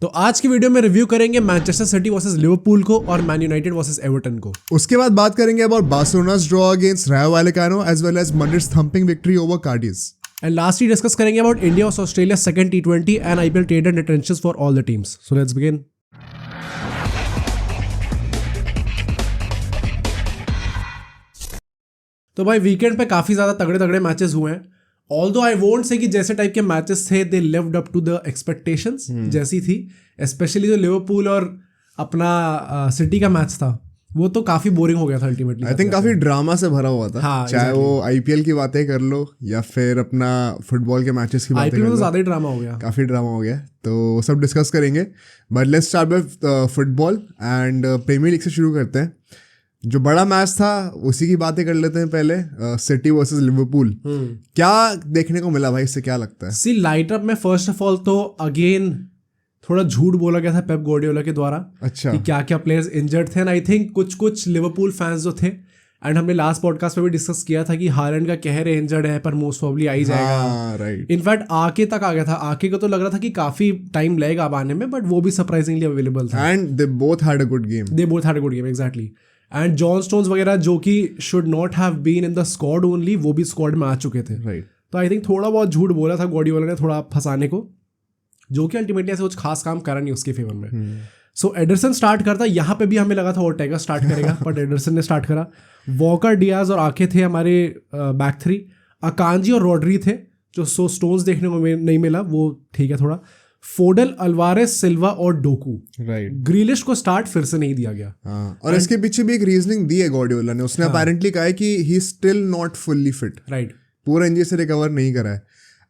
तो आज की वीडियो में रिव्यू करेंगे मैनचेस्टर सिटी वर्सेस लिवरपूल को और मैन यूनाइटेड वर्सेस एवर्टन को। उसके बाद बात करेंगे about बार्सिलोना's draw against Rayo Vallecano as well as Madrid's thumping victory over Cadiz. And lastly discuss करेंगे about India versus Australia second T20 and IPL trade and intentions for all the teams. So let's begin. तो भाई weekend पे काफी ज्यादा तगड़े तगड़े matches हुए हैं। ऑल्दो आई वोंट से कि जैसे टाइप के मैचेस थे they lived up to the expectations जैसी थी। स्पेशली जो लिवरपूल और अपना सिटी का मैच था वो तो काफी बोरिंग हो गया था अल्टीमेटली। आई थिंक काफी ड्रामा से भरा हुआ था। हाँ, चाहे वो IPL की बातें कर लो या फिर अपना फुटबॉल के मैचेस की बातें कर IPL में लो, तो ज्यादा ही ड्रामा हो गया, काफी ड्रामा हो गया, तो सब डिस्कस करेंगे। But let's start with football and premier league से शुरू करते हैं। जो बड़ा मैच था उसी की बातें कर लेते हैं पहले। सिटी वर्सेस लिवरपूल, क्या देखने को मिला भाई, इससे क्या लगता है? सी लाइट अप में फर्स्ट ऑफ ऑल तो अगेन थोड़ा झूठ बोला गया था पेप गार्डियोला के द्वारा। अच्छा, कि क्या क्या प्लेयर्स इंजर्ड थे। एंड आई थिंक कुछ लिवरपूल फैंस जो थे, एंड हमने लास्ट पॉडकास्ट में भी डिस्कस किया था कि हालैंड का कह रहे इंजर्ड है पर मोस्ट प्रोबब्ली आ ही जाएगा। राइट। इनफैक्ट आके तक आ गया था, आके को तो लग रहा था कि काफी टाइम लगेगा अब आने में, बट वो भी सरप्राइजिंगली अवेलेबल था। And they both had a good game. They both had a good game, exactly. And John Stones वगैरह जो कि should not have been in the squad only, वो भी स्क्वाड में आ चुके थे। राइट। तो आई थिंक थोड़ा बहुत झूठ बोला था गार्डियोला ने थोड़ा फंसाने को, जो कि अल्टीमेटली ऐसे कुछ खास काम करा नहीं उसके फेवर में। सो एडरसन स्टार्ट करता, यहाँ पे भी हमें लगा था ओर्टेगा स्टार्ट करेगा बट एडरसन ने स्टार्ट करा। वॉकर, डियाज और आके थे हमारे बैक थ्री। अकांजी और रॉड्री थे, जो सो स्टोन्स देखने को नहीं मिला, वो ठीक है थोड़ा। फोडल, अल्वारेस, सिल्वा और डोकू। राइट। ग्रिलिश को स्टार्ट फिर से नहीं दिया गया। हाँ, और इसके पीछे भी एक रीजनिंग दी है गार्डियोला ने। उसने अपेरेंटली कहा है कि he still not fully fit. Right. पूरा इंजरी से रिकवर नहीं करा है।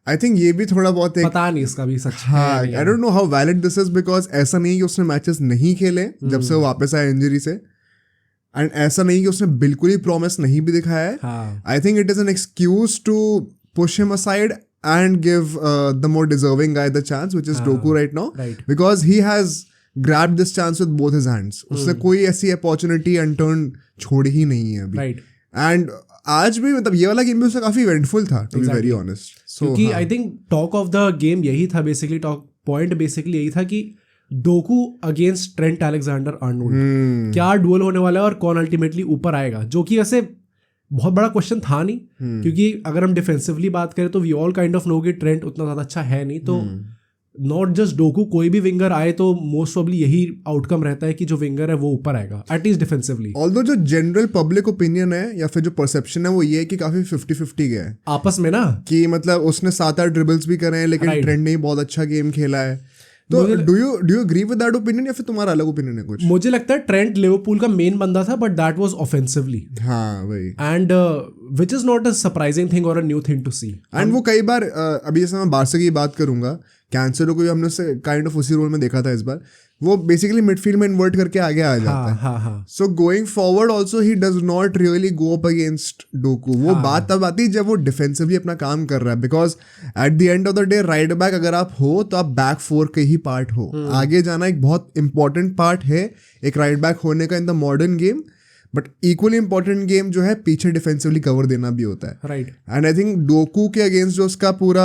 आई थिंक ये भी थोड़ा बहुत एक, पता नहीं इसका भी सच है। हाँ, आई don't know how valid this is, because ऐसा नहीं कि उसने मैचेस नहीं खेले जब से वो वापस आया इंजरी से, एंड ऐसा नहीं कि उसने बिल्कुल ही प्रॉमिस नहीं भी दिखाया है। I think it is an excuse to push him aside and give the more deserving guy the chance, which is Doku right now, because he has grabbed this chance with both his hands. उसने कोई ऐसी opportunity unturned छोड़ी ही नहीं है अभी। And आज भी मतलब ये वाला गेम भी उसका काफी इवेंटफुल था, to be very honest. क्योंकि I think talk of the game यही था बेसिकली, टॉक पॉइंट बेसिकली यही था कि Docu against Trent Alexander Arnold, क्या डुअल होने वाला है और कौन अल्टीमेटली ऊपर आएगा, जो कि वैसे बहुत बड़ा क्वेश्चन था नहीं। क्योंकि अगर हम डिफेंसिवली बात करें तो we all kind of know कि ट्रेंट उतना ज़्यादा अच्छा है नहीं, तो नॉट जस्ट डोकू, कोई भी विंगर आए तो मोस्ट प्रोबब्ली यही आउटकम रहता है कि जो विंगर है वो ऊपर आएगा एटलीस्ट डिफेंसिवली। ऑल्दो जो जनरल पब्लिक ओपिनियन है या फिर जो परसेप्शन है वो ये है कि काफी 50-50 गया है आपस में ना, कि मतलब उसने 7-8 ड्रिबल्स भी करे हैं लेकिन ट्रेंट ने बहुत अच्छा गेम खेला है। तो do you agree with that opinion या फिर तुम्हारा अलग ओपिनियन है कुछ? मुझे लगता है ट्रेंट लिवरपूल का मेन बंदा था, बट दैट वाज ऑफेंसिवली। हाँ वही, and which is not a surprising thing और a new thing to see. And वो कई बार अभी जैसे मैं बारसा की बात करूंगा, कैंसेलो को भी हमने उससे काइंड ऑफ उसी रोल में देखा था इस बार। वो बेसिकली मिडफील्ड में इन्वर्ट करके आगे आ जाता है। So going forward also he does not really go up against Docu. वो बात तब आती है जब वो डिफेंसिवली अपना काम कर रहा है, because at the end of the day right back अगर आप हो तो आप बैक फोर के ही पार्ट हो। आगे जाना एक बहुत इंपॉर्टेंट पार्ट है एक राइट बैक होने का in the modern game, but equally important game जो है पीछे डिफेंसिवली कवर देना भी होता है। Right. And I think Docu के अगेंस्ट जो उसका पूरा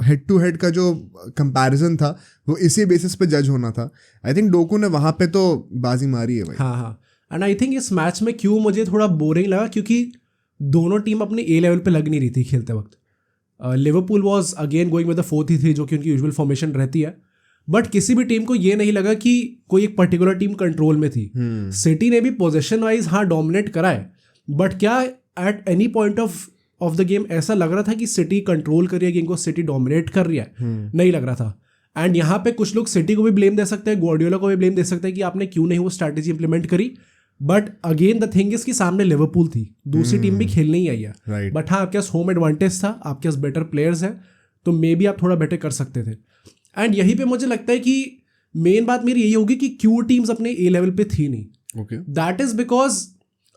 हेड टू हेड का जो कंपैरिजन था वो इसी बेसिस पे जज होना था। आई थिंक डोकू ने वहां पे तो बाजी मारी है भाई। हाँ। एंड आई थिंक इस मैच में क्यों मुझे थोड़ा बोरिंग लगा, क्योंकि दोनों टीम अपने ए लेवल पे लग नहीं रही थी खेलते वक्त। Liverpool was again going with the 4-3-3 जो कि उनकी यूजुअल फॉर्मेशन रहती है, बट किसी भी टीम को ये नहीं लगा कि कोई एक पर्टिकुलर टीम कंट्रोल में थी। सिटी ने भी पोजीशन वाइज हाँ डोमिनेट करा है, बट क्या at any point of the game ऐसा लग रहा था कि सिटी कंट्रोल कर रही है गेम को, सिटी डोमिनेट कर रही है? नहीं लग रहा था। एंड यहाँ पे कुछ लोग सिटी को भी ब्लेम दे सकते हैं, गार्डियोला को भी ब्लेम दे सकते हैं कि आपने क्यों नहीं वो स्ट्रैटेजी इंप्लीमेंट करी। But again the thing is कि सामने लिवरपूल थी, दूसरी टीम भी खेलने ही आई है। बट हाँ, आपके पास होम एडवांटेज था, आपके पास बेटर प्लेयर्स हैं, तो मे बी आप थोड़ा बेटर कर सकते थे। एंड यहीं पे मुझे लगता है कि मेन बात मेरी यही होगी कि क्यों टीम्स अपने ए लेवल पे थी नहीं। That is because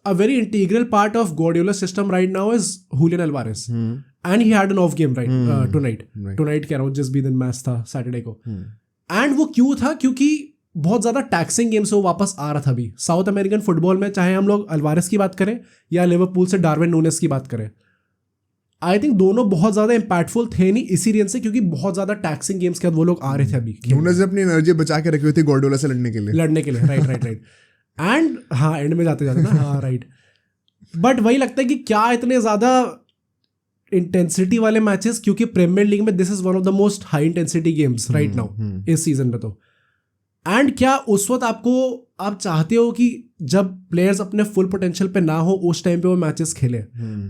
a very integral part of Guardiola system right now is Julian Alvarez, and he had an off game right tonight कह रहा हूँ, जिस भी दिन मैच था सैटरडे को। एंड वो क्यों था? क्योंकि बहुत ज़्यादा टैक्सिंग गेम से वो वापस आ रहा था अभी साउथ अमेरिकन फुटबॉल में, चाहे हम लोग अल्वारेस की बात करें या लिवरपूल से डार्विन नूनेस की बात करें। आई थिंक दोनों बहुत ज़्यादा इम्पैक्टफुल थे नहीं इसी रीजन से, क्योंकि बहुत ज़्यादा टैक्सिंग गेम्स के बाद वो लोग आ रहे थे अभी उन्होंने अपनी एनर्जी बचा के रखी हुई थी गॉर्डियोला से लड़ने के लिए राइट एंड हाँ एंड में जाते ना हाँ राइट। बट वही लगता है कि क्या इतने ज़्यादा इंटेंसिटी वाले मैचेस, क्योंकि प्रीमियर लीग में this is one of the most high intensity games right now इस सीजन में तो। एंड क्या उस वक्त आप चाहते हो कि जब प्लेयर्स अपने फुल पोटेंशियल पे ना हो उस टाइम पे वो मैचेस खेले।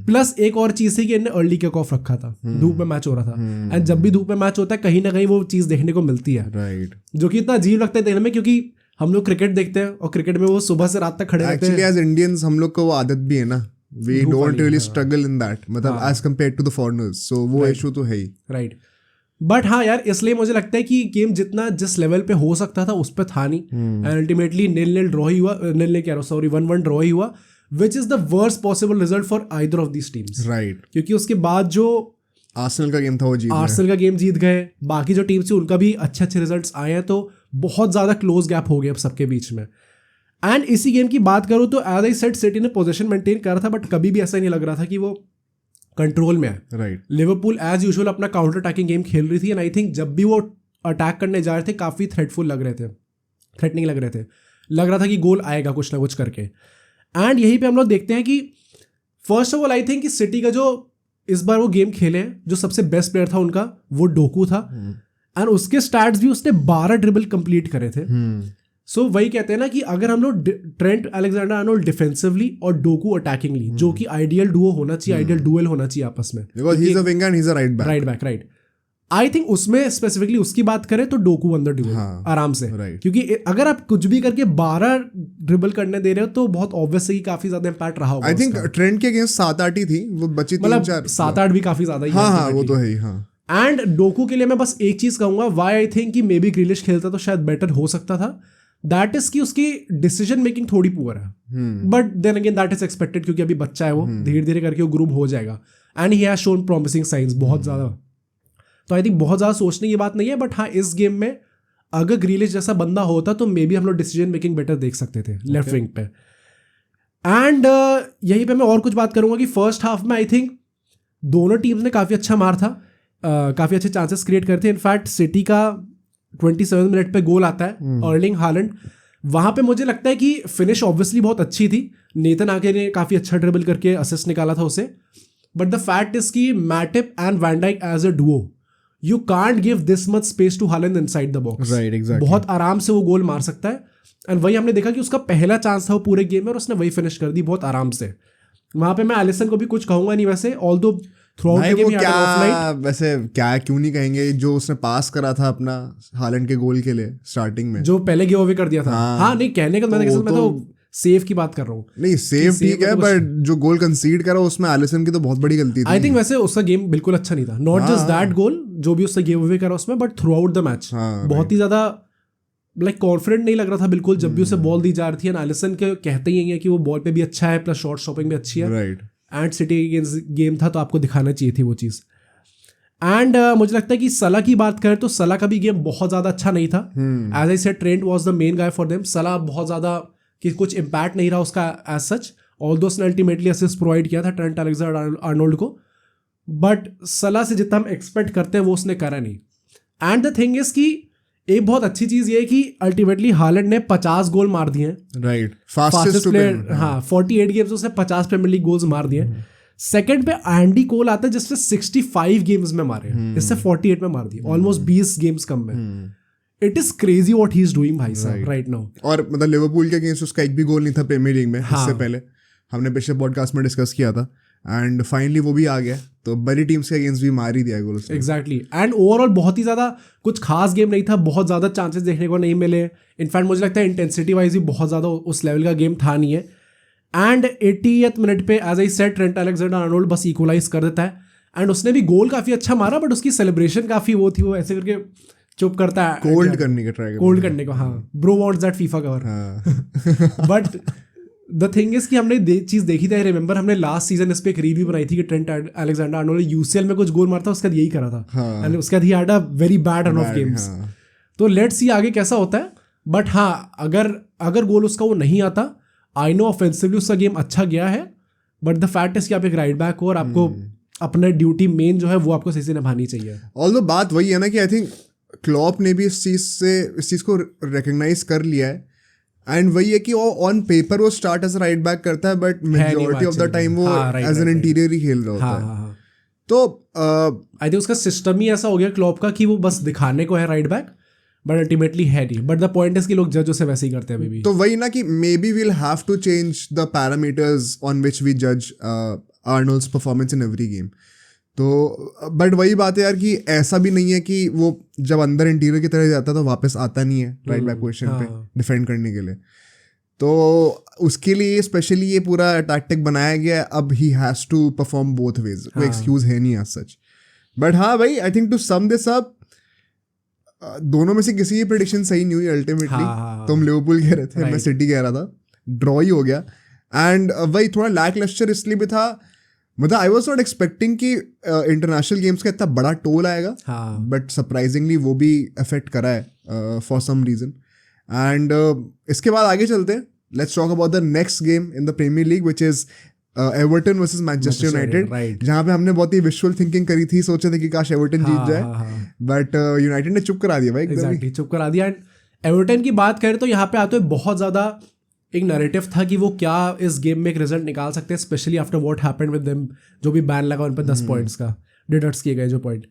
प्लस एक और चीज़ है कि इन्हें अर्ली किक ऑफ रखा था, धूप में मैच हो रहा था, एंड जब भी धूप में मैच होता है कहीं ना कहीं वो चीज़ देखने को मिलती है राइट, जो कि इतना अजीब लगता है देखने में, क्योंकि हम लोग क्रिकेट देखते हैं और क्रिकेट में वो सुबह से रात तक खड़े रहते हैं। एक्चुअली एज इंडियंस हम लोग को वो आदत भी है ना, we don't really struggle in that, मतलब as compared to the foreigners, so वो इशू तो है ही राइट। बट हाँ यार, इसलिए मुझे लगता है कि गेम जितना जिस लेवल पे हो सकता था उस पर था नहीं, एंड अल्टीमेटली 0-0 ड्रॉ ही हुआ, 1-1 ड्रॉ ही हुआ, which is the worst possible result for either of these teams right. क्योंकि उसके बाद जो आर्सेनल का गेम था वो आर्सेनल का गेम जीत गए, बाकी जो टीम्स थी उनका भी अच्छे अच्छे रिजल्ट्स आए हैं, तो बहुत ज़्यादा क्लोज गैप हो गया अब सबके बीच में। एंड इसी गेम की बात करूँ तो एज आई सेड सिटी ने पोजीशन मेंटेन करा था, बट कभी भी ऐसा नहीं लग रहा था कि वो कंट्रोल में है राइट। लिवरपूल एज यूजुअल अपना काउंटर अटैकिंग गेम खेल रही थी, एंड आई थिंक जब भी वो अटैक करने जा रहे थे काफ़ी थ्रेटफुल लग रहे थे, थ्रेटनिंग लग रहे थे, लग रहा था कि गोल आएगा कुछ ना कुछ करके। एंड यहीं पे हम लोग देखते हैं कि first of all I think कि सिटी का जो इस बार वो गेम खेले हैं, जो सबसे बेस्ट प्लेयर था उनका वो डोकू था, एंड उसके स्टैट्स भी उसने 12 ड्रिबल कंप्लीट करे थे। सो वही कहते हैं ना कि अगर हम लोग ट्रेंट अलेक्जेंडर आर्नोल्ड डिफेंसिवली और डोकू अटैकिंगली, जो कि आइडियल डुओ होना चाहिए, आइडियल डुएल होना चाहिए आपस में, because he is a winger and he is a right back right. I think उसमें स्पेसिफिकली उसकी बात करें तो डोकू अंदर ड्यूएल आराम से, क्योंकि अगर आप कुछ भी करके 12 ड्रिबल करने दे रहे हो तो बहुत ऑब्वियस है कि काफी ज्यादा इंपैक्ट रहा होगा। आई थिंक ट्रेंट के अगेंस्ट 7-8 ही थी, वो बची 3-4, 7-8 भी काफी ज्यादा ही है। हाँ वो तो है ही। हाँ, एंड डोकू के लिए मैं बस एक चीज कहूंगा, वाई आई थिंक कि मे बी ग्रिलिश खेलता तो शायद बेटर हो सकता था, दैट इज कि उसकी डिसीजन मेकिंग थोड़ी पुअर है, but then again that is expected, क्योंकि अभी बच्चा है, वो धीरे धीरे करके वो ग्रूम हो जाएगा, and he has shown promising science बहुत ज्यादा। तो आई थिंक बहुत ज़्यादा सोचने की बात नहीं है, बट हाँ इस गेम में अगर ग्रीलिश जैसा बंदा होता तो मे बी हम लोग डिसीजन मेकिंग बेटर देख सकते थे लेफ्ट विंग पे। एंड यहीं पे मैं और कुछ बात करूंगा कि फर्स्ट हाफ में आई थिंक दोनों टीम्स ने काफ़ी अच्छा मार था, काफ़ी अच्छे चांसेस क्रिएट करते हैं। इनफैक्ट सिटी का 27 मिनट पे गोल आता है अर्लिंग हालैंड, वहाँ पे मुझे लगता है कि फिनिश ऑब्वियसली बहुत अच्छी थी, नेथन आके ने काफ़ी अच्छा ड्रिबल करके असिस्ट निकाला था उसे, बट द फैक्ट इज कि Matip and van Dijk as a duo you can't give this much space to Haaland inside the box, right exactly, बहुत आराम से वो गोल मार सकता है। एंड वही हमने देखा कि उसका पहला चांस था वो पूरे गेम में और उसने वही फिनिश कर दी बहुत आराम से। वहाँ पे मैं एलिसन को भी कुछ कहूंगा नहीं वैसे, although through out the game वैसे क्या क्यों नहीं कहेंगे, जो उसने पास करा था अपना हालैंड के गोल के लिए स्टार्टिंग में, जो पहले गिव अवे कर दिया था। हाँ नहीं कहने का मैं तो सेव की बात कर रहा हूँ, नहीं सेव ठीक है, बट जो गोल कंसीड करा उसमें एलिसन की तो बहुत बड़ी गलती थी। आई थिंक वैसे उसका गेम बिल्कुल अच्छा नहीं था, नॉट जस्ट दैट गोल जो भी उससे गिव अवे करा उसमें, but through out the match बहुत ही ज्यादा लाइक कॉन्फिडेंट नहीं लग रहा था बिल्कुल जब भी उसे बॉल दी जा रही थी। एंड एलिसन के कहते ही है कि वो बॉल पे भी अच्छा है, प्लस शॉर्ट स्टॉपिंग भी अच्छी है, right. And city against game था तो आपको दिखाना चाहिए थी वो चीज़। एंड मुझे लगता है कि सला की बात करें तो सला का भी गेम बहुत ज़्यादा अच्छा नहीं था। As I said Trent was the main guy for them, Salah बहुत ज़्यादा कि कुछ इम्पैक्ट नहीं रहा उसका एज सच, ऑल्दो उसने अल्टीमेटली असिस्ट प्रोवाइड किया था ट्रेंट अलेक्जेंडर आर्नोल्ड को, बट सला से जितना हम एक्सपेक्ट करते हैं वो उसने करा नहीं। एंड द थिंग इज कि एक बहुत अच्छी चीज़ ये है कि अल्टीमेटली हालैंड ने 50 गोल मार दिए हैं, राइट, फास्टेस्ट प्लेयर। हाँ 48 गेम्स उसने 50 प्रीमियर लीग गोल्स मार दिए। सेकंड पे एंडी कोल आता है जिसने 65 गेम्स में मारे, इससे 48 में मार दिए, ऑलमोस्ट 20 गेम्स कम में। It is crazy what he is doing भाई साहब राइट नाउ। और मतलब लिवरपूल के अगेंस्ट उसका एक भी गोल नहीं था प्रीमियर लीग में इससे पहले, हमने पिछले पॉडकास्ट में डिस्कस किया था, एंड फाइनली वो भी आ गया, तो बड़ी टीम्स के अगेंस्ट भी मार ही दिया गोल उसने। एग्जैक्टली, एंड ओवरऑल बहुत ही ज़्यादा कुछ खास गेम नहीं था, बहुत ज़्यादा चांसेस देखने को नहीं मिले। इनफैक्ट मुझे लगता है इंटेंसिटी वाइज भी बहुत ज़्यादा उस लेवल का गेम था नहीं है। एंड 80th मिनट पे as I said Trent Alexander Arnold बस इक्वलाइज कर देता है, एंड उसने भी गोल काफ़ी अच्छा मारा, बट उसकी सेलिब्रेशन काफ़ी वो थी, वो ऐसे करके चुप करता है, कोल्ड करने का ट्राई, कोल्ड करने को। हाँ bro wants that FIFA cover. But the thing is कि हमने चीज़ देखी थी, रिमेंबर हमने लास्ट सीजन इस पे एक रिव्यू बनाई थी कि ट्रेंट अलेक्जेंडर आर्नोल्ड ने यूसीएल में कुछ गोल मारता उसका यही करा था, एंड उसके बाद ही had a very bad run of games. तो लेट्स सी आगे कैसा होता है। बट हाँ अगर गोल उसका वो नहीं आता, आई नो ऑफेंसिवली उसका गेम अच्छा गया है, बट द फैक्ट इज कि आप एक राइट बैक हो और आपको अपना ड्यूटी मेन जो है वो आपको सही से निभानी चाहिए। ऑल्दो बात वही है ना कि आई थिंक क्लॉप ने भी इस चीज़ को रिकग्नाइज कर लिया है, एंड वही है कि वो ऑन पेपर वो स्टार्ट एज राइट बैक करता है but majority of the time वो एज एन इंटीरियर ही खेल रहा होता है। तो आई थिंक उसका सिस्टम ही ऐसा हो गया क्लॉप का कि वो बस दिखाने को है राइट बैक, बट अल्टीमेटली है नहीं। बट द पॉइंट इज कि लोग जज उसे वैसे ही करते हैं अभी भी। तो वही ना कि maybe we'll have to change the parameters on which we जज Arnold's performance in every game. तो बट वही बात है यार कि ऐसा भी नहीं है कि वो जब अंदर इंटीरियर की तरह जाता है तो वापस आता नहीं है राइट बैक पोजीशन पे डिफेंड करने के लिए। तो उसके लिए स्पेशली ये पूरा टैक्टिक बनाया गया है। अब he has to perform both ways, कोई एक्सक्यूज है नहीं एज सच। बट हाँ भाई, I think to sum this up, दोनों में से किसी की प्रेडिक्शन सही नहीं हुई अल्टीमेटली। तुम लिवरपूल कह रहे थे, मैं सिटी कह रहा था, ड्रॉ ही हो गया। एंड वही थोड़ा लैक लस्टर इसलिए भी था, मतलब आई वॉज नॉट एक्सपेक्टिंग कि इंटरनेशनल गेम्स का इतना बड़ा टोल आएगा, बट सरप्राइजिंगली वो भी अफेक्ट करा है फॉर सम रीजन। एंड इसके बाद आगे चलते हैं, let's talk about the next game in the premier league which is Everton versus Manchester United, जहाँ पे हमने बहुत ही विजुअल थिंकिंग करी थी, सोचे थे कि काश एवर्टन जीत जाए, बट यूनाइटेड ने चुप करा दिया भाई, exactly, चुप करा दिया। एंड एवर्टन की बात करें तो यहाँ पे आते हुए बहुत ज़्यादा एक नैरेटिव था कि वो क्या इस गेम में एक रिजल्ट निकाल सकते हैं, specially after what happened with them, जो भी बैन लगा उन पर 10 पॉइंट्स का डिडक्ट किए गए जो पॉइंट।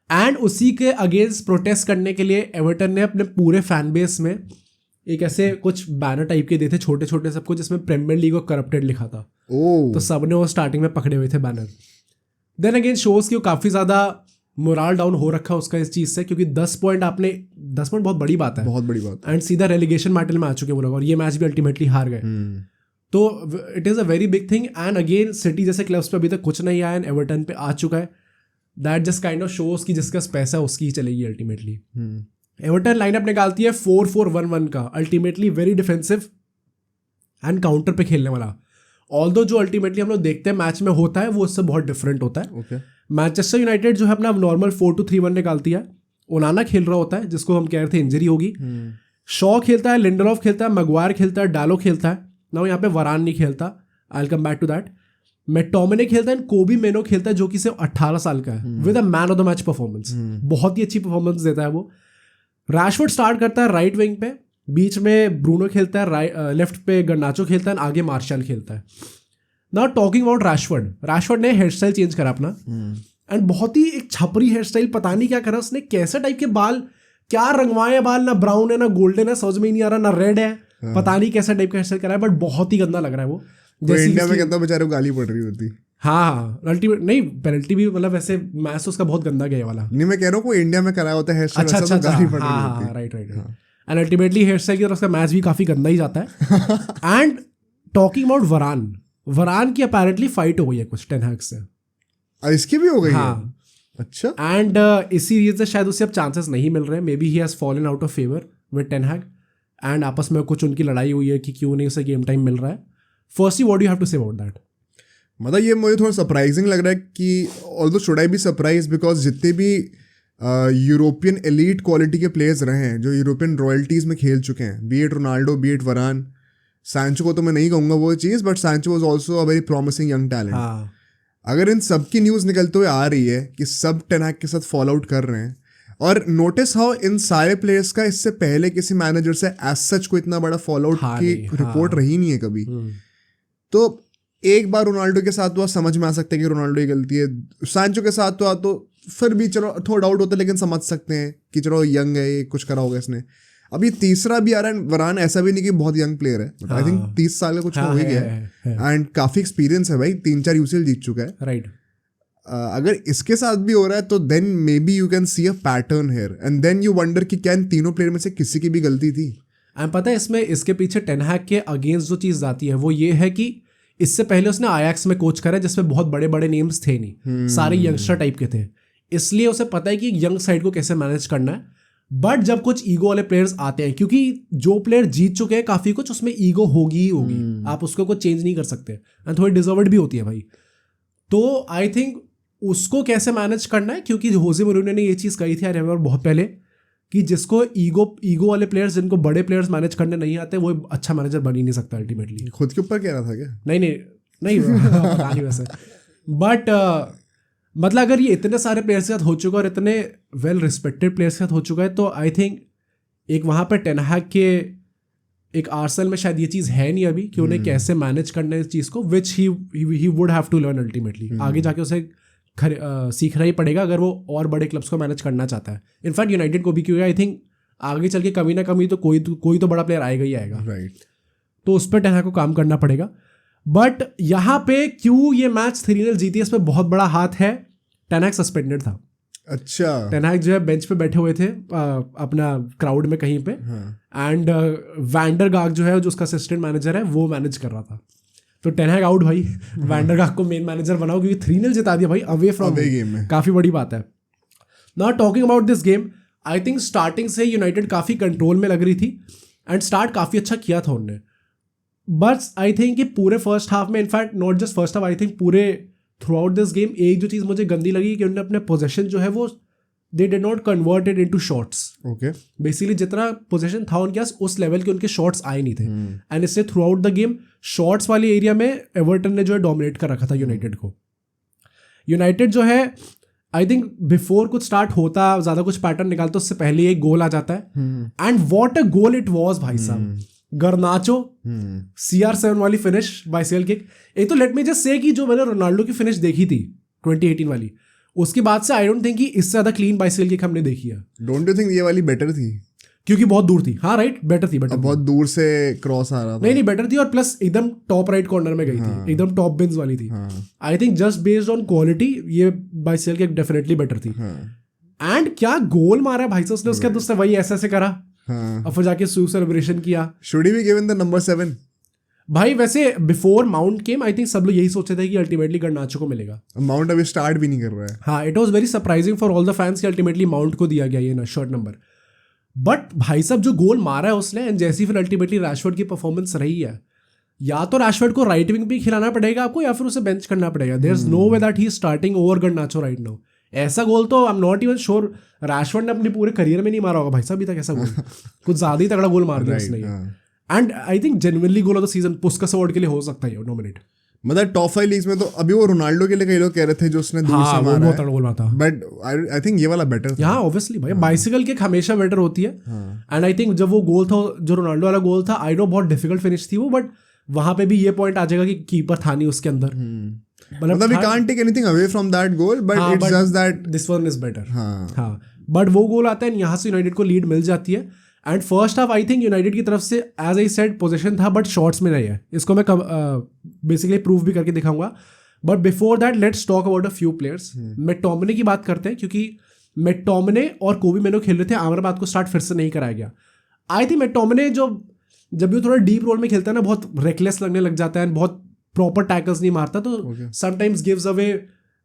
एंड उसी के अगेंस्ट प्रोटेस्ट करने के लिए एवर्टन ने अपने पूरे फैन बेस में एक ऐसे कुछ बैनर टाइप के दिए थे छोटे छोटे सबको, जिसमें प्रीमियर लीग और करप्टेड लिखा था। तो सबने वो स्टार्टिंग में पकड़े हुए थे बैनर। देन अगेन शोज की वो काफ़ी ज़्यादा मोरल डाउन हो रखा उसका इस चीज़ से, क्योंकि 10 पॉइंट बहुत बड़ी बात है, बहुत बड़ी बात। एंड सीधा रेलीगेशन बैटल में आ चुके वो लोग, और ये मैच भी अल्टीमेटली हार गए। तो it is a very big thing. And again city जैसे क्लब्स पे अभी तक कुछ नहीं आया, एंड एवर्टन पे आ चुका है। That just kind of shows की जिसका पैसा है उसकी ही चलेगी अल्टीमेटली। एवर्टन लाइनअप निकालती है 4-4-1-1 का, ultimately very defensive and counter पे खेलने वाला। ऑल्दो जो अल्टीमेटली हम लोग देखते हैं मैच में होता है वो उससे बहुत डिफरेंट होता है। मैनचेस्टर यूनाइटेड जो है अपना नॉर्मल 4-2-3-1 निकालती है। ओनाना खेल रहा होता है जिसको हम कह रहे थे इंजरी होगी। शॉ खेलता है, लिंडलॉफ खेलता है, मैगवायर खेलता है, डालो खेलता है ना, यहाँ पे वरान नहीं खेलता, I will come back to that. McTominay खेलता है, कोबी मेनो खेलता है जो कि सिर्फ 18 साल का है, with a man of the match performance. बहुत ही अच्छी परफॉर्मेंस देता है वो। रैशफोर्ड स्टार्ट करता है राइट विंग पे, बीच में ब्रूनो खेलता है, लेफ्ट पे गर्नाचो खेलता है, आगे मार्शल खेलता है। नाउ टॉकिंग अबाउट रैशफोर्ड ने हेयर स्टाइल चेंज करा अपना, एंड बहुत ही एक छपरी हेयर स्टाइल, पता नहीं क्या करा उसने, कैसे टाइप के बाल, क्या रंगवाए बाल, ना ब्राउन है ना गोल्डन है, समझ में ही नहीं आ रहा, ना रेड है, पता नहीं कैसा टाइप का हेयर स्टाइल करा है, बट बहुत ही गंदा लग रहा है वो। जैसे इंडिया में कहता बेचारे को गाली पड़ रही होती। हाँ, अल्टीमेट नहीं, पेनल्टी भी मतलब वैसे मैच उसका बहुत गंदा गया वाला नहीं, मैं कह रहा हूँ कोई इंडिया में कराया होता है हेयर स्टाइल, अच्छा, गाली पड़ रही होती। Right. And ultimately hairstyle की तरफ उसका मैच भी काफी गंदा ही जाता है। एंड टॉकिंग अबाउट वरान की अपेरेंटली फाइट हो गई है कुछ टेन हैग से, इसकी भी हो गई है। अच्छा। एंड इसी रीजन से शायद उसे अब चांसेस नहीं मिल रहे हैं, maybe he has fallen out of favour with Ten Hag, and आपस में कुछ उनकी लड़ाई हुई है कि क्यों नहीं उसे गेम टाइम मिल रहा है। Firstly what do you have to say about that? मतलब ये मुझे थोड़ा सरप्राइजिंग लग रहा है कि although should I be surprise, because जितने भी यूरोपियन एलीट क्वालिटी के प्लेयर्स रहे हैं जो यूरोपियन रॉयल्टीज़ में खेल चुके हैं, be it Ronaldo, be it Varane, Sancho को तो मैं नहीं कहूँगा वो चीज़, but Sancho was also a very promising young talent. अगर इन सब की न्यूज़ निकलते हुए आ रही है कि सब टेन हैग के साथ फॉलो आउट कर रहे हैं, और नोटिस हाउ इन सारे प्लेयर्स का इससे पहले किसी मैनेजर से एज सच को इतना बड़ा फॉलो आउट की रिपोर्ट रही नहीं है कभी। तो एक बार रोनाल्डो के साथ तो समझ में आ सकते हैं कि रोनाल्डो की गलती है, सैंचो के साथ तो फिर भी चलो थोड़ा डाउट होता है, लेकिन समझ सकते हैं कि चलो यंग है, ये कुछ करा होगा इसने। अभी तीसरा भी आ रहा है, वरान ऐसा भी नहीं कि बहुत यंग प्लेयर है, आई थिंक 30 साल का कुछ हो ही गया है, एंड काफ़ी एक्सपीरियंस है भाई, 3-4 UCL जीत चुका है। राइट। अगर इसके साथ भी हो रहा है तो then may be you can see a pattern here, and then you wonder कि क्या इन तीनों प्लेयर में से किसी की भी गलती थी। पता है इसमें इसके पीछे टेन हैग के अगेंस्ट जो चीज़ आती है वो ये है कि इससे पहले उसने आयाक्स में कोच करा जिसमें बहुत बड़े बड़े नेम्स थे नहीं, सारे यंगस्टर टाइप के थे, इसलिए उसे पता है कि यंग साइड को कैसे मैनेज करना है। बट जब कुछ ईगो वाले प्लेयर्स आते हैं, क्योंकि जो प्लेयर जीत चुके हैं काफ़ी कुछ, उसमें ईगो होगी ही होगी, आप उसको कुछ चेंज नहीं कर सकते, एंड थोड़ी डिजर्व्ड भी होती है भाई। तो आई थिंक उसको कैसे मैनेज करना है, क्योंकि होजे मोरिन्यो ने ये चीज़ कही थी, आई रिमेंबर बहुत पहले, कि जिसको ईगो वाले प्लेयर्स, जिनको बड़े प्लेयर्स मैनेज करने नहीं आते, वो अच्छा मैनेजर बन ही नहीं सकता अल्टीमेटली। खुद के ऊपर कह रहा था क्या? नहीं पता नहीं वैसे, बट मतलब अगर ये इतने सारे प्लेयर्स के साथ हो चुका है और इतने वेल रिस्पेक्टेड प्लेयर्स के साथ हो चुका है तो आई थिंक एक वहाँ पर टेन हैग के एक आर्सेनल में शायद ये चीज़ है नहीं अभी कि उन्हें कैसे मैनेज करना है इस चीज़ को, which he would have to learn ultimately. आगे जाके उसे सीखना ही पड़ेगा अगर वो और बड़े क्लब्स को मैनेज करना चाहता है। इनफैक्ट यूनाइटेड को भी, क्योंकि आई थिंक आगे चल के कभी ना कभी तो कोई तो बड़ा प्लेयर आएगा ही आएगा, राइट। तो उस पर टेन हैग को काम करना पड़ेगा। बट यहाँ पे क्यों ये मैच 3-0 जीती है, इसमें बहुत बड़ा हाथ है। टेन हैग सस्पेंडेड था। अच्छा। टेन हैग जो है बेंच पे बैठे हुए थे अपना क्राउड में कहीं पे, एंड वैंडर गाग जो है जो उसका असिस्टेंट मैनेजर है वो मैनेज कर रहा था। तो टेन हैग आउट भाई, वैंडर गाग को मेन मैनेजर बनाओ क्योंकि 3-0 जिता दिया भाई अवे फ्रॉम गेम में, काफी बड़ी बात है। Not talking about this game, I think starting से यूनाइटेड काफ़ी कंट्रोल में लग रही थी एंड स्टार्ट काफ़ी अच्छा किया था उन्होंने। बट आई थिंक कि पूरे फर्स्ट हाफ में, in fact not just first half, I think पूरे थ्रू आउट दिस गेम एक जो चीज़ मुझे गंदी लगी कि उन्होंने अपने पोजेशन जो है वो they did not convert it into shots. Okay, basically जितना पोजेशन था उनके पास उस लेवल के उनके शॉट्स आए नहीं थे, एंड इससे through out the game shots वाले एरिया में एवर्टन ने जो है डोमिनेट कर रखा था यूनाइटेड को। यूनाइटेड जो है आई थिंक बिफोर कुछ स्टार्ट होता, ज़्यादा कुछ पैटर्न निकालता, उससे पहले एक गोल आ जाता है, and what a goal it was भाई साहब। गर्नाचो CR7 वाली फिनिश, बाइसिकल किक। एक तो लेट मी जस्ट से कि जो मैंने रोनाल्डो की फिनिश देखी थी 2018 वाली, उसके बाद से आई डोंट थिंक कि इससे ज़्यादा क्लीन बाइसिकल किक हमने देखी है। डोंट यू थिंक ये वाली बेटर थी? क्योंकि बहुत दूर थी। हाँ राइट, बेटर थी, बेटर बहुत दूर से क्रॉस आ रहा था। नहीं बेटर थी, और प्लस एकदम टॉप राइट कॉर्नर में गई थी, एकदम टॉप बिन्स वाली थी। I think just based on quality ये बाइसिकल किक डेफिनेटली बेटर थी। एंड क्या गोल मारा भाई साहब उसने, उसके बाद उसने वही ऐसे करा, और फिर जाके सू सेलिब्रेशन किया। Should he be given the number 7? भाई वैसे before mount came I think सब लोग यही सोचते थे कि अल्टीमेटली गर्नाचो को मिलेगा। माउंट अभी स्टार्ट भी नहीं कर रहा है। हाँ, it was very surprising for all the fans कि अल्टीमेटली माउंट को दिया गया ये शर्ट नंबर। बट भाई साहब जो गोल मारा है उसने, एंड जैसी फिर अल्टीमेटली रैशफोर्ड की परफॉर्मेंस रही है, या तो रैशफोर्ड को राइट विंग भी खिलाना पड़ेगा आपको, या फिर उसे बेंच करना पड़ेगा। There is no way that he is starting over Garnacho right now. ऐसा गोल तो I am not even sure Rashford ने अपने पूरे करियर में नहीं मारा होगा भाई साहब अभी तक ऐसा गोल। कुछ ज्यादा ही तगड़ा गोल मार दिया उसने। And I think genuinely goal of the season Puskas award के लिए हो सकता है नॉमिनेट। मतलब टॉप 5 लीग्स में तो अभी वो रोनाल्डो के लिए कई लोग कह रहे थे जो उसने दूर से मारा है, गोल मारा था, बट आई थिंक ये वाला बेटर था। हाँ ऑब्वियसली भाई, बाइसिकल किक हमेशा बेटर होती है। एंड आई थिंक जब वो गोल था, जो रोनाल्डो वाला गोल था, आई नो बहुत डिफिकल्ट फिनिश थी वो, बट वहां पे भी ये पॉइंट आ जाएगा कि कीपर था नहीं उसके अंदर। मतलब we can't take anything away from that goal, but it's just that this one is better। हाँ, बट वो गोल आता है, यहाँ से यूनाइटेड को लीड मिल जाती है। And first half I think United की तरफ से एज आई सेड पोजीशन था, बट शॉट्स में नहीं है। इसको मैं बेसिकली प्रूव भी करके दिखाऊंगा। But before that let's talk about a few players. McTominay की बात करते हैं, क्योंकि मैकटोमिने और कोबी मेनो खेल रहे थे, अमराबाद को स्टार्ट फिर से नहीं कराया गया। आई थिंक मैकटोमिने जब भी थोड़ा डीप रोल में खेलता है ना, बहुत रेकलेस लगने लग जाता है, बहुत प्रॉपर टैकल्स नहीं मारता, तो sometimes gives away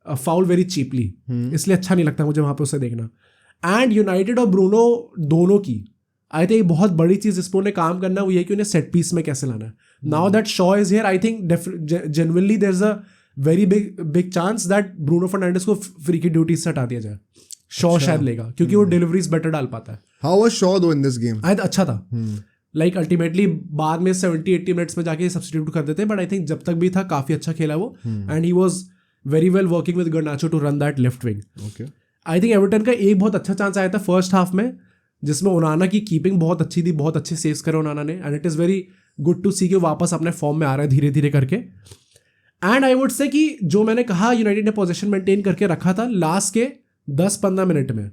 foul very cheaply, इसलिए अच्छा नहीं लगता मुझे वहाँ पे उसे देखना। एंड यूनाइटेड और ब्रूनो दोनों की आई थिंक बहुत बड़ी चीज़ इस पर उन्हें काम करना वो ये कि उन्हें सेट पीस में कैसे लाना है। Now that Shaw is here, I think genuinely there is a very big chance that Bruno Fernandes को फ्री की ड्यूटी से हटा दिया जाए। शॉ शायद लेगा क्योंकि वो डिलीवरीज बेटर डाल पाता है। हाउ वाज शॉ दो इन दिस गेम? आई अच्छा था, लाइक अल्टीमेटली बाद में 70-80 मिनट्स में जाके सब्स्टिट्यूट कर देते हैं, बट आई थिंक जब तक भी था काफ़ी अच्छा खेला वो। And he was very well working with Garnacho to run that left wing. I think Everton का एक बहुत अच्छा चांस आया था फर्स्ट हाफ में, जिसमें ओनाना की कीपिंग बहुत अच्छी थी, बहुत अच्छे सेव्स करे ओनाना ने, and it is very good to see कि वापस अपने फॉर्म में आ रहा है धीरे धीरे करके। एंड आई वुड से कि जो मैंने कहा यूनाइटेड ने पोजीशन मेंटेन करके रखा था, लास्ट के 10-15 मिनट में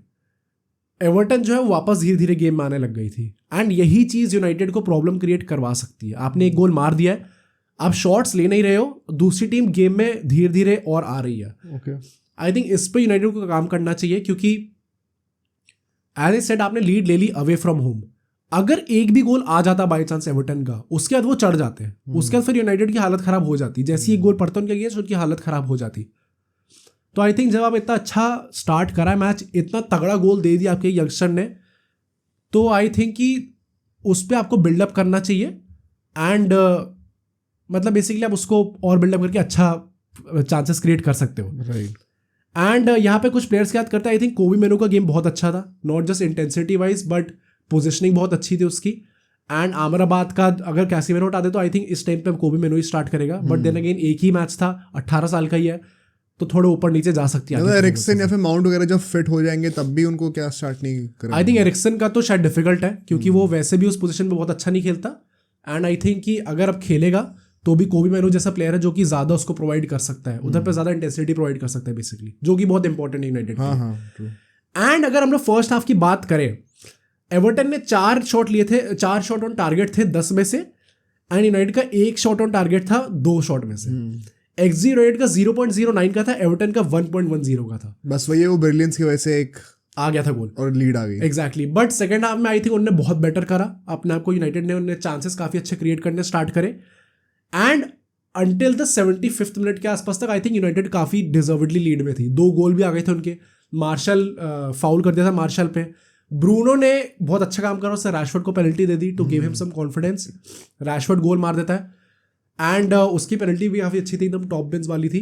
एवर्टन जो है वापस धीरे धीरे गेम में आने लग गई थी। एंड यही चीज़ यूनाइटेड को प्रॉब्लम क्रिएट करवा सकती है। आपने एक गोल मार दिया है, आप शॉट्स ले नहीं रहे हो, दूसरी टीम गेम में धीरे धीरे और आ रही है। आई थिंक इस पर यूनाइटेड को काम करना चाहिए, क्योंकि एज ए सेड आपने लीड ले ली अवे फ्रॉम होम। अगर एक भी गोल आ जाता बाई चांस एवर्टन का, उसके बाद वो चढ़ जाते हैं, उसके बाद फिर यूनाइटेड की हालत खराब हो जाती। जैसे एक गोल पड़ता उनके अगेंस्ट, उनकी हालत खराब हो जाती। तो आई थिंक जब आप इतना अच्छा स्टार्ट करा है मैच, इतना तगड़ा गोल दे दिया आपके यंगस्टर ने, तो आई थिंक कि उस पर आपको बिल्डअप करना चाहिए। एंड मतलब बेसिकली आप उसको और बिल्डअप करके अच्छा चांसेस क्रिएट कर सकते हो। राइट। एंड यहाँ पे कुछ प्लेयर्स की याद करते हैं। आई थिंक कोबी मेनो का गेम बहुत अच्छा था, not just intensity wise but positioning बहुत अच्छी थी उसकी। एंड अमराबाद का अगर कैसिमेरो हटा दे तो आई थिंक इस टाइम पे कोबी मेनो ही स्टार्ट करेगा। बट देन अगेन एक ही मैच था, 18 साल का ही है, तो थोड़े ऊपर नीचे जा सकती है। एरिक्सन या फिर माउंट वगैरह जब फिट हो जाएंगे तब भी उनको क्या स्टार्ट नहीं करेंगे? आई थिंक एरिक्सन का तो शायद डिफिकल्ट है, क्योंकि वो वैसे भी उस पोजीशन पे बहुत अच्छा नहीं खेलता। एंड आई थिंक कि अगर अब खेलेगा तो भी कोबी मैनू जैसा प्लेयर है जो कि ज्यादा उसको प्रोवाइड कर सकता है, उधर पे ज्यादा इंटेंसिटी प्रोवाइड कर सकता है बेसिकली, जो कि बहुत इंपॉर्टेंट है यूनाइटेड के लिए। एंड अगर हम लोग फर्स्ट हाफ की बात करें, एवर्टन ने 4 शॉट लिए थे, 4 शॉट ऑन टारगेट थे 10 में से, एंड यूनाइटेड का 1 शॉट ऑन टारगेट था 2 शॉट में से। एक्सजी यूनाइटेड का 0.09 का था, एवर्टन का 1.10 का था। बस वही वो ब्रिलियंस की वजह से एक आ गया था गोल और लीड आ गई। एग्जैक्टली। बट सेकंड हाफ में आई थिंक उन्होंने बहुत बेटर करा अपने आप को, यूनाइटेड ने उन्हें चांसेस काफी अच्छे क्रिएट करने स्टार्ट करे। And until the 75th minute के आसपास तक आई थिंक यूनाइटेड काफी डिजर्वेडली लीड में थी। 2 गोल भी आ गए थे उनके। मार्शल फाउल कर दिया था मार्शल पे, ब्रूनो ने बहुत अच्छा काम करा, उससे रैशफोर्ड को पेनल्टी दे दी to give him some confidence. Rashford goal मार देता है एंड उसकी पेनल्टी भी काफ़ी अच्छी थी, एकदम टॉप बिन्स वाली थी।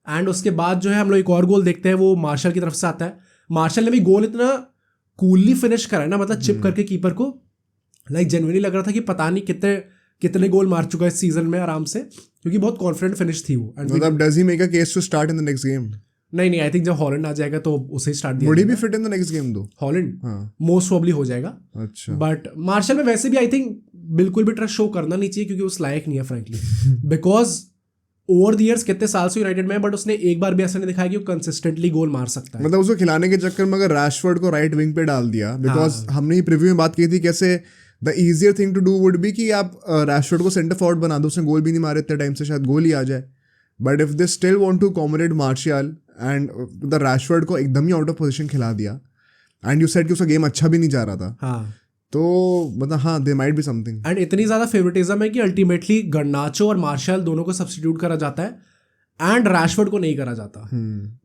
एंड उसके बाद जो है हम लोग एक और गोल देखते हैं, वो मार्शल की तरफ से आता है। मार्शल ने भी गोल इतना कूलली फिनिश करा है ना, मतलब चिप करके कीपर को, लाइक जेन्युइनली लग रहा था कि पता नहीं कितने गोल मार चुका है इस सीजन में आराम से, क्योंकि बहुत कॉन्फिडेंट फिनिश थी वो। मतलब does he make a case to start in the next game? नहीं, आई थिंक जब हॉलैंड आ जाएगा तो उसे स्टार्ट दिया। Would he be fit in the next game दो? हॉलैंड मोस्ट प्रोबब्ली हो जाएगा। अच्छा। बट मार्शल में वैसे भी आई थिंक बिल्कुल भी ट्रस्ट शो करना नहीं चाहिए, क्योंकि उस लायक नहीं है frankly, because over the years कितने साल से यूनाइटेड में है, बट उसने एक बार भी ऐसा नहीं दिखाया कि वो कंसिस्टेंटली गोल मार सकता है। मतलब उसको खिलाने के चक्कर में अगर रैशफोर्ड को राइट विंग पे डाल दिया, बिकॉज हमने प्रीव्यू में बात की थी कैसे the easier thing to do would be कि आप रैशफोर्ड को सेंटर फॉरवर्ड बना दो, उसने गोल भी नहीं मारे इतने टाइम से, शायद गोल ही आ जाए। But if they still want to accommodate Martial and the Rashford को एकदम ही आउट ऑफ पोजीशन खिला दिया, एंड यू सेड कि उसका गेम अच्छा भी नहीं जा रहा था, हाँ, तो मतलब हाँ they might be something. And इतनी ज्यादा फेवरेटिज्म है कि अल्टीमेटली गर्नाचो और मार्शल दोनों को सब्स्टिट्यूट करा जाता है एंड रैशफोर्ड को नहीं करा जाता,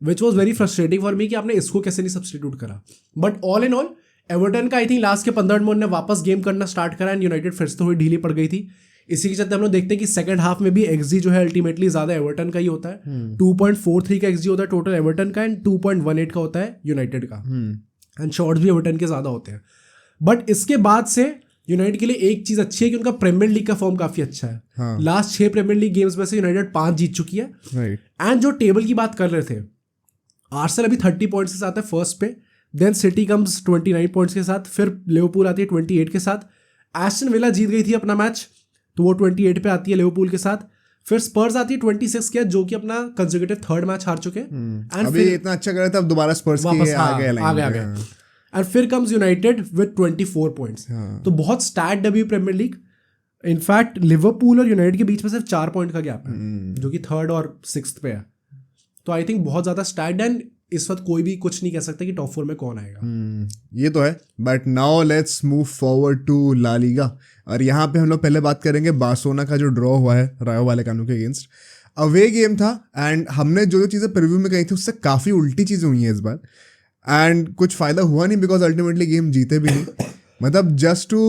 which was very frustrating for me कि आपने इसको कैसे नहीं सब्स्टिट्यूट करा। But all in all Everton का आई थिंक लास्ट के 15 मिनट में वापस गेम करना स्टार्ट करा एंड यूनाइटेड फिर से थोड़ी ढीली पड़ गई थी। इसी के चलते हम लोग देखते हैं कि सेकंड हाफ में भी एक्सजी जो है अल्टीमेटली ज्यादा एवर्टन का ही होता है। 2.43 का एक्सजी होता है टोटल एवर्टन का, एंड 2.18 का होता है यूनाइटेड का, एंड शॉट्स भी एवर्टन के ज्यादा होते हैं। बट इसके बाद से यूनाइटेड के लिए एक चीज अच्छी है कि उनका प्रीमियर लीग का फॉर्म काफी अच्छा है। लास्ट 6 प्रीमियर लीग गेम्स में से यूनाइटेड 5 जीत चुकी है। एंड जो टेबल की बात कर रहे थे, आर्सेनल अभी 30 पॉइंट्स के साथ है फर्स्ट पे, देन सिटी कम्स 29 पॉइंट्स के साथ, फिर लिवरपूल आती है 28 के साथ। एस्टन विला जीत गई थी अपना मैच, तो वो 28 पे आती है लिवरपूल के साथ। फिर स्पर्स आती है 26 के, जो कि अपना कंसेक्यूटिव 3rd मैच हार चुके हैं। एंड फिर इतना अच्छा कर रहे थे, अब दोबारा स्पर्स की आ गए। एंड फिर कम्स यूनाइटेड विद 24 पॉइंट्स। तो बहुत स्टैक्ड है प्रीमियर लीग। इनफैक्ट लिवरपूल और यूनाइटेड के बीच में सिर्फ 4 पॉइंट का गैप है, जो कि 3rd और 6th पे है। तो आई थिंक बहुत ज्यादा स्टैक्ड, एंड इस वक्त कोई भी कुछ नहीं कह सकता कि टॉप 4 में कौन आएगा। ये तो है। But now let's move forward to La Liga, और यहाँ पे हम लोग पहले बात करेंगे बार्सिलोना का जो ड्रॉ हुआ है रायो वालेकानो के अगेंस्ट। अवे गेम था, एंड हमने जो चीज़ें प्रीव्यू में कही थी उससे काफ़ी उल्टी चीज़ें हुई हैं इस बार, एंड कुछ फ़ायदा हुआ नहीं बिकॉज अल्टीमेटली गेम जीते भी नहीं। मतलब just to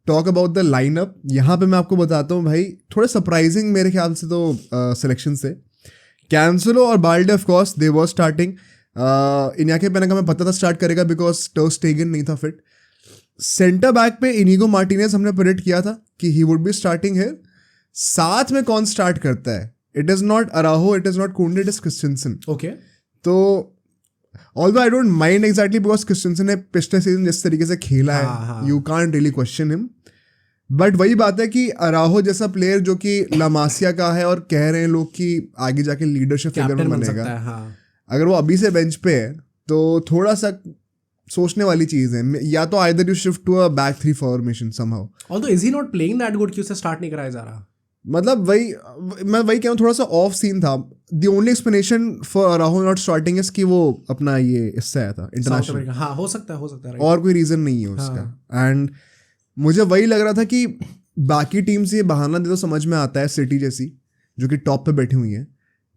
talk about the lineup, यहाँ पे मैं आपको बताता हूँ भाई, थोड़े सरप्राइजिंग मेरे ख्याल से तो सिलेक्शन से। कैंसेलो और Balde of course they were starting. Inaki Pena का मैं पता था स्टार्ट करेगा बिकॉज ter Stegen नहीं था फिट। सेंटर बैक पे इनिगो मार्टिनेज हमने प्रेडिक्ट किया था कि he would be starting here. साथ में कौन स्टार्ट करता है? It is not Araujo, it is not Kounde, it is Christensen. Okay, तो although I don't mind exactly because Christensen ने पिछले सीजन जिस तरीके से खेला है, you can't really question him. But वही बात है कि अराहो जैसा प्लेयर जो कि लामासिया का है, और कह रहे हैं लोग कि आगे जाके लीडरशिप फिगर में बनेगा, अगर वो अभी से बेंच पे है तो थोड़ा सा सोचने वाली चीज है। या तो either you shift to a back 3 formation somehow. Although is he not playing that good कि उसे स्टार्ट नहीं कराया जा रहा। मतलब मैं वही कह रहा हूँ, थोड़ा सा ऑफ सीन था। The only explanation for अराहो not starting is कि वो अपना ये इससे आया था इंटरनेशनल। हाँ, हो सकता है और कोई रीजन नहीं है उसका। एंड मुझे वही लग रहा था कि बाकी टीम से ये बहाना दे तो समझ में आता है, सिटी जैसी जो कि टॉप पे बैठी हुई है।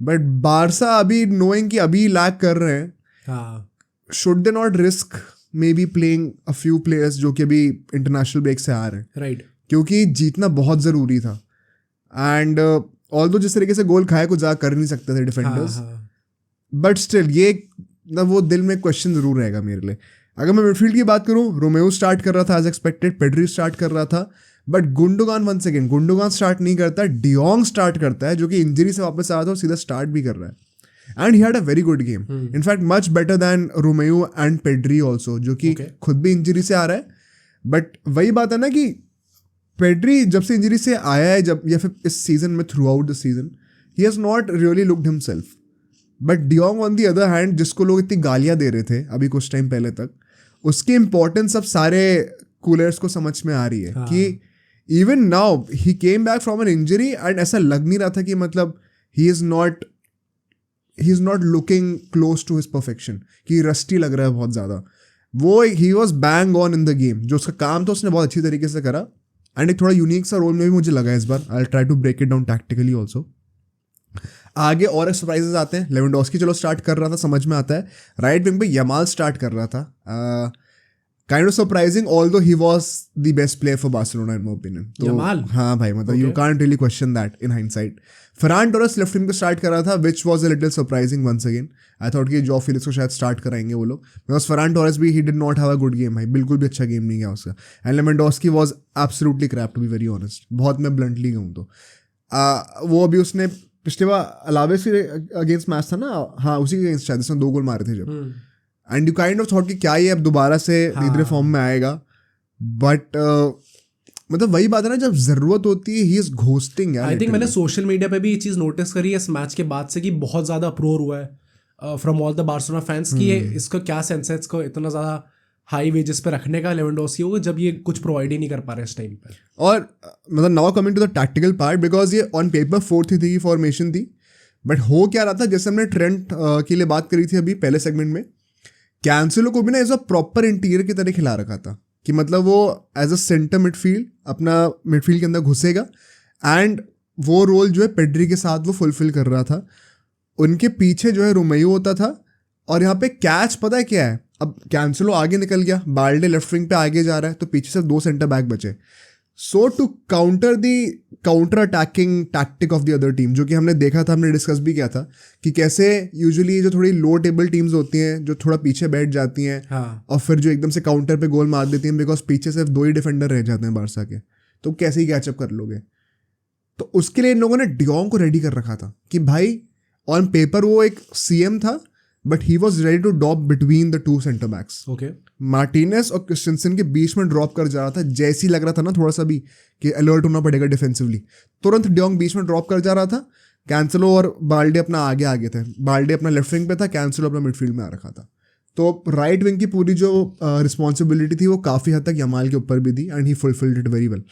बट बारसा अभी नोइंग कि अभी लैक कर रहे हैं, should they not risk may be playing a few players जो कि अभी इंटरनेशनल ब्रेक से आ रहे हैं, राइट? क्योंकि जीतना बहुत ज़रूरी था। एंड ऑल्दो जिस तरीके से गोल खाए कुछ ज़्यादा कर नहीं सकते थे डिफेंडर्स, बट स्टिल ये वो दिल में क्वेश्चन ज़रूर रहेगा मेरे लिए। अगर मैं मिडफील्ड की बात करूँ, रोमेओ स्टार्ट कर रहा था एज एक्सपेक्टेड, पेड्री स्टार्ट कर रहा था, बट गुंडोगान वंस अगेन, गुंडोगान स्टार्ट नहीं करता, डियोंग स्टार्ट करता है, जो कि इंजरी से वापस आया था और सीधा स्टार्ट भी कर रहा है। And he had a very good game, in fact much better than Romeu and Pedri also, जो कि खुद भी इंजरी से आ रहा है। बट वही बात है ना कि पेड्री जब से इंजरी से आया है, जब या फिर इस सीजन में through out the season, he has not really looked himself. But de Jong on the other hand, जिसको लोग इतनी गालियाँ दे रहे थे अभी कुछ टाइम पहले तक, उसकी इंपॉर्टेंस अब सारे कूलर्स को समझ में आ रही है कि even now he came back from an injury and ऐसा लग नहीं रहा था कि मतलब he is not looking close to his perfection, कि रस्टी लग रहा है बहुत ज़्यादा। वो he was bang on in the game, जो उसका काम था उसने बहुत अच्छी तरीके से करा। एंड एक थोड़ा यूनिक सा रोल में भी मुझे लगा इस बार। I try to break it down tactically also. आगे और सरप्राइजेस आते हैं। लेवेंडोस्की चलो स्टार्ट कर रहा था, समझ में आता है। राइट विंग पे यमाल स्टार्ट कर रहा था, kind of surprising, although he was the best player for Barcelona in my opinion. तो यमाल, हाँ भाई, मतलब you can't really question that in hindsight. Ferran Torres left wing पे स्टार्ट कर रहा था, which was a little surprising once again. I thought कि Joao Felix को शायद स्टार्ट कराएंगे वो लोग, बिकॉज फरान टोरेस भी he did not have a good game भाई, बिल्कुल भी अच्छा गेम नहीं गया उसका। And Lewandowski was absolutely crap, to be very honest, बहुत मैं ब्लंटली कहूँ तो। वो अभी उसने पिछले बार अलावेस के अगेंस्ट मैच था ना, हाँ उसी के अगेंस्ट शायद, इसने 2 गोल मारे थे जब। And you kind of thought कि क्या ये अब दोबारा से लीडर फॉर्म में आएगा। बट मतलब वही बात है ना, जब जरूरत होती है ही इज घोस्टिंग यार। आई थिंक मैंने सोशल मीडिया पे भी ये चीज़ नोटिस करी है इस मैच के बाद से, कि बहुत ज़्यादा अप्रोर हुआ है from all the Barcelona fans कि ये इसका क्या सेंस है, इसको इतना ज़्यादा हाई वेजेस पे रखने का लेवेंडोस्की को, जब ये कुछ प्रोवाइड ही नहीं कर पा रहे इस टाइम पे। और मतलब now coming to the tactical part, because ये ऑन पेपर 4-3-3 की फॉर्मेशन थी, बट हो क्या रहा था, जैसे हमने ट्रेंट के लिए बात करी थी अभी पहले सेगमेंट में, कैंसेलो को भी ना एज अ प्रॉपर इंटीरियर की तरह खिला रखा था, कि मतलब वो एज अ सेंटर मिडफील्ड अपना मिडफील्ड के अंदर घुसेगा, एंड वो रोल जो है पेड्री के साथ वो फुलफिल कर रहा था। उनके पीछे जो है रोमेयो होता था, और यहाँ पे कैच पता है क्या है, अब कैंसेलो आगे निकल गया, बाल्डे लेफ्ट विंग पे आगे जा रहा है, तो पीछे से 2 सेंटर बैक बचे। So to counter the counter attacking tactic of the other team, जो कि हमने देखा था, हमने डिस्कस भी किया था कि कैसे यूजुअली जो थोड़ी लो टेबल टीम्स होती हैं, जो थोड़ा पीछे बैठ जाती हैं, और फिर जो एकदम से काउंटर पे गोल मार देती हैं, बिकॉज पीछे सिर्फ 2 ही डिफेंडर रह जाते हैं बारसा के, तो कैसे ही कैचअप कर लोगे। तो उसके लिए इन लोगों ने डियोंग को रेडी कर रखा था कि भाई ऑन पेपर वो एक CM था, but he was ready to drop between the 2 centre backs. Okay, Martinez और क्रिस्टेंसन के बीच में ड्रॉप कर जा रहा था, जैसे ही लग रहा था ना थोड़ा सा भी कि अलर्ट होना पड़ेगा डिफेंसिवली, तुरंत डियोंग बीच में ड्रॉप कर जा रहा था। कैंसेलो और बाल्डे अपना आगे थे, बाल्डे अपना लेफ्ट विंग पे था, कैंसेलो अपना मिडफील्ड में आ रखा था। तो राइट विंग की पूरी जो रिस्पॉन्सिबिलिटी थी वो काफ़ी हद तक यमाल के ऊपर भी थी, and he fulfilled it very well.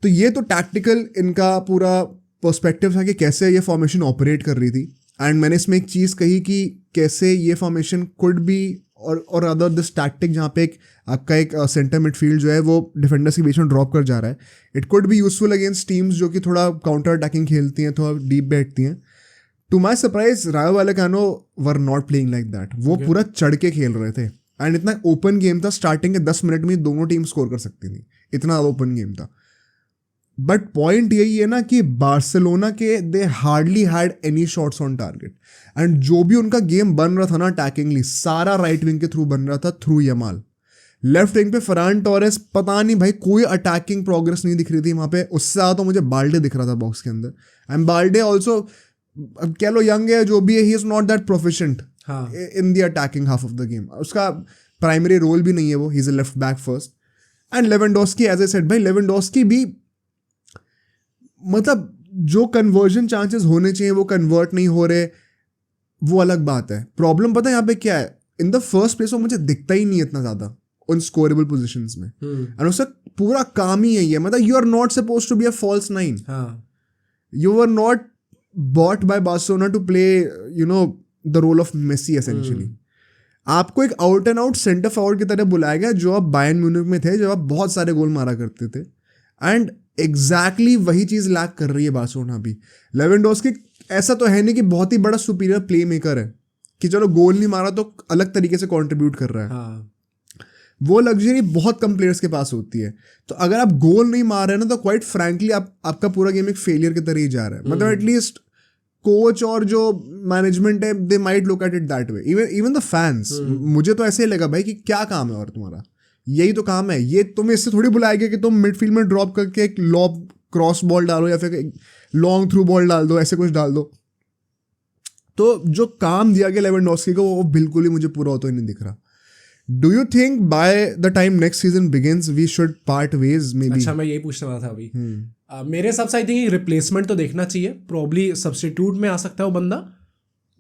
तो ये तो टैक्टिकल इनका पूरा पर्सपेक्टिव था कि कैसे ये फॉर्मेशन ऑपरेट कर रही थी। एंड मैंने इसमें एक चीज़ कही कि कैसे ये फॉर्मेशन कुड बी और अदर दिस टैक्टिक, जहाँ पे एक आपका एक सेंटर मिडफील्ड जो है वो डिफेंडर्स के बीच में ड्रॉप कर जा रहा है, it could be useful against teams जो कि थोड़ा काउंटर अटैकिंग खेलती हैं, थोड़ा डीप बैठती हैं। टू माई सरप्राइज रायो वैलेकानो were not playing like that. वो पूरा चढ़ के खेल रहे थे, एंड इतना ओपन गेम था, स्टार्टिंग के 10 मिनट में दोनों टीम स्कोर कर सकती थी, इतना ओपन गेम था। बट पॉइंट यही है ना कि बार्सिलोना के they hardly had any shots on target, and जो भी उनका गेम बन रहा था ना अटैकिंगली, सारा राइट विंग के थ्रू बन रहा था, थ्रू यमाल। लेफ्ट विंग पे फरान टोरेस, पता नहीं भाई कोई अटैकिंग प्रोग्रेस नहीं दिख रही थी वहाँ पे। उससे ज़्यादा तो मुझे बाल्डे दिख रहा था बॉक्स के अंदर, एंड बाल्डे ऑल्सो कह लो यंग है जो भी है, he is not that proficient in the attacking half of the game. उसका प्राइमरी रोल भी नहीं है वो, he is a left back first. And Lewandowski, as I said भाई, लेवेंडोस्की भी मतलब जो कन्वर्जन चांसेस होने चाहिए वो कन्वर्ट नहीं हो रहे, वो अलग बात है। प्रॉब्लम पता है यहाँ पे क्या है, इन द फर्स्ट प्लेस वो मुझे दिखता ही नहीं इतना ज़्यादा उन स्कोरेबल पोजीशंस में, एंड उसका पूरा काम ही यही है, मतलब you are not suppose to be a false 9, you are not bought by Barcelona to play you know the role of Messi essentially. आपको एक out and out centre forward की तरह बुलाया गया, जो आप बायर्न म्यूनिख में थे, जब आप बहुत सारे गोल मारा करते थे, एंड एग्जैक्टली वही चीज़ लैक कर रही है बार्सिलोना भी। लेवेंडोस्की ऐसा तो है नहीं कि बहुत ही बड़ा सुपीरियर प्ले मेकर है कि चलो गोल नहीं मारा तो अलग तरीके से कंट्रीब्यूट कर रहा है, वो लग्जरी बहुत कम प्लेयर्स के पास होती है। तो अगर आप गोल नहीं मार रहे हैं ना, तो क्वाइट फ्रैंकली आपका पूरा गेम एक फेलियर की तरह ही जा रहा है। मतलब एटलीस्ट कोच और जो मैनेजमेंट है, they might look at it that way, even the fans. मुझे तो ऐसे ही लगा भाई कि क्या काम है और तुम्हारा, यही तो काम है। ये तुम्हें इससे थोड़ी बुलाया गया कि तुम मिडफील्ड में ड्रॉप करके एक लॉब क्रॉस बॉल डालो या फिर लॉन्ग थ्रू बॉल डाल दो, ऐसे कुछ डाल दो। तो जो काम दिया गया लेवेंडोस्की को वो बिल्कुल ही मुझे पूरा होता ही नहीं दिख रहा। Do you think by the time next season begins we should part ways maybe? अच्छा, मैं यही पूछने वाला था अभी। मेरे हिसाब से आई थिंक रिप्लेसमेंट तो देखना चाहिए, प्रॉब्ली सब्स्टिट्यूट में आ सकता है वो बंदा।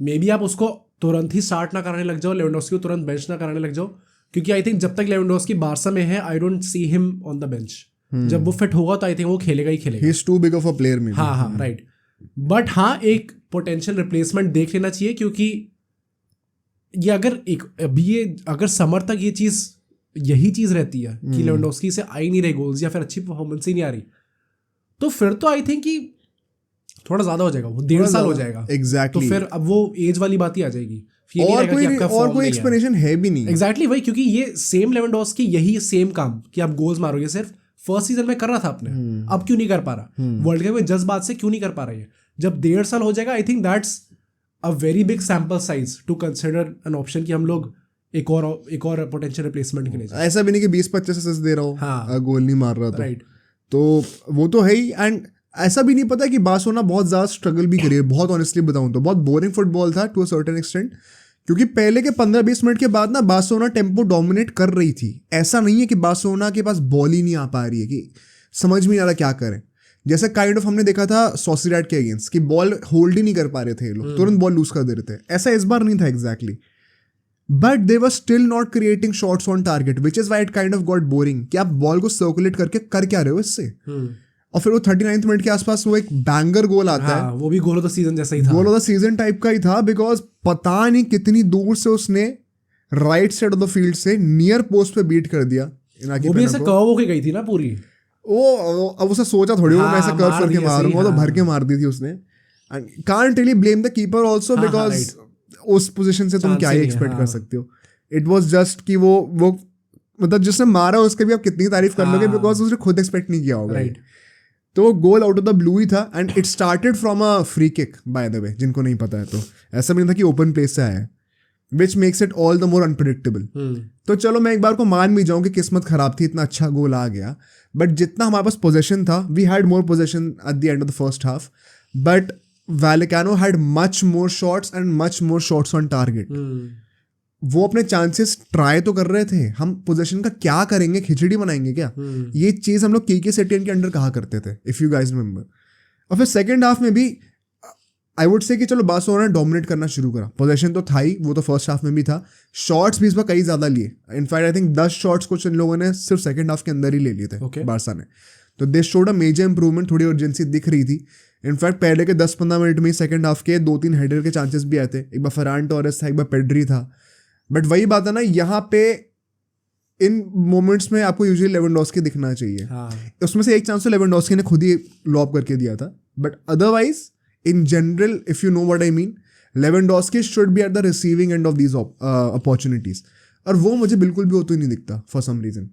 मे बी आप उसको तुरंत ही स्टार्ट ना कराने लग जाओ, लेवेंडोस्की को तुरंत बेंच ना कराने लग जाओ, क्योंकि आई थिंक जब तक लेवेंडोस्की बार्सा में है आई don't see him on the bench. जब वो फिट होगा तो आई थिंक वो खेलेगा ही खेलेगा। He is too big of a player may be. हाँ, राइट। बट हाँ, एक पोटेंशियल रिप्लेसमेंट देख लेना चाहिए, क्योंकि ये अगर समर तक यही चीज रहती है कि लेवेंडोस्की से आ ही नहीं रहे गोल्स या फिर अच्छी परफॉर्मेंस ही नहीं आ रही, तो फिर तो आई थिंक कि थोड़ा ज्यादा हो जाएगा, वो 1.5 साल हो जाएगा। एग्जैक्टली। तो फिर अब वो एज वाली बात ही आ जाएगी, और कोई एक्सप्लेनेशन है भी नहीं। एग्जैक्टली वही, क्योंकि ये सेम लेवेंडोस्की यही सेम काम कि आप गोल्स मारोगे सिर्फ फर्स्ट सीजन में कर रहा था आपने, अब क्यों नहीं कर पा रहा? वर्ल्ड कप में जज्बात से क्यों नहीं कर पा रहा है? जब 1.5 साल हो जाएगा I think that's a very big sample size to consider an option कि हम लोग एक और पोटेंशियल रिप्लेसमेंट के लिए। ऐसा भी नहीं कि 20-25 असिस्ट दे रहा हो, हाँ, गोल नहीं मार रहा, राइट। तो वो तो है ही। एंड ऐसा भी नहीं पता कि बार्सिलोना बहुत ज़्यादा स्ट्रगल भी करी है। बहुत ऑनेस्टली बताऊं तो बहुत बोरिंग फुटबॉल था टू अ सर्टेन एक्सटेंट, क्योंकि पहले के 15-20 मिनट के बाद ना बार्सिलोना टेम्पो डोमिनेट कर रही थी। ऐसा नहीं है कि बार्सिलोना के पास बॉल ही नहीं आ पा रही है, कि समझ में नहीं आ रहा क्या करें। जैसे काइंड ऑफ हमने देखा था सोसिएडाड के अगेंस्ट कि बॉल होल्ड ही नहीं कर पा रहे थे लोग, तुरंत बॉल लूज कर दे रहे थे। ऐसा इस बार नहीं था exactly, but they were still not creating shots on target, which is why it kind of got boring कि आप बॉल को सर्कुलेट करके कर क्या रहे हो इससे। और फिर वो 39th मिनट के आसपास वो एक बैंगर गोल आता है, वो भी गोल ऑफ द सीजन जैसा ही था, goal of the season type का ही था, बिकॉज पता नहीं कितनी दूर से उसने right side of the field से नियर पोस्ट पे बीट कर दिया। वो भी ऐसे कर्व होके गई थी ना पूरी, वो अब उसे सोचा थोड़ी मैं ऐसे कर्व करके मारूंगा, तो भर के मार दी थी उसने। And can't really blame the keeper also, because उस पोजीशन से तुम क्या ही एक्सपेक्ट कर सकते हो। इट वाज जस्ट कि वो मतलब जिसने मारा उसके भी आप कितनी तारीफ कर लोगे, बिकॉज उसने खुद एक्सपेक्ट नहीं किया होगा। तो वो गोल आउट ऑफ द ब्लू ही था, and it started from a free kick by the way, जिनको नहीं पता है तो ऐसा भी नहीं था कि ओपन प्लेस से आया है, which makes it all the more unpredictable. तो चलो मैं एक बार को मान भी जाऊं कि किस्मत खराब थी, इतना अच्छा गोल आ गया, बट जितना हमारे पास पोजेशन था, we had more possession at the end of the first half, but Vallecano had much more shots and much more shots on target. वो अपने चांसेस ट्राई तो कर रहे थे, हम पोजीशन का क्या करेंगे, खिचड़ी बनाएंगे क्या? ये चीज हम लोग के सेटियन के अंडर कहा करते थे, इफ यू गाइज रिमेंबर। और फिर सेकंड हाफ में भी आई वुड से कि चलो बार्सिलोना ने डोमिनेट करना शुरू करा, पोजीशन तो था ही, वो तो फर्स्ट हाफ में भी था, शॉट्स भी इस बार कई ज्यादा लिए। इनफैक्ट आई थिंक 10 शॉट्स कुछ इन लोगों ने सिर्फ सेकंड हाफ के अंदर ही ले लिए थे बार्सा ने। तो they showed a major improvement, थोड़ी अर्जेंसी दिख रही थी। इनफैक्ट पहले के 10-15 मिनट में सेकंड हाफ के 2-3 हेडर के चांसेस भी आए थे, एक बार फरान टोरेस था, एक बार पेड्री था। बट वही बात है ना, यहाँ पे इन मोमेंट्स में आपको यूजुअली लेवेंडोस्की दिखना चाहिए। उसमें से एक चांस तो लेवेंडोस्की ने खुद ही लॉब करके दिया था, but otherwise in general if you know what I mean, Lewandowski should be at the receiving end of these opportunities, और वो मुझे बिल्कुल भी होते ही नहीं दिखता फॉर सम रीजन।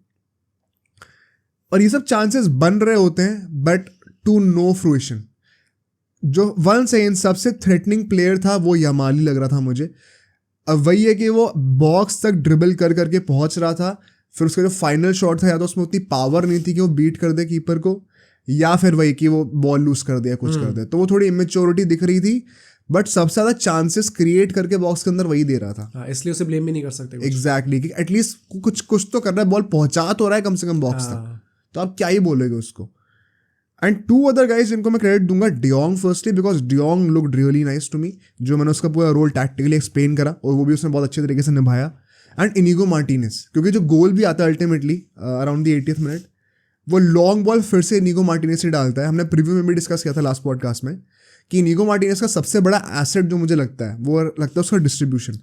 और ये सब चांसेस बन रहे होते हैं बट टू नो फ्रूइशन। जो वंस इन सबसे थ्रेटनिंग प्लेयर था वो यमाली लग रहा था मुझे। अब वही है कि वो बॉक्स तक ड्रिबल कर करके पहुंच रहा था, फिर उसका जो फाइनल शॉट था या तो उसमें उतनी पावर नहीं थी कि वो बीट कर दे कीपर को, या फिर वही कि वो बॉल लूज कर दे कुछ कर दे, तो वो थोड़ी इमेच्योरिटी दिख रही थी। बट सबसे ज्यादा चांसेस क्रिएट करके बॉक्स के अंदर वही दे रहा था, इसलिए उसे ब्लेम भी नहीं कर सकते। एग्जैक्टली कि एटलीस्ट कुछ तो कर रहा है, बॉल पहुंचा तो रहा है कम से कम बॉक्स तक, तो आप क्या ही बोलोगे उसको। एंड 2 अदर गाइज जिनको मैं क्रेडिट दूंगा, de Jong firstly, because de Jong looked really nice to me, जो मैंने उसका पूरा रोल टैक्टिकली एक्सप्लेन करा और वो भी उसने बहुत अच्छे तरीके से निभाया। एंड इनिगो मार्टिनेज, क्योंकि जो गोल भी आता है ultimately around the 80th minute, वो लॉन्ग बॉल फिर से इनिगो मार्टिनेज से डालता है। हमने प्रीव्यू में भी डिस्कस किया था लास्ट पॉडकास्ट में कि इनिगो मार्टिनेज का सबसे बड़ा एसेट जो मुझे लगता है वो लगता है उसका डिस्ट्रीब्यूशन।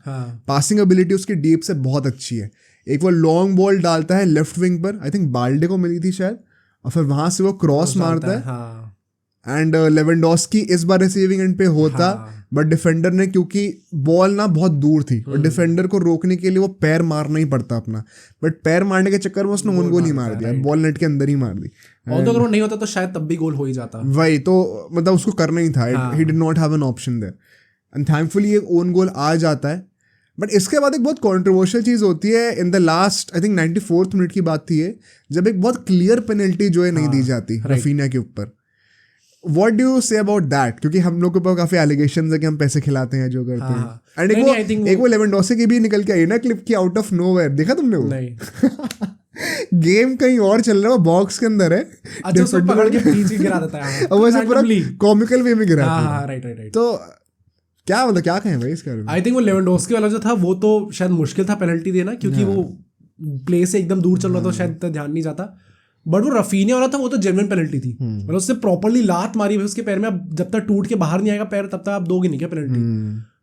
पासिंग एबिलिटी उसकी डीप से बहुत अच्छी है। एक वो लॉन्ग बॉल डालता है लेफ्ट विंग पर, आई थिंक बाल्डे को मिली थी शायद, और फिर वहां से वो क्रॉस मारता है। एंड लेवेंडोस्की इस बार रिसीविंग एंड पे होता, बट डिफेंडर ने, क्योंकि बॉल ना बहुत दूर थी और डिफेंडर को रोकने के लिए वो पैर मारना ही पड़ता अपना, बट पैर मारने के चक्कर में उसने ओन गोल ही मार दिया, बॉल नेट के अंदर ही मार दी। और तो अगर वो नहीं होता तो शायद तब भी गोल हो ही जाता। वही तो, मतलब उसको करना ही था, he did not have an option there, and thankfully एक ओन गोल आ जाता है। बट इसके बाद एक बहुत कंट्रोवर्शियल चीज़ होती है in the last I think 94th minute की बात थी ये, जब एक बहुत क्लियर पेनल्टी जो है नहीं दी जाती रफीनिया के ऊपर. What do you say about that? क्योंकि हम लोग के पास काफी एलिगेशंस है कि हम पैसे खिलाते हैं जो करते हैं. एंड एक वो लेवेंडोस्की की भी निकल के आई ना क्लिप की आउट ऑफ नोवेयर, देखा तुमने वो? नहीं. गेम कहीं और चल रहा है, बॉक्स के अंदर है, अच्छा उसको पकड़ के पीछे गिरा देता है और वैसे पूरा कॉमिकल वे में गिरा. हां राइट. तो क्या मतलब क्या कहें भाई इसके बारे में? आई थिंक वो लेवेंडोस्की वाला जो था वो तो शायद मुश्किल था पेनल्टी देना, क्योंकि वो प्ले से एकदम दूर चल रहा था, शायद ध्यान नहीं जाता. बट वो रफीनिया वाला था, वो तो जेन्युइन पेनल्टी थी. मतलब उससे प्रॉपर्ली लात मारी हुई उसके पैर में, अब जब तक टूट के बाहर नहीं आएगा पैर तब तक आप दोगे नहीं क्या पेनल्टी.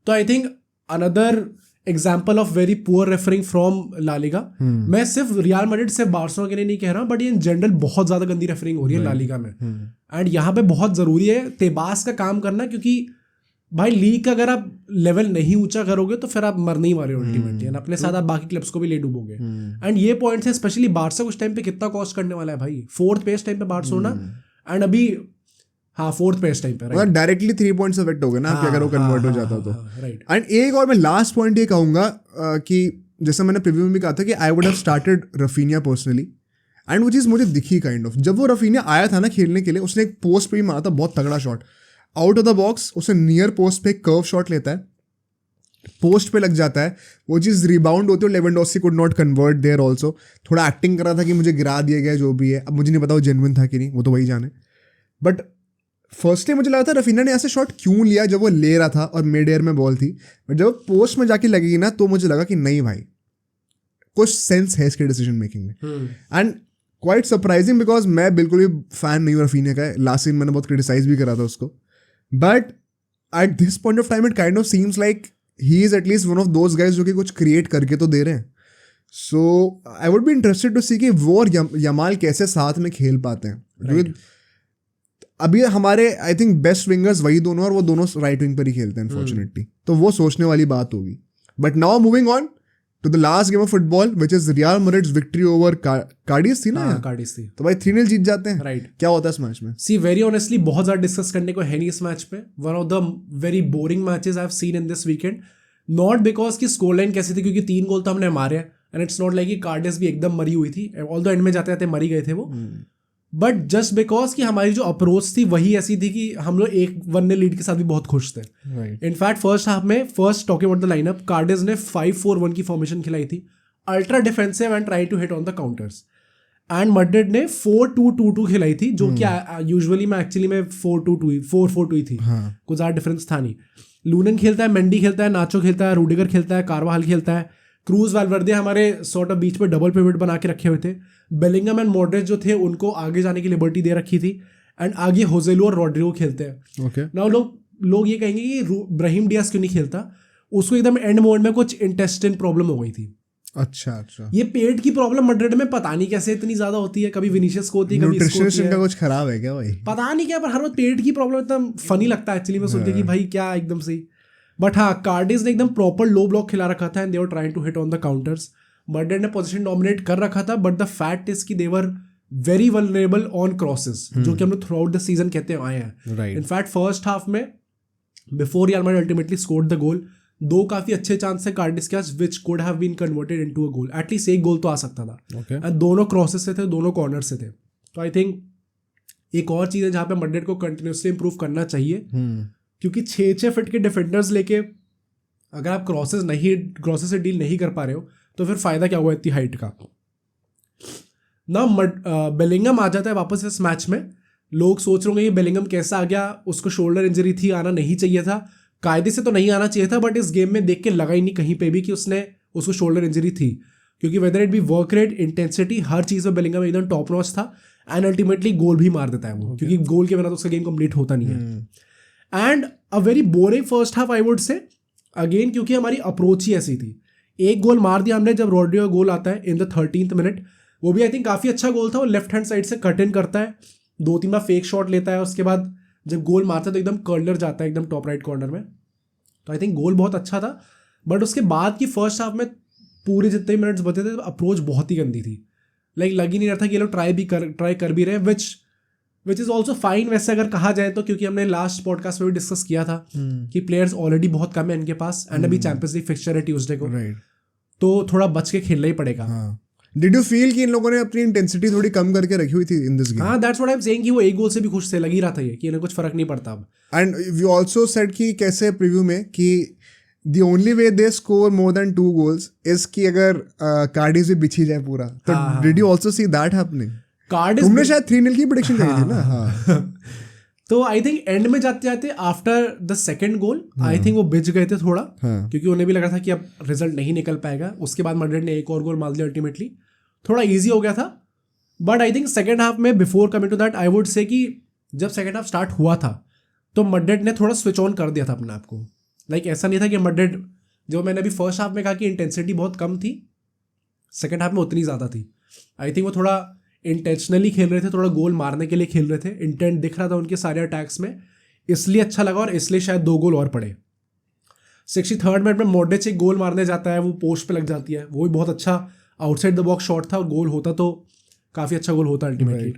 तो I think another example of very poor refereeing from La Liga. मैं सिर्फ रियल मैड्रिड सिर्फ बार्सिलोना के लिए नहीं कह रहा, बट ये इन जनरल बहुत ज्यादा गंदी रेफरिंग हो रही है ला लीगा में. एंड यहाँ पे बहुत जरूरी है तेबास का काम करना, क्योंकि भाई लीग का अगर आप लेवल नहीं ऊंचा करोगे तो फिर आप मरने ही वाले अल्टीमेटली, एंड अपने साथ आप बाकी क्लब्स को भी ले डूबोगे. एंड ये पॉइंट्स है स्पेशली बार्सा कुछ टाइम पे कितना कॉस्ट करने वाला है भाई. 4th पे इस टाइम पे बार्सिलोना, एंड अभी 4th पे इस टाइम पे डायरेक्टली 3 पॉइंट्स अफेक्ट हो गए ना आपके अगर वो कन्वर्ट हो जाता तो. एंड एक और मैं लास्ट पॉइंट ये कहूंगा कि जैसे मैंने प्रीव्यू में भी कहा था कि I would have started Raphinha personally, and वो चीज़ मुझे दिखी काइंड ऑफ. जब वो रफीनिया आया था ना खेलने के लिए, उसने एक पोस्ट पे ही मारा था बहुत तगड़ा shot out of the box. उसे नियर पोस्ट पे कर्व शॉट लेता है, पोस्ट पे लग जाता है, वो चीज़ रिबाउंड होती है. Lewandowski could not convert there also. थोड़ा एक्टिंग कर रहा था कि मुझे गिरा दिया गया जो भी है, अब मुझे नहीं पता वो जेन्युइन था कि नहीं, वो तो वही जाने. बट फर्स्ट टाइम मुझे लगा था रफीना ने ऐसे शॉट क्यों लिया जब वो ले रहा था और मिड एयर में बॉल थी. बट जब पोस्ट में जाके लगेगी ना तो मुझे लगा कि नहीं भाई कुछ सेंस है इसके डिसीजन मेकिंग में. एंड क्वाइट सरप्राइजिंग बिकॉज मैं बिल्कुल भी फैन नहीं हूँ रफीना का. लास्ट सीन मैंने बहुत क्रिटिसाइज भी करा था उसको. But at this point of time it kind of seems like he is at least one of those guys जो कि कुछ क्रिएट करके तो दे रहे हैं. So I would be interested to see कि वो और यमाल कैसे साथ में खेल पाते हैं. अभी हमारे आई थिंक बेस्ट विंगर्स वही दोनों, और वो दोनों राइट विंग पर ही खेलते हैं अनफॉर्चुनेटली. तो वो सोचने वाली बात होगी. But now moving on to the last game of football, which is Real Madrid's victory over Cadiz थी ना. Cadiz थी. तो भाई 3-0 जीत जाते हैं. राइट. क्या होता है इस मैच में? See, very honestly बहुत ज़्यादा डिस्कस करने को है नहीं इस मैच पे. One of the very boring matches I've seen in this weekend. Not because की स्कोर लाइन कैसी थी, क्योंकि 3 गोल तो हमने मारे हैं, and it's not like कि Cadiz भी एकदम मरी हुई थी. Although एंड में जाते जाते मरी गए थे वो. बट जस्ट बिकॉज कि हमारी जो अप्रोच थी वही ऐसी थी कि हम लोग 1-1 लीड के साथ भी बहुत खुश थे. इनफैक्ट फर्स्ट हाफ में talking about the lineup, Cadiz ने 5-4-1 की फॉर्मेशन खिलाई थी, ultra defensive and try to hit on the counters. And Madrid ने 4-2-2-2 खिलाई थी, जो कि यूजुअली में एक्चुअली में 4-4-2 ही थी. कुछ ज़्यादा डिफरेंस था नहीं. लूनन खेलता है, मेंडी खेलता है, नाचो खेलता है, रूडिगर खेलता है, कारवाहल खेलता है, क्रूज वाल्वर्दे हमारे सॉर्ट ऑफ बीच में डबल पिवट बना के रखे हुए थे. बेलिंगम एंड मॉड्रिच जो थे उनको आगे जाने की लिबर्टी दे रखी थी. एंड आगे होजेलो और रॉड्रिगो खेलते हैं. नाउ लोग ये कहेंगे कि ब्राहिम डियाज क्यों नहीं खेलता. उसको एकदम एंड मोमेंट में कुछ इंटेस्टाइन प्रॉब्लम हो गई थी. अच्छा. ये पेट की प्रॉब्लम मैड्रिड में पता नहीं कैसे इतनी ज्यादा होती है. कभी विनीशियस को होती है, कभी इसको होती है. का कुछ खराब है क्या भाई? पता नहीं क्या, पर हर वक्त पेट की प्रॉब्लम एकदम फनी लगता है एक्चुअली में सुन के कि भाई क्या एकदम से. बट हाँ, कार्डिज ने एकदम प्रॉपर लो ब्लॉक खिला रखा था, and they were trying to hit on the counters. Madrid ने पोजीशन डोमिनेट कर रखा था, बट द फैक्ट इज कि they were very vulnerable on crosses, जो कि हम लोग थ्रू आउट द सीजन कहते आए हैं. इनफैक्ट फर्स्ट हाफ में before Real Madrid ultimately scored the goal, 2 काफी अच्छे चांस है कार्डिस के पास which could have been converted into a goal. At least एक गोल तो आ सकता था. एंड दोनों क्रॉसेस से थे, दोनों कॉर्नर से थे. तो आई थिंक एक और चीज़ है जहाँ पे मैड्रिड को कंटिन्यूसली इंप्रूव करना चाहिए, क्योंकि 6-6 फीट के डिफेंडर्स लेके अगर आप क्रॉसेस से डील नहीं कर पा रहे हो तो फिर फायदा क्या हुआ इतनी हाइट का ना. बेलिंगम आ जाता है वापस इस मैच में. लोग सोच रहे होंगे ये बेलिंगम कैसा आ गया, उसको शोल्डर इंजरी थी, आना नहीं चाहिए था. कायदे से तो नहीं आना चाहिए था, बट इस गेम में देख के लगा ही नहीं कहीं पे भी कि उसको शोल्डर इंजरी थी, क्योंकि whether it be work rate, intensity, हर चीज़ में बेलिंगम एकदम टॉप नॉच था. एंड अल्टीमेटली गोल भी मार देता है वो, क्योंकि गोल के बिना तो उसका गेम कंप्लीट होता नहीं है. And a very boring first half I would से अगेन, क्योंकि हमारी अप्रोच ही ऐसी थी. एक गोल मार दिया हमने जब रॉड्रिगो गोल आता है इन द 13th मिनट. वो भी आई थिंक काफ़ी अच्छा गोल था. वो लेफ्ट हैंड साइड से कट इन करता है, 2-3 बार फेक शॉट लेता है, उसके बाद जब गोल मारता है तो एकदम कर्लर जाता है एकदम टॉप राइट कॉर्नर में. तो आई थिंक गोल बहुत अच्छा था. बट उसके बाद की फर्स्ट हाफ में पूरे जितने मिनट्स बचे थे अप्रोच बहुत ही गंदी थी. लाइक लग ही नहीं रहा था कि ये लोग ट्राई कर भी रहे, विच विच इज़ ऑल्सो फाइन वैसे अगर कहा जाए तो, क्योंकि हमने लास्ट पॉडकास्ट में भी डिस्कस किया था कि प्लेयर्स ऑलरेडी बहुत कम है इनके पास एंड अभी चैंपियंस लीग फिक्सचर है ट्यूसडे को, तो थोड़ा बच के खेलना ही पड़ेगा। डिड यू फील कि इन लोगों ने अपनी इंटेंसिटी थोड़ी कम करके रखी हुई थी इन दिस गेम? हाँ, that's what I am saying कि वो एक गोल से भी खुश थे, लग ही रहा था ये कि इन्हें कुछ फर्क नहीं पड़ता अब। एंड वी आल्सो सेड कि कैसे प्रीव्यू में कि the only way they score more than 2 goals is कि अगर कार्डिफ से बिछी जाए पूरा, तो did you also see that happening? तुमने शायद 3-0 की प्रेडिक्शन करी थी ना? हाँ। तो आई थिंक एंड में जाते जाते after the second goal I think वो बिछ गए थे थोड़ा, क्योंकि उन्हें भी लगा था कि अब रिजल्ट नहीं निकल पाएगा। उसके बाद मैड्रिड ने एक और गोल मार दिया, अल्टीमेटली थोड़ा ईजी हो गया था। But I think second half में, before coming to that, I would say कि जब सेकेंड हाफ स्टार्ट हुआ था तो मैड्रिड ने थोड़ा स्विच ऑन कर दिया था अपने आप को। लाइक ऐसा नहीं था कि मैड्रिड, जो मैंने अभी फर्स्ट हाफ में कहा कि इंटेंसिटी बहुत कम थी, सेकेंड हाफ में उतनी ज़्यादा थी। आई थिंक वो थोड़ा इंटेंशनली खेल रहे थे, थोड़ा गोल मारने के लिए खेल रहे थे, इंटेंट दिख रहा था उनके सारे अटैक्स में, इसलिए अच्छा लगा और इसलिए शायद 2 गोल और पड़े। 63rd मिनट में मॉड्रिच एक गोल मारने जाता है, वो पोस्ट पे लग जाती है, वो भी बहुत अच्छा आउटसाइड द बॉक्स शॉट था और गोल होता तो काफ़ी अच्छा गोल होता अल्टीमेटली।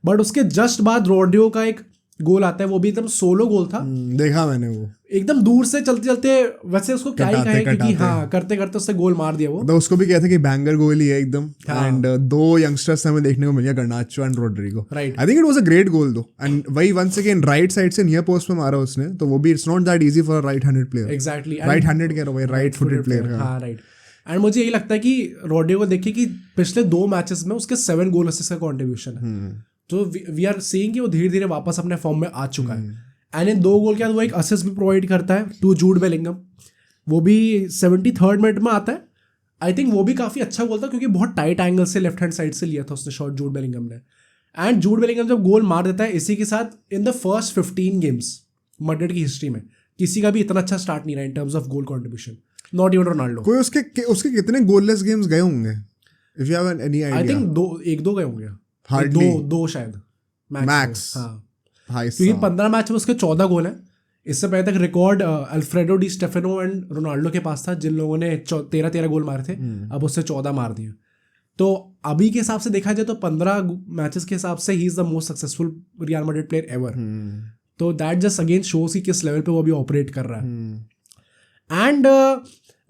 बट उसके जस्ट बाद रोड्रिगो का एक गोल आता है, वो भी एकदम सोलो गोल था, देखा मैंने, वो एकदम दूर से चलते चलते, वैसे उसको क्या ही कहे, क्योंकि हाँ करते करते उससे गोल मार दिया वो। तो उसको भी कहते कि बैंगर गोल ही है एकदम। एंड 2 यंगस्टर्स हमें देखने को मिल गया, Garnacho and Rodrygo. Right, I think it was a great goal though. And वही वंस अगेन राइट साइड से नियर पोस्ट पे मारा उसने, तो वो भी it's not that easy for a right handed player. Exactly, right handed कह रहा हूं भाई, राइट फुटेड प्लेयर। हाँ राइट। एंड मुझे यही लगता है कि रोड्रिगो को देखिए कि पिछले 2 मैचेस में उसके 7 गोल असिस्ट का कॉन्ट्रीब्यूशन है, तो वी आर सीइंग कि वो धीरे धीरे वापस अपने फॉर्म में आ चुका है। एंड इन 2 गोल के बाद वो एक असिस्ट भी प्रोवाइड करता है टू जूड बेलिंगम, वो भी 73rd मिनट में आता है। आई थिंक वो भी काफ़ी अच्छा गोल था, क्योंकि बहुत टाइट एंगल से लेफ्ट हैंड साइड से लिया था उसने शॉट जूड बेलिंगम ने। एंड जूड बेलिंगम जब गोल मार देता है, इसी के साथ in the first 15 games Madrid की हिस्ट्री में किसी का भी इतना अच्छा स्टार्ट नहीं रहा in terms of goal contribution, not even Ronaldo. कोई उसके कितने गोललेस गेम्स गए होंगे, if you have any idea? I think 1-2 गए होंगे, दो शायद मैक्स। हाँ, क्योंकि 15 मैच में उसके 14 गोल हैं। इससे पहले तक record Alfredo Di Stefano and Ronaldo के पास था, जिन लोगों ने 13 गोल मारे थे, अब उससे 14 मार दिए। तो अभी के हिसाब से देखा जाए तो 15 मैचेस के हिसाब से he is the most successful real Madrid player ever. तो दैट जस्ट अगेन शोज कि किस लेवल पे वो अभी ऑपरेट कर रहा है। एंड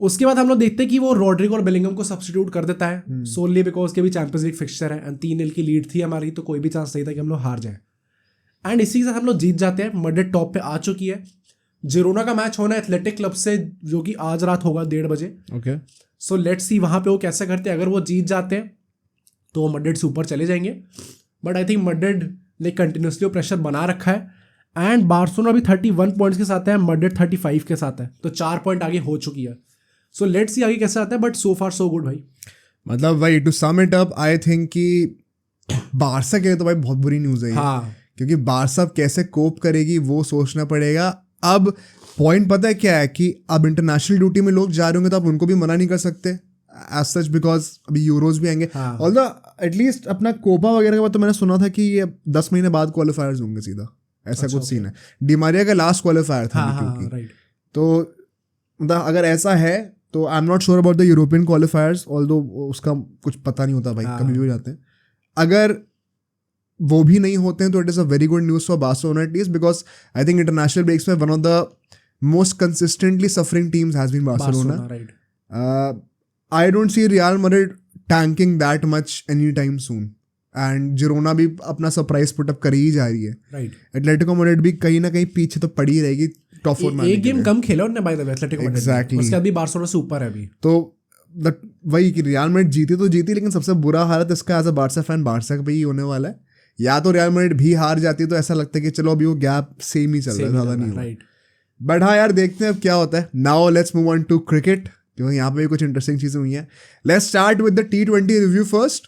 उसके बाद हम लोग देखते हैं कि वो रोड्रिगो और बेलिंगम को सब्स्टिट्यूट कर देता है, सोनली बिकॉज के भी चैंपियंस लीग फिक्सचर है एंड 3-0 की लीड थी हमारी, तो कोई भी चांस नहीं था कि हम लोग हार जाए। एंड इसी के साथ हम लोग जीत जाते हैं, मैड्रिड टॉप पे आ चुकी है। जिरोना का मैच होना है एथलेटिक क्लब से, जो कि आज रात होगा 1:30 बजे। ओके, सो लेट्स सी वहाँ पे वो कैसे करते हैं। अगर वो जीत जाते हैं तो मैड्रिड से ऊपर चले जाएंगे, बट आई थिंक मैड्रिड ने कंटिन्यूसली प्रेशर बना रखा है। एंड बार्सिलोना अभी 31 पॉइंट्स के साथ है, मैड्रिड 35 के साथ है, तो 4 पॉइंट आगे हो चुकी है। सो लेट्स सी आगे कैसे आता है, but so far so good भाई। मतलब भाई to sum it up, I think कि बारसा के लिए तो भाई बहुत बुरी न्यूज़ है। हाँ, क्योंकि बारसा कैसे कोप करेगी वो सोचना पड़ेगा। अब पॉइंट पता है क्या है कि अब इंटरनेशनल ड्यूटी में लोग जा रहे होंगे, तो आप उनको भी मना नहीं कर सकते एज सच, बिकॉज अभी यूरोज भी आएंगे। ऑल्दो एटलीस्ट अपना कोपा वगैरह के बाद तो मैंने सुना था कि ये 10 महीने बाद क्वालिफायर्स होंगे सीधा, ऐसा कुछ सीन है। डिमारिया का लास्ट क्वालिफायर था, क्योंकि तो मतलब अगर ऐसा है तो I am not sure about the European क्वालिफायर्स, although उसका कुछ पता नहीं होता भाई, कभी भी हो जाते हैं। अगर वो भी नहीं होते हैं तो it is a very good news for Barcelona at least, because I think international breaks में one of the most consistently suffering teams has been Barcelona. I don't see Real Madrid tanking that much any time soon. And Girona भी अपना surprise put up कर ही जा रही है। Atletico Madrid भी कहीं ना कहीं पीछे तो पड़ी रहेगी टॉप 4 में। एक गेम कम खेला उन्होंने by the way Atletico Madrid, exactly, उसके बाद भी बार्सिलोना से ऊपर है अभी। तो वही कि रियल मैड्रिड जीती तो जीती, लेकिन सबसे बुरा हालत इसका as a Barca fan Barca का भी होने वाला है। या तो रियल मैड्रिड भी हार जाती तो ऐसा लगता है कि चलो अभी वो गैप सेम ही चल रहा है, ज़्यादा नहीं हुआ। बट हाँ यार, देखते हैं अब क्या होता है। Now let's move on to cricket, क्योंकि यहाँ पे भी कुछ इंटरेस्टिंग चीज़ें हुई हैं। Let's start with the T20 review first.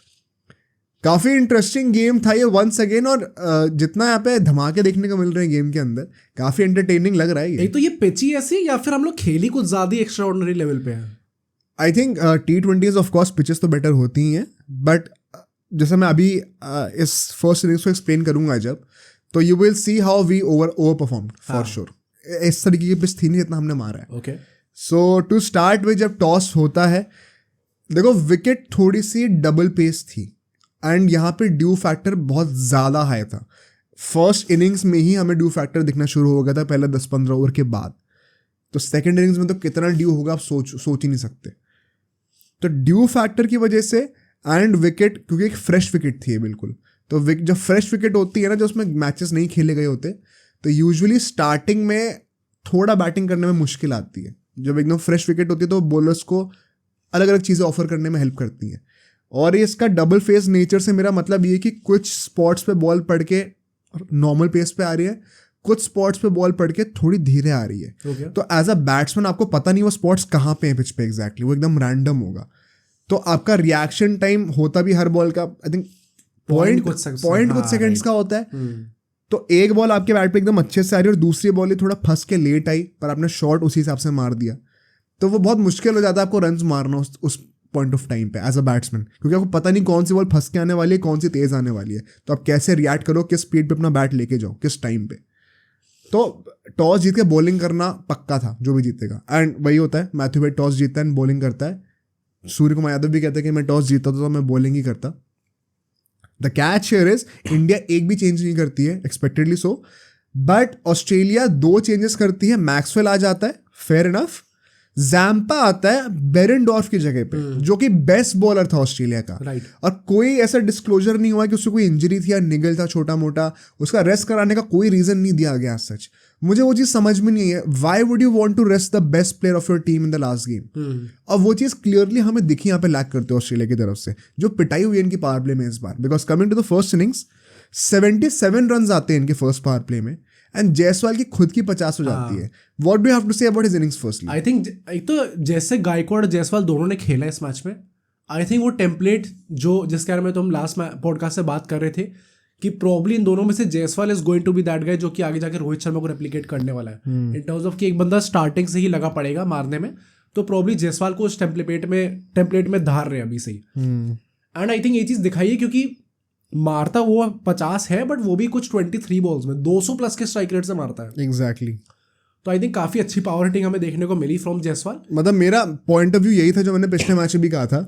काफ़ी इंटरेस्टिंग गेम था ये वंस अगेन, और जितना यहाँ पे धमाके देखने को मिल रहे हैं गेम के अंदर, काफ़ी एंटरटेनिंग लग रहा है ये। एक तो ये पिच ही ऐसी, या फिर हम लोग खेली कुछ ज़्यादा एक्स्ट्रा ऑर्डिनरी लेवल पे है। I think T20s of course pitches तो बेटर होती ही हैं, बट जैसे मैं अभी इस फर्स्ट इनिंग्स को एक्सप्लेन करूंगा जब, तो you will see how we over perform for sure. इस तरीके की पिच थी नहीं जितना हमने मारा है। Okay, so to start with, जब टॉस होता है, देखो विकेट थोड़ी सी डबल पेस थी एंड यहाँ पे ड्यू फैक्टर बहुत ज़्यादा हाई था। फर्स्ट इनिंग्स में ही हमें ड्यू फैक्टर दिखना शुरू हो गया था पहले 10-15 ओवर के बाद। तो सेकेंड इनिंग्स में तो कितना ड्यू होगा आप सोच ही नहीं सकते। तो ड्यू फैक्टर की वजह से एंड विकेट, क्योंकि एक फ्रेश विकेट थी बिल्कुल, तो जब फ्रेश विकेट होती है ना, जो उसमें मैचेस नहीं खेले गए होते, तो यूजुअली स्टार्टिंग में थोड़ा बैटिंग करने में मुश्किल आती है। जब एकदम फ्रेश विकेट होती है तो बॉलर्स को अलग अलग चीज़ें ऑफर करने में हेल्प करती हैं। और ये इसका डबल फेस नेचर से मेरा मतलब ये कि कुछ स्पॉट्स पे बॉल पड़ के नॉर्मल पेस पे आ रही है, कुछ स्पॉट्स पे बॉल पड़ के थोड़ी धीरे आ रही है। तो एज अ बैट्समैन आपको पता नहीं वो स्पॉट्स कहाँ पे हैं पिच पे एग्जैक्टली, वो एकदम रैंडम होगा। तो आपका रिएक्शन टाइम होता भी हर बॉल का आई थिंक पॉइंट कुछ सेकंड्स का होता है। तो एक बॉल आपके बैट पे एकदम अच्छे से आ रही है और दूसरी बॉल ही थोड़ा फंस के लेट आई, पर आपने शॉट उसी हिसाब से मार दिया, तो वो बहुत मुश्किल हो जाता है आपको रन्स मारना उस पॉइंट ऑफ टाइम पे एज अ बैट्समैन, क्योंकि आपको पता नहीं कौन सी बॉल फंस के आने वाली है, कौन सी तेज आने वाली है। तो आप कैसे रिएक्ट करो, किस स्पीड पे अपना बैट लेके जाओ, किस टाइम पे। तो टॉस जीत के बॉलिंग करना पक्का था, जो भी जीतेगा। एंड वही होता है, मैथ्यू वेड टॉस जीतता है एंड बॉलिंग करता है। सूर्य कुमार यादव भी कहते हैं कि मैं टॉस जीतता तो मैं बॉलिंग ही करता। The catch here is India एक भी चेंज नहीं करती है, expectedly so, but Australia 2 changes करती है। मैक्सवेल आ जाता है, फेयर इनफ। जैम्पा आता है बेरेंडॉर्फ की जगह पे, जो कि बेस्ट बॉलर था ऑस्ट्रेलिया का, और कोई ऐसा डिस्क्लोजर नहीं हुआ कि उसको कोई इंजरी थी या निगल था छोटा मोटा, उसका रेस्ट कराने का कोई रीजन नहीं दिया गया सच। मुझे वो चीज़ समझ में नहीं है, why would you want to rest the best player of your team in the last game. और वो चीज़ क्लियरली हमें दिखी यहाँ पे लैक करते हैं ऑस्ट्रेलिया की तरफ से, जो पिटाई हुई इनकी पावर प्ले में इस बार। Because coming to the first innings 77 run आते हैं इनके फर्स्ट पावर प्ले में, एंड जायसवाल की खुद की 50 हो जाती है। What do you have to say about his innings firstly? I think एक तो जैसे गायकवाड़ और जायसवाल दोनों ने खेला इस मैच में, आई थिंक वो टेम्पलेट जो जिसके बारे में तो हम लास्ट पॉडकास्ट से बात कर रहे थे कि प्रॉब्ली इन दोनों में से Jaiswal is going to be that guy जो कि आगे जाकर रोहित शर्मा को रेप्लिकेट करने वाला है इन टर्म्स ऑफ कि एक बंदा स्टार्टिंग से ही लगा पड़ेगा मारने में। तो प्रॉब्ली जायसवाल को उस टेम्पलेट में धार रहे हैं अभी से ही। एंड आई थिंक ये चीज़ दिखाई है, क्योंकि मारता वो 50 है, बट वो भी कुछ 23 बॉल्स में 200 प्लस के स्ट्राइक रेट से मारता है। एग्जैक्टली। तो आई थिंक काफ़ी अच्छी पावर हिटिंग हमें देखने को मिली फ्रॉम जायसवाल। मतलब मेरा पॉइंट ऑफ व्यू यही था, जो मैंने पिछले मैच में भी कहा था,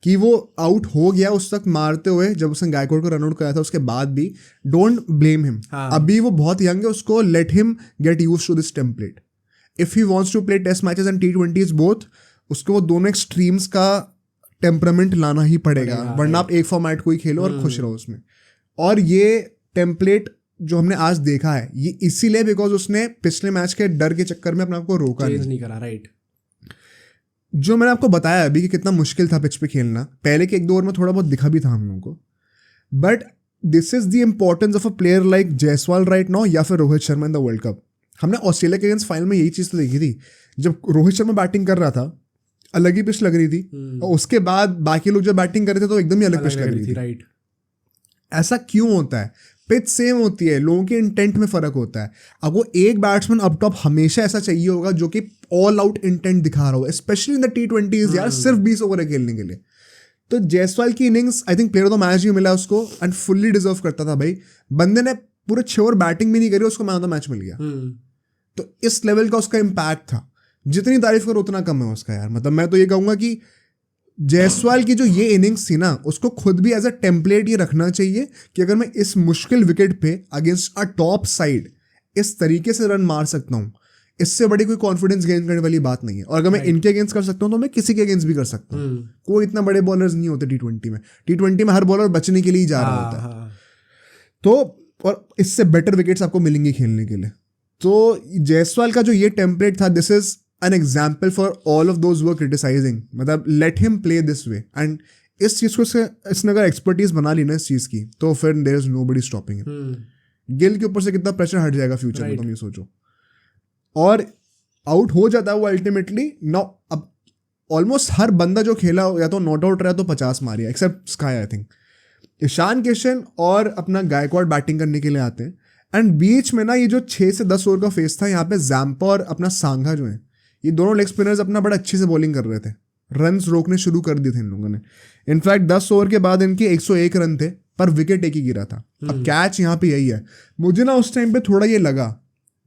कि वो आउट हो गया उस तक मारते हुए, जब उसने गायकवाड़ को रन आउट कराया था उसके बाद भी। डोंट ब्लेम हिम, अभी वो बहुत यंग है, उसको let him get used to this template. If he wants to play test matches and T20s both, उसको वो दोनों एक्सट्रीम्स का टेम्परामेंट लाना ही पड़ेगा, वरना आप एक फॉर्मेट को ही खेलो और खुश रहो उसमें। और ये टेम्पलेट जो हमने आज देखा है, ये इसीलिए बिकॉज उसने पिछले मैच के डर के चक्कर में अपने आप को रोका नहीं करा। राइट। जो मैंने आपको बताया अभी कि कितना मुश्किल था पिच पे खेलना, पहले के 1-2 ओवर में थोड़ा बहुत दिखा भी था हम लोगों को, but this is the importance of a player like Jaiswal right now, या फिर Rohit Sharma in the world cup. हमने ऑस्ट्रेलिया के अगेंस्ट फाइनल में यही चीज़ तो देखी थी, जब रोहित शर्मा बैटिंग कर रहा था अलग ही पिच लग रही थी, और उसके बाद बाकी लोग जब बैटिंग कर रहे थे तो एकदम ही अलग पिच लग रही थी। राइट। ऐसा क्यों होता है? पिच सेम होती है, लोगों के इंटेंट में फर्क होता है। अब वो एक बैट्समैन अप टॉप हमेशा ऐसा चाहिए होगा जो कि ऑल आउट इंटेंट दिखा रहा हो, स्पेशली इन द T20s यार, सिर्फ 20 ओवर है खेलने के लिए। तो जायसवाल की innings I think player of the match भी मिला उसको, एंड फुल्ली डिजर्व करता था भाई। बंदे ने पूरे 6 ओवर बैटिंग भी नहीं करी, उसको मैन ऑफ द मैच मिल गया। तो इस लेवल का उसका इम्पैक्ट था, जितनी तारीफ करो उतना कम है उसका यार। मतलब मैं तो ये कहूँगा कि जायसवाल की जो ये इनिंग्स थी ना, उसको खुद भी एज अ टेम्पलेट ये रखना चाहिए कि अगर मैं इस मुश्किल विकेट पे अगेंस्ट अ टॉप साइड इस तरीके से रन मार सकता हूँ, इससे बड़ी कोई कॉन्फिडेंस गेन करने वाली बात नहीं है। और अगर मैं इनके अगेंस्ट कर सकता हूँ तो मैं किसी के अगेंस्ट भी कर सकता हूँ। कोई इतना बड़े बॉलर्स नहीं होते T20 में। T20 में हर बॉलर बचने के लिए ही जा रहा होता है। तो और इससे बेटर विकेट्स आपको मिलेंगे खेलने के लिए। तो जायसवाल का जो ये टेम्पलेट था, this is an example for all of those were criticising. मतलब let him play this way, and इस चीज़ को इसने अगर एक्सपर्टीज बना ली ना इस चीज़ की, तो फिर there is nobody stopping him. Gill के ऊपर से कितना प्रेशर हट जाएगा फ्यूचर में, तुम ये सोचो। और आउट हो जाता है वो अल्टीमेटली। नाउ अब ऑलमोस्ट हर बंदा जो खेला या तो नॉट आउट रहा तो 50 मारिया, except Sky I think. Ishan Kishan और अपना गायकवाड़ बैटिंग करने के लिए आते हैं, एंड बीच में ना ये जो 6 से 10 ओवर का फेस था, यहाँ पे जैम्पा और अपना सांघा जो है, ये दोनों लेग स्पिनर्स अपना बड़ा अच्छे से बॉलिंग कर रहे थे। रन्स रोकने शुरू कर दिए थे इन लोगों ने। इनफैक्ट 10 ओवर के बाद इनके 101 रन थे, पर विकेट एक ही गिरा था। अब कैच यहाँ पे यही है। मुझे ना उस टाइम पे थोड़ा ये लगा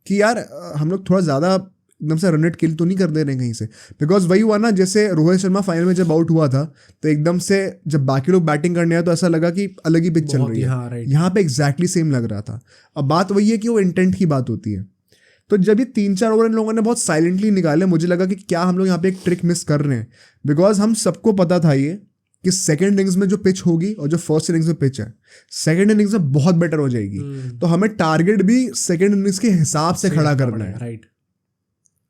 कि यार हम लोग थोड़ा ज़्यादा एकदम से रन रेट किल तो नहीं कर दे रहे कहीं से, बिकॉज वही हुआ ना, जैसे रोहित शर्मा फाइनल में जब आउट हुआ था तो एकदम से जब बाकी लोग बैटिंग करने आए तो ऐसा लगा कि अलग ही पिच चल रही है। हाँ, यहाँ पे एग्जैक्टली सेम लग रहा था। अब बात वही है कि वो इंटेंट की बात होती है। तो जब ये 3-4 ओवर इन लोगों ने बहुत साइलेंटली निकाले, मुझे लगा कि क्या हम लोग यहाँ पे एक ट्रिक मिस कर रहे हैं, बिकॉज हम सबको पता था ये कि सेकंड इनिंग्स में जो पिच होगी और जो फर्स्ट इनिंग्स में पिच है, सेकंड इनिंग्स में बहुत बेटर हो जाएगी। तो हमें टारगेट भी सेकंड इनिंग्स के हिसाब से खड़ा करना है, राइट।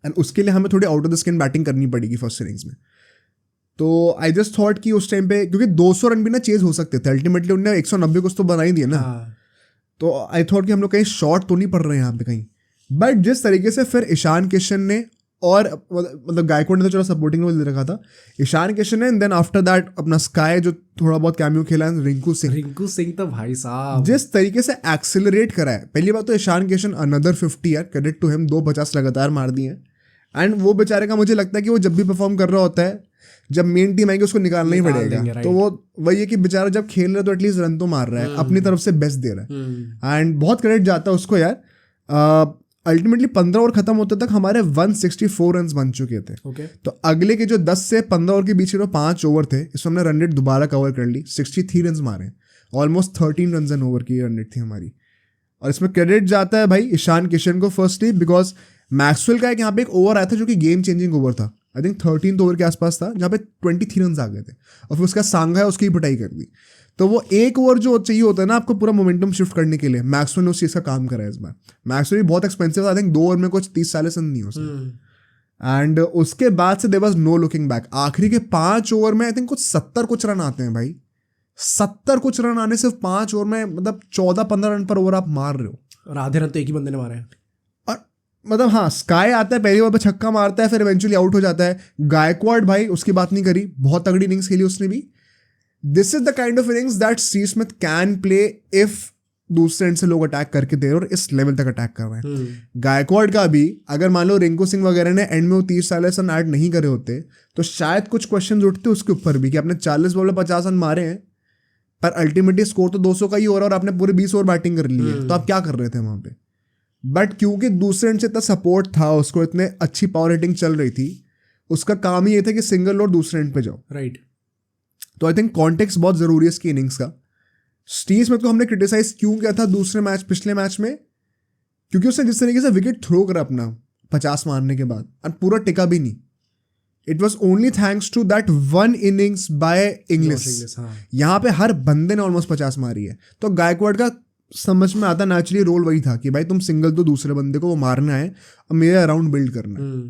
एंड उसके लिए हमें थोड़ी out of the skin batting करनी पड़ेगी फर्स्ट इनिंग्स में। तो आई जस्ट थॉट कि उस टाइम पे, क्योंकि 200 रन भी ना चेज हो सकते थे, अल्टीमेटली उन्होंने 190 कुछ तो बना ही दिया ना। तो आई थॉट कि हम लोग कहीं शॉर्ट तो नहीं पड़ रहे हैं यहाँ पे कहीं। बट जिस तरीके से फिर ईशान किशन ने और मतलब गायकवाड ने तो चलो सपोर्टिंग रोल दे रखा था, ईशान किशन ने, एंड देन आफ्टर दैट अपना स्काई जो थोड़ा बहुत कैमियो खेला, रिंकू सिंह तो भाई साहब जिस तरीके से एक्सेलरेट करा है। पहली बात तो ईशान किशन अनदर 50 यार, क्रेडिट टू हिम, 250 लगातार मार दिए हैं। एंड वो बेचारे का मुझे लगता है कि वो जब भी परफॉर्म कर रहा होता है, जब मेन टीम आएगी उसको निकालना ही पड़ेगा। तो वो वही है कि बेचारा जब खेल रहा है तो एटलीस्ट रन तो मार रहा है, अपनी तरफ से बेस्ट दे रहा है, एंड बहुत क्रेडिट जाता है उसको यार। अल्टीमेटली 15 ओवर खत्म होते तक हमारे 164 रन बन चुके थे। तो अगले के जो 10 से 15 ओवर के बीच में 5 ओवर थे, इसमें हमने रन रेट दोबारा कवर कर ली, 63 रन मारे, ऑलमोस्ट 13 रन एन ओवर की रन रेट थी हमारी। और इसमें क्रेडिट जाता है भाई ईशान किशन को फर्स्टली, बिकॉज मैक्सवेल का एक यहाँ पे एक ओवर आया था जो कि गेम चेंजिंग ओवर था, आई थिंक 13th ओवर के आसपास था, जहाँ पे 23 रन आ गए थे, और फिर उसका सांगा है उसकी पिटाई कर दी। तो वो एक ओवर जो चाहिए होता है ना आपको पूरा मोमेंटम शिफ्ट करने के लिए, मैक्सवेल ने उस चीज़ का काम करा है इस बार। मैक्सवेल भी बहुत एक्सपेंसिव था, आई थिंक 2 ओवर में कुछ 30-40 रन नहीं हो सकते। एंड उसके बाद से there was no looking back. आखिरी के 5 ओवर में आई थिंक कुछ 70 कुछ रन आते हैं भाई, 70 कुछ रन आने सिर्फ 5 ओवर में, मतलब 14-15 रन पर ओवर आप मार रहे हो, और आधे रन तो एक ही बंदे ने मारे हैं। और मतलब हाँ, स्काई आता है पहली ओवर पे छक्का मारता है, फिर इवेंचुअली आउट हो जाता है। गायकवाड भाई उसकी बात नहीं करी, बहुत तगड़ी इनिंग्स खेली उसने भी। This is the kind of innings that Steve Smith can play if दूसरे एंड से लोग अटैक करके दे रहे और इस लेवल तक अटैक कर रहे हैं। गायकवाड का भी अगर मान लो रिंकू सिंह वगैरह ने एंड में वो 30-40 रन ऐड नहीं करे होते तो शायद कुछ क्वेश्चन उठते उसके ऊपर भी कि आपने 40 बॉल में 50 रन मारे हैं, पर अल्टीमेटली स्कोर तो 200 का ही हो रहा है और आपने पूरे 20 ओवर बैटिंग कर ली है, तो आप क्या कर रहे थे वहां पे। बट क्योंकि दूसरे एंड से इतना सपोर्ट था, उसको इतने अच्छी पावर रेटिंग चल रही थी, उसका काम ही ये था कि सिंगल और दूसरे एंड पे जाओ, राइट। तो आई थिंक कॉन्टेक्स्ट बहुत जरूरी है इसकी इनिंग्स का। स्टीव स्मिथ को हमने क्रिटिसाइज क्यों किया था पिछले मैच में, क्योंकि उसने जिस तरीके से विकेट थ्रो करा अपना 50 मारने के बाद और पूरा टिका भी नहीं, it was only thanks to that one innings by Inglis. यहाँ पे हर बंदे ने ऑलमोस्ट 50 मारी है। तो गायकवाड का समझ में आता नेचुरली रोल वही था कि भाई तुम सिंगल तो दूसरे बंदे को वो मारना है और मेरे अराउंड बिल्ड करना है।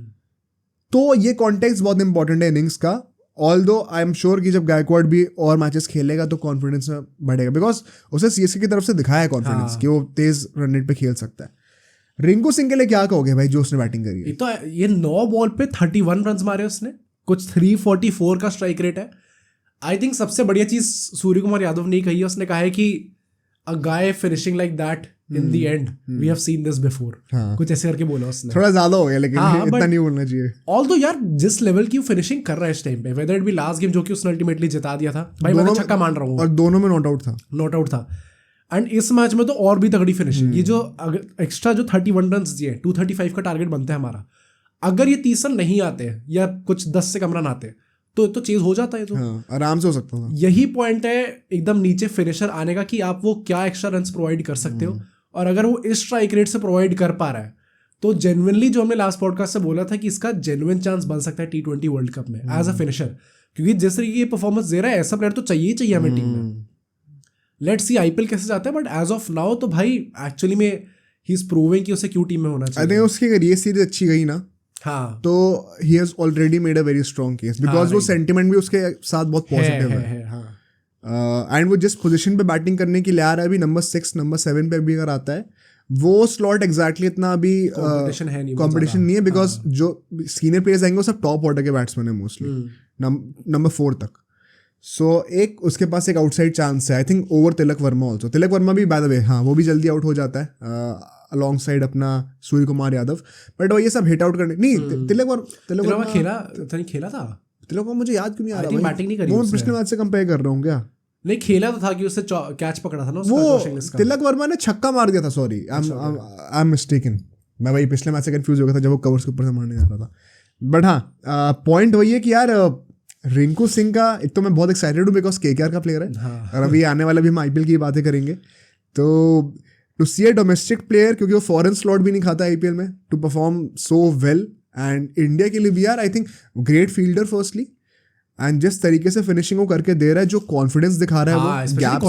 तो ये कॉन्टेक्स्ट बहुत इंपॉर्टेंट है इनिंग्स का। ऑल्दो आई एम श्योर कि जब गायकवाड भी और मैचेस खेलेगा तो कॉन्फिडेंस में बढ़ेगा, बिकॉज उसे सीएसके की तरफ से दिखाया है कॉन्फिडेंस कि वो तेज रन रेट पे खेल सकता है। रिंकू सिंह के लिए क्या कहोगे भाई जो उसने बैटिंग करी है? तो ये 9 बॉल पे 31 रन मारे उसने, कुछ 344 का स्ट्राइक रेट है। आई थिंक सबसे बढ़िया चीज सूर्य कुमार यादव ने कही है, उसने कहा है कि a guy finishing like that in the end we have seen this before, कुछ ऐसे करके बोला उसने। थोड़ा ज्यादा हो गया लेकिन इतना नहीं बोलना चाहिए। ऑल्दो यार जिस लेवल की फिनिशिंग कर रहा है इस टाइम पे, weather it B last game जो कि उसने अल्टीमेटली जिता दिया था भाई, मैं छक्का मान रहा हूँ और दोनों में नॉट आउट था, एंड इस मैच में तो और भी तगड़ी फिनिशिंग। ये जो एक्स्ट्रा जो 31 रन दिए, 235 का टारगेट बनता है हमारा, अगर ये 30 रन नहीं आते या कुछ 10 से कम रन आते तो चेज हो जाता है, तो आराम से हो सकता था। यही पॉइंट है एकदम नीचे फिनिशर आने का कि आप वो क्या एक्स्ट्रा रन प्रोवाइड कर सकते हो, और अगर वो इस स्ट्राइक रेट से प्रोवाइड कर पा रहा है तो जेन्युइनली जो हमने लास्ट पॉडकास्ट से बोला था कि इसका जेन्युइन चांस बन सकता है T20 वर्ल्ड कप में एज अ फिनिशर, क्योंकि जिस तरीके की परफॉर्मेंस दे रहा है ऐसा प्लेयर तो चाहिए ही चाहिए हमें टीम में। लेट्स सी आईपीएल कैसे जाता है, बट एज ऑफ नाउ तो भाई एक्चुअली में ही इज प्रूविंग कि उसे क्यों टीम में होना चाहिए। आई थिंक उसकी अगर ये सीरीज अच्छी गई ना, हाँ, तो he has already made a very strong case, because वो सेंटिमेंट भी उसके साथ बहुत पॉजिटिव है। एंड वो जिस पोजीशन पे बैटिंग करने के लिए आ रहा है अभी, नंबर 6 नंबर 7 पे भी अगर आता है, वो स्लॉट एग्जैक्टली इतना अभी कंपटीशन नहीं है, बिकॉज जो सीनियर प्लेयर्स आएंगे वो सब टॉप ऑर्डर के बैट्समैन है मोस्टली, नंबर 4 तक। सो एक उसके पास एक आउटसाइड चांस है I think over Tilak Varma also. Tilak Varma भी बाय द वे हाँ वो भी जल्दी आउट हो जाता है अलॉन्ग साइड अपना सूर्य कुमार यादव, बट वो ये सब हिट आउट करने नहीं। तिलक वर्मा खेला था, तिलक वर्मा मुझे याद क्यों नहीं आ रहा, बैटिंग नहीं करी वो पिछले मैच से कंपेयर कर रहा हूँ क्या? नहीं खेला तो था कि उससे कैच पकड़ा था ना वो तिलक वर्मा ने छक्का मार दिया था, सॉरी आई एम मिस्टेकन, मैं वही पिछले मैच से कंफ्यूज हो गया था जब वो कवर्स के ऊपर से मारने जा रहा था। बट हाँ, पॉइंट वही है कि यार रिंकू सिंह का एक तो मैं बहुत एक्साइटेड हूँ बिकॉज केकेआर का प्लेयर है। हाँ। और अभी आने वाला भी हम आईपीएल की बातें करेंगे, तो to see a domestic player, क्योंकि वो फॉरेन स्लॉट भी नहीं खाता आईपीएल में, to perform so well and India के लिए भी यार I think great fielder firstly, and जिस तरीके से फिनिशिंग वो करके दे रहा है, जो कॉन्फिडेंस दिखा रहा है वो गैप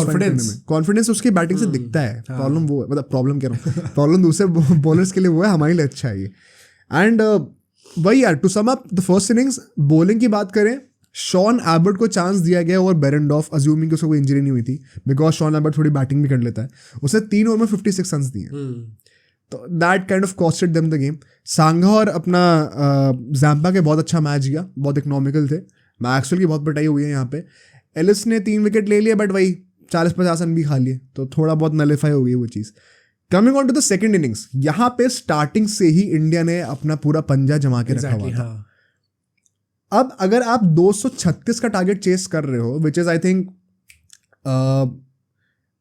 कॉन्फिडेंस उसकी बैटिंग से दिखता है। प्रॉब्लम वो है, मतलब प्रॉब्लम कह रहा हूँ प्रॉब्लम दूसरे बॉलर्स के लिए वो है, हमारे लिए अच्छा है ये। एंड वही यार, to sum up the first innings bowling की बात करें, शॉन एबर्ट को चांस दिया गया और बेरेंडॉफ, अज्यूमिंग कि उसको कोई इंजरी नहीं हुई थी, बिकॉज शॉन एबर्ट थोड़ी बैटिंग भी कर लेता है, उसे 3 ओवर में 56 रन दिए, तो that kind of costed them the game. Sangha और अपना जैम्पा के बहुत अच्छा मैच गया, बहुत इकोनॉमिकल थे। मैक्सवेल की बहुत पिटाई हुई है यहाँ पे। एलिस ने 3 विकेट ले लिए, बट वही 40-50 रन भी खा लिए, तो थोड़ा बहुत नलीफाई हो गई वो चीज़। Coming on to the second innings, यहाँ पे स्टार्टिंग से ही इंडिया ने अपना पूरा पंजा जमा के रखा हुआ था। अब अगर आप 236 का टारगेट चेस कर रहे हो, which is I think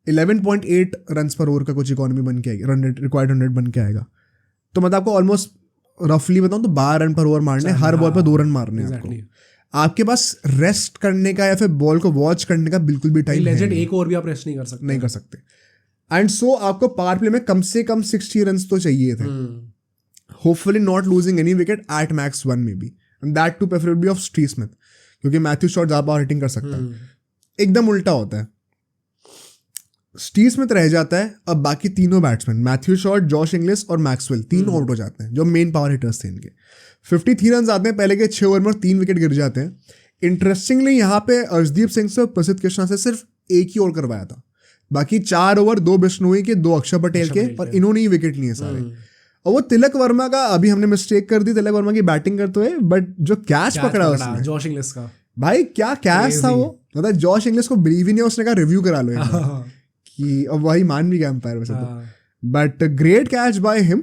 11.8 run पर ओवर का कुछ इकोनॉमी बन के आएगी, रन रेट रिक्वायर्ड 100 बन के आएगा, तो मतलब आपको ऑलमोस्ट रफली बताऊं तो 12 रन पर ओवर मारने, हर बॉल पर 2 रन मारने हैं आपको। आपके पास रेस्ट करने का या फिर बॉल को वॉच करने का बिल्कुल भी टाइम नहीं, एक ओवर भी आप रेस्ट नहीं कर सकते। एंड सो आपको पावर प्ले में कम से कम 60 रन तो चाहिए थे, hopefully not losing any wicket at max 1 may be, and that too preferably off Steve Smith, क्योंकि मैथ्यू शॉट ज़्यादा पावर हिटिंग कर सकता है। एकदम उल्टा होता है, स्टीव स्मिथ रह जाता है, अब बाकी तीनों batsman Matthew Short, Josh Inglis और मैक्सवेल तीनों आउट हो जाते हैं, जो मेन पावर हिटर्स थे इनके। 53 रन आते हैं पहले के 6 ओवर में, 3 विकेट गिर जाते हैं। इंटरेस्टिंगली यहाँ पे अर्शदीप सिंह से और प्रसिद्ध कृष्णा से सिर्फ एक ही ओवर करवाया था, बाकी 4 ओवर 2 बिश्नोई के, 2 अक्षर पटेल के, और इन्होंने ही विकेट लिए सारे। और वो तिलक वर्मा का, अभी हमने मिस्टेक कर दी तिलक वर्मा की बैटिंग करते हुए, बट जो कैच पकड़ा उसने जॉश इंग्लिश का, भाई क्या कैच था वो, मतलब जॉश इंग्लिश को बिलीव ही नहीं, उसने कहा रिव्यू करा लो कि अब वही मान भी गया एम्पायर वैसे तो, but great catch by him.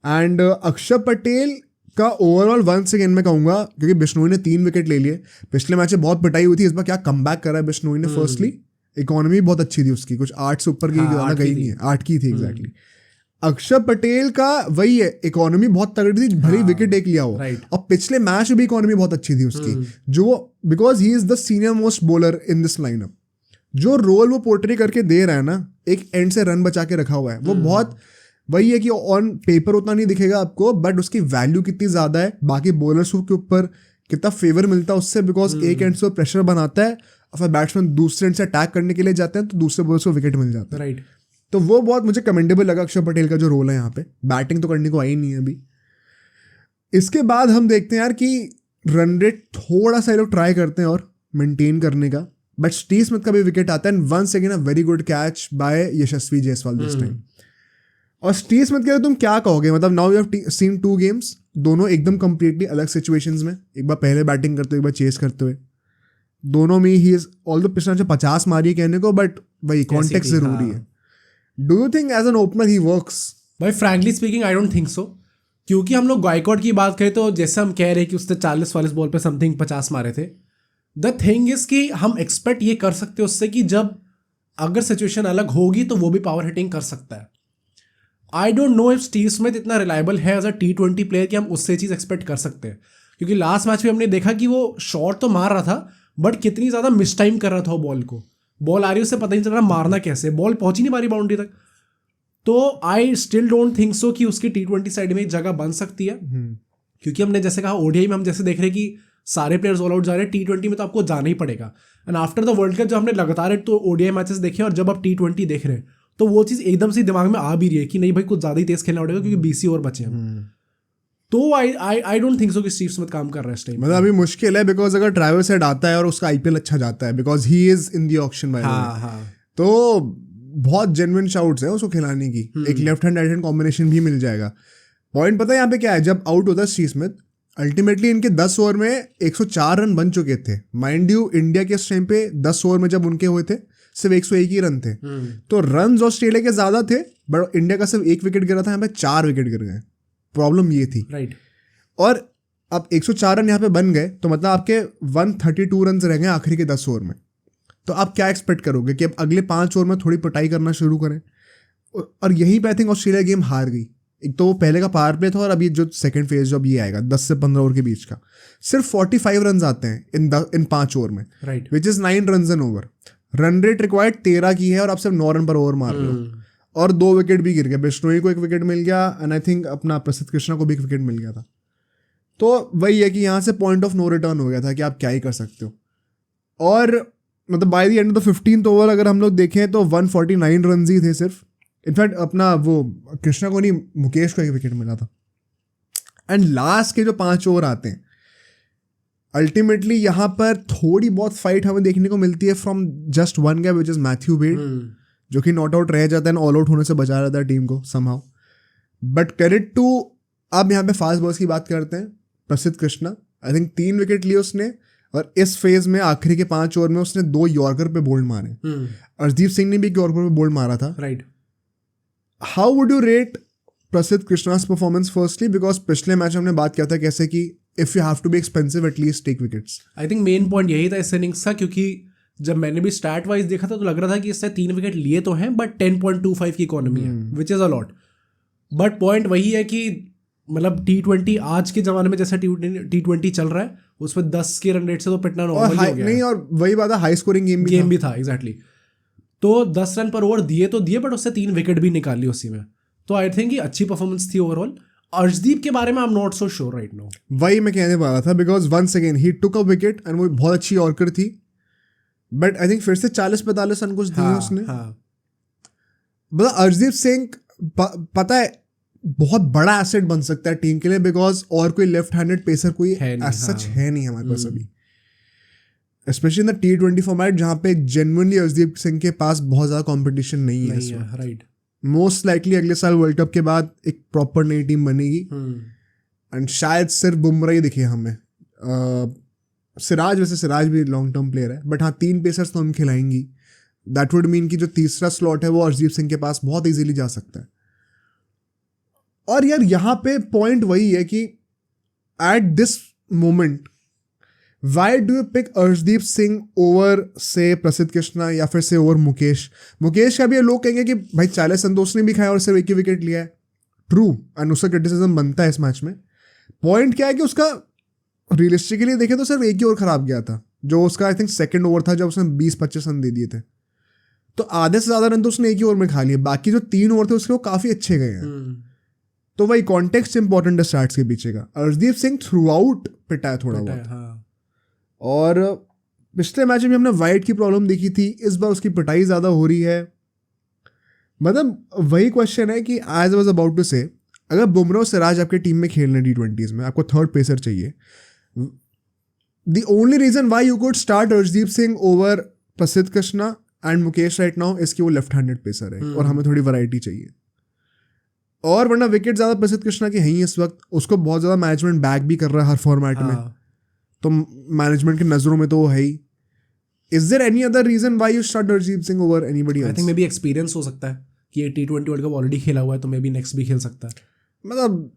And अक्षर पटेल का ओवरऑल वंस अगेन मैं कहूंगा, क्योंकि बिश्नोई ने 3 विकेट ले लिए, पिछले मैच में बहुत पिटाई हुई थी, इस बार क्या कमबैक करा है बिश्नोई ने। फर्स्टली इकोनॉमी बहुत अच्छी थी उसकी, कुछ 8 से ऊपर की ज़्यादा गई नहीं है, 8 की थी एग्जैक्टली। अक्षर पटेल का वही है, इकोनॉमी बहुत तगड़ी थी, भले विकेट एक लिया हो, और पिछले मैच में भी इकोनॉमी बहुत अच्छी थी उसकी, जो because he is the senior most bowler in this lineup. जो रोल वो पोर्ट्रे करके दे रहा है ना, एक एंड से रन बचा के रखा हुआ है, वो बहुत वही है कि ऑन पेपर उतना नहीं दिखेगा आपको, बट उसकी वैल्यू कितनी ज़्यादा है, बाकी बॉलर्स के ऊपर कितना फेवर मिलता है उससे, बिकॉज एक एंड से प्रेशर बनाता है, और फिर बैट्समैन दूसरे एंड से अटैक करने के लिए जाते हैं तो दूसरे बॉलर्स को विकेट मिल जाता है। राइट, तो वो बहुत मुझे कमेंडेबल लगा अक्षर पटेल का जो रोल है यहाँ पे। बैटिंग तो करने को आई नहीं है अभी। इसके बाद हम देखते हैं यार कि रन रेट थोड़ा सा ये लोग ट्राई करते हैं और मेंटेन करने का, बट स्टीव स्मिथ का भी विकेट आता है, and once again a very good catch by Yashasvi Jaiswal this time. और स्टीव स्मिथ के लिए तुम क्या कहोगे, मतलब now you have seen 2 games, दोनों एकदम कंप्लीटली अलग सिचुएशंस में, एक बार पहले बैटिंग करते हुए, एक बार चेस करते हुए, दोनों में ही इज ऑल द पिछले 50 मारी है कहने को, बट वही कॉन्टेक्स्ट जरूरी है। Do you think as an opener he works? भाई frankly speaking I don't think so, क्योंकि हम लोग गायकॉड की बात करें तो जैसे हम कह रहे हैं कि उसने 40-40 बॉल पे समथिंग 50 मारे थे। द थिंग इज कि हम एक्सपेक्ट ये कर सकते हैं उससे कि जब अगर सिचुएशन अलग होगी तो वो भी पावर हिटिंग कर सकता है। आई don't know if Steve Smith इतना रिलायबल है एज अ T20 प्लेयर कि हम उससे चीज़ एक्सपेक्ट कर सकते हैं, क्योंकि लास्ट मैच में हमने देखा कि वो शॉट तो मार रहा था, बट कितनी ज़्यादा मिस टाइम कर रहा था वो बॉल को। बॉल आ रही है उससे पता नहीं चल रहा मारना कैसे, बॉल पहुंच ही नहीं पा रही बाउंड्री तक। तो आई स्टिल डोंट थिंक सो कि उसकी T20 साइड में एक जगह बन सकती है, क्योंकि हमने जैसे कहा ODI में हम जैसे देख रहे हैं कि सारे प्लेयर्स ऑल आउट जा रहे हैं, T20 में तो आपको जाना ही पड़ेगा। And after the world cup जब हमने लगातार तो ODI मैचेस देखे और जब आप T20 देख रहे हैं तो वो चीज़ एकदम से दिमाग में आ भी रही है कि नहीं भाई कुछ ज़्यादा ही तेज खेलना पड़ेगा, क्योंकि 20 ओवर बचे हैं। तो आई डोंट थिंक सो कि स्टीव स्मिथ काम कर रहा है इस टाइम। मतलब अभी मुश्किल है, बिकॉज अगर ट्रैविस हेड आता है और उसका IPL अच्छा जाता है, because he is in the auction by the way, तो बहुत जेन्युइन शाउट्स है उसको खिलाने की, एक left hand right hand combination भी मिल जाएगा। पॉइंट पता है यहाँ पे क्या है, जब आउट होता है स्टीव स्मिथ, अल्टीमेटली इनके 10 ओवर में 104 रन बन चुके थे। माइंड यू इंडिया के इस टाइम पे 10 ओवर में जब उनके हुए थे सिर्फ 101 ही रन थे, तो रन ऑस्ट्रेलिया के ज्यादा थे, बट इंडिया का सिर्फ 1 विकेट गिरा था, यहाँ पे 4 विकेट गिर गए। प्रॉब्लम ये थी, राइट। और अब 104 रन यहाँ पे बन गए, तो मतलब आपके 132 रन रह गए आखिरी के 10 ओवर में। तो आप क्या एक्सपेक्ट करोगे कि अब अगले 5 ओवर में थोड़ी पिटाई करना शुरू करें, और यहीं पे आई थिंक ऑस्ट्रेलिया गेम हार गई। एक तो वो पहले का पावर प्ले था और अभी जो सेकंड फेज जो अब ये आएगा 10 से 15 ओवर के बीच का, सिर्फ 45 रन आते हैं इन 5 ओवर में, right, which is 9 run an over. Run rate required 13 की है और आप सिर्फ 9 रन पर ओवर मार रहे हो, और 2 विकेट भी गिर गए। बिश्नोई को 1 विकेट मिल गया एंड आई थिंक अपना प्रसिद्ध कृष्णा को भी 1 विकेट मिल गया था। तो वही है कि यहाँ से पॉइंट ऑफ नो रिटर्न हो गया था कि आप क्या ही कर सकते हो। और मतलब by the end of the 15th over अगर हम लोग देखें तो 149 रन ही थे सिर्फ। इनफैक्ट अपना वो कृष्णा को नहीं, मुकेश को 1 विकेट मिला था। एंड लास्ट के जो 5 ओवर आते हैं, अल्टीमेटली यहाँ पर थोड़ी बहुत फाइट हमें देखने को मिलती है from just one guy which is Matthew bed, जो कि नॉट आउट रह जाता है, ऑल आउट होने से बचा रहता है टीम को समहाउ। बट क्रेडिट टू, अब यहाँ पे फास्ट बॉल्स की बात करते हैं, प्रसिद्ध कृष्णा आई थिंक 3 विकेट लिए उसने, और इस फेज में आखिरी के 5 ओवर में उसने 2 यॉर्कर पे बोल्ड मारे। अर्शदीप सिंह ने भी एक यॉर्कर पे बोल्ड मारा था, right. How would you rate Prasidh Krishna's performance firstly, because पिछले मैच हमने बात किया था कैसे कि if you have to be expensive at least take wickets. I think main point यही था इस इनिंग्स का, क्योंकि जब मैंने भी स्टैट वाइज देखा था तो लग रहा था कि इससे 3 विकेट लिए तो हैं बट 10.25 की इकोनॉमी है, which is a lot. But point वही है कि मतलब T20 आज के ज़माने में जैसा T20 चल रहा है उसमें 10 के रन रेट से तो पिटना नॉर्मल हो गया नहीं, और वही बात है, हाई स्कोरिंग गेम भी था एग्जैक्टली। तो 10 रन पर ओवर दिए तो दिए, बट उससे 3 विकेट भी निकाली उसी में। तो आई थिंक ये अच्छी परफॉर्मेंस थी ओवरऑल। अर्शदीप के बारे में I am not so sure right now. वही मैं कहने वाला था, because once again he took a wicket and वो बहुत अच्छी यॉर्कर थी, बट आई थिंक फिर से 40-45 रन कुछ दिए उसने। मतलब अर्शदीप सिंह पता है बहुत बड़ा एसेट बन सकता है टीम के लिए, बिकॉज और कोई लेफ्ट हैंडेड पेसर कोई एज सच है नहीं हमारे पास अभी, specially in the T20 format जहाँ पे जेन्युइनली अर्शदीप सिंह के पास बहुत ज़्यादा कंपटीशन नहीं है। राइट, मोस्ट लाइकली अगले साल वर्ल्ड कप के बाद एक प्रॉपर नई टीम बनेगी एंड शायद सिर्फ बुमराह ही दिखे हमें। सिराज, वैसे सिराज भी लॉन्ग टर्म प्लेयर है, बट हाँ 3 पेसर्स तो हम खिलाएंगी। दैट वुड मीन कि जो तीसरा स्लॉट है वो अर्शदीप सिंह के पास बहुत इजीली जा सकता है। और यार यहाँ पे पॉइंट वही है कि at this moment why do you pick Arshdeep Singh over से प्रसिद्ध कृष्णा या फिर से ओवर मुकेश। मुकेश का भी लोग कहेंगे कि भाई 40 रन तो उसने भी खाया और सिर्फ 1 ही विकेट लिया है, ट्रू, एंड उसका क्रिटिसिज्म बनता है इस मैच में। पॉइंट क्या है कि उसका रियलिस्टिकली देखें तो सिर्फ 1 ही ओवर खराब गया था, जो उसका आई थिंक सेकंड ओवर था जब उसने 20-25 रन दे दिए थे। तो आधे से ज़्यादा रन तो उसने 1 ही ओवर में खा लिए, बाकी जो 3 ओवर थे उसके वो काफ़ी अच्छे गए हैं। तो वही कॉन्टेक्स्ट इंपॉर्टेंट है स्टार्ट्स के पीछे का। अर्शदीप सिंह थ्रू आउट पिटा है थोड़ा बहुत, और पिछले मैच में हमने वाइट की प्रॉब्लम देखी थी, इस बार उसकी पिटाई ज़्यादा हो रही है। मतलब वही क्वेश्चन है कि as I was about to say, अगर बुमराह और सिराज आपके टीम में खेल रहे हैं T20s में, आपको थर्ड पेसर चाहिए, the only reason why you could start Arshdeep Singh over Prasidh Krishna and Mukesh right now is कि वो लेफ्ट हैंडेड पेसर है और हमें थोड़ी वैरायटी चाहिए। और वरना विकेट ज़्यादा प्रसिद्ध कृष्णा की है ही इस वक्त, उसको बहुत ज़्यादा मैनेजमेंट बैक भी कर रहा है हर फॉर्मेट में, तो मैनेजमेंट की नज़रों में तो वो है ही। Is there any other reason why you start Arshdeep Singh over anybody else? I think maybe experience हो सकता है कि ये T20 वर्ल्ड कप ऑलरेडी खेला हुआ है, तो मे बी नेक्स्ट भी खेल सकता है। मतलब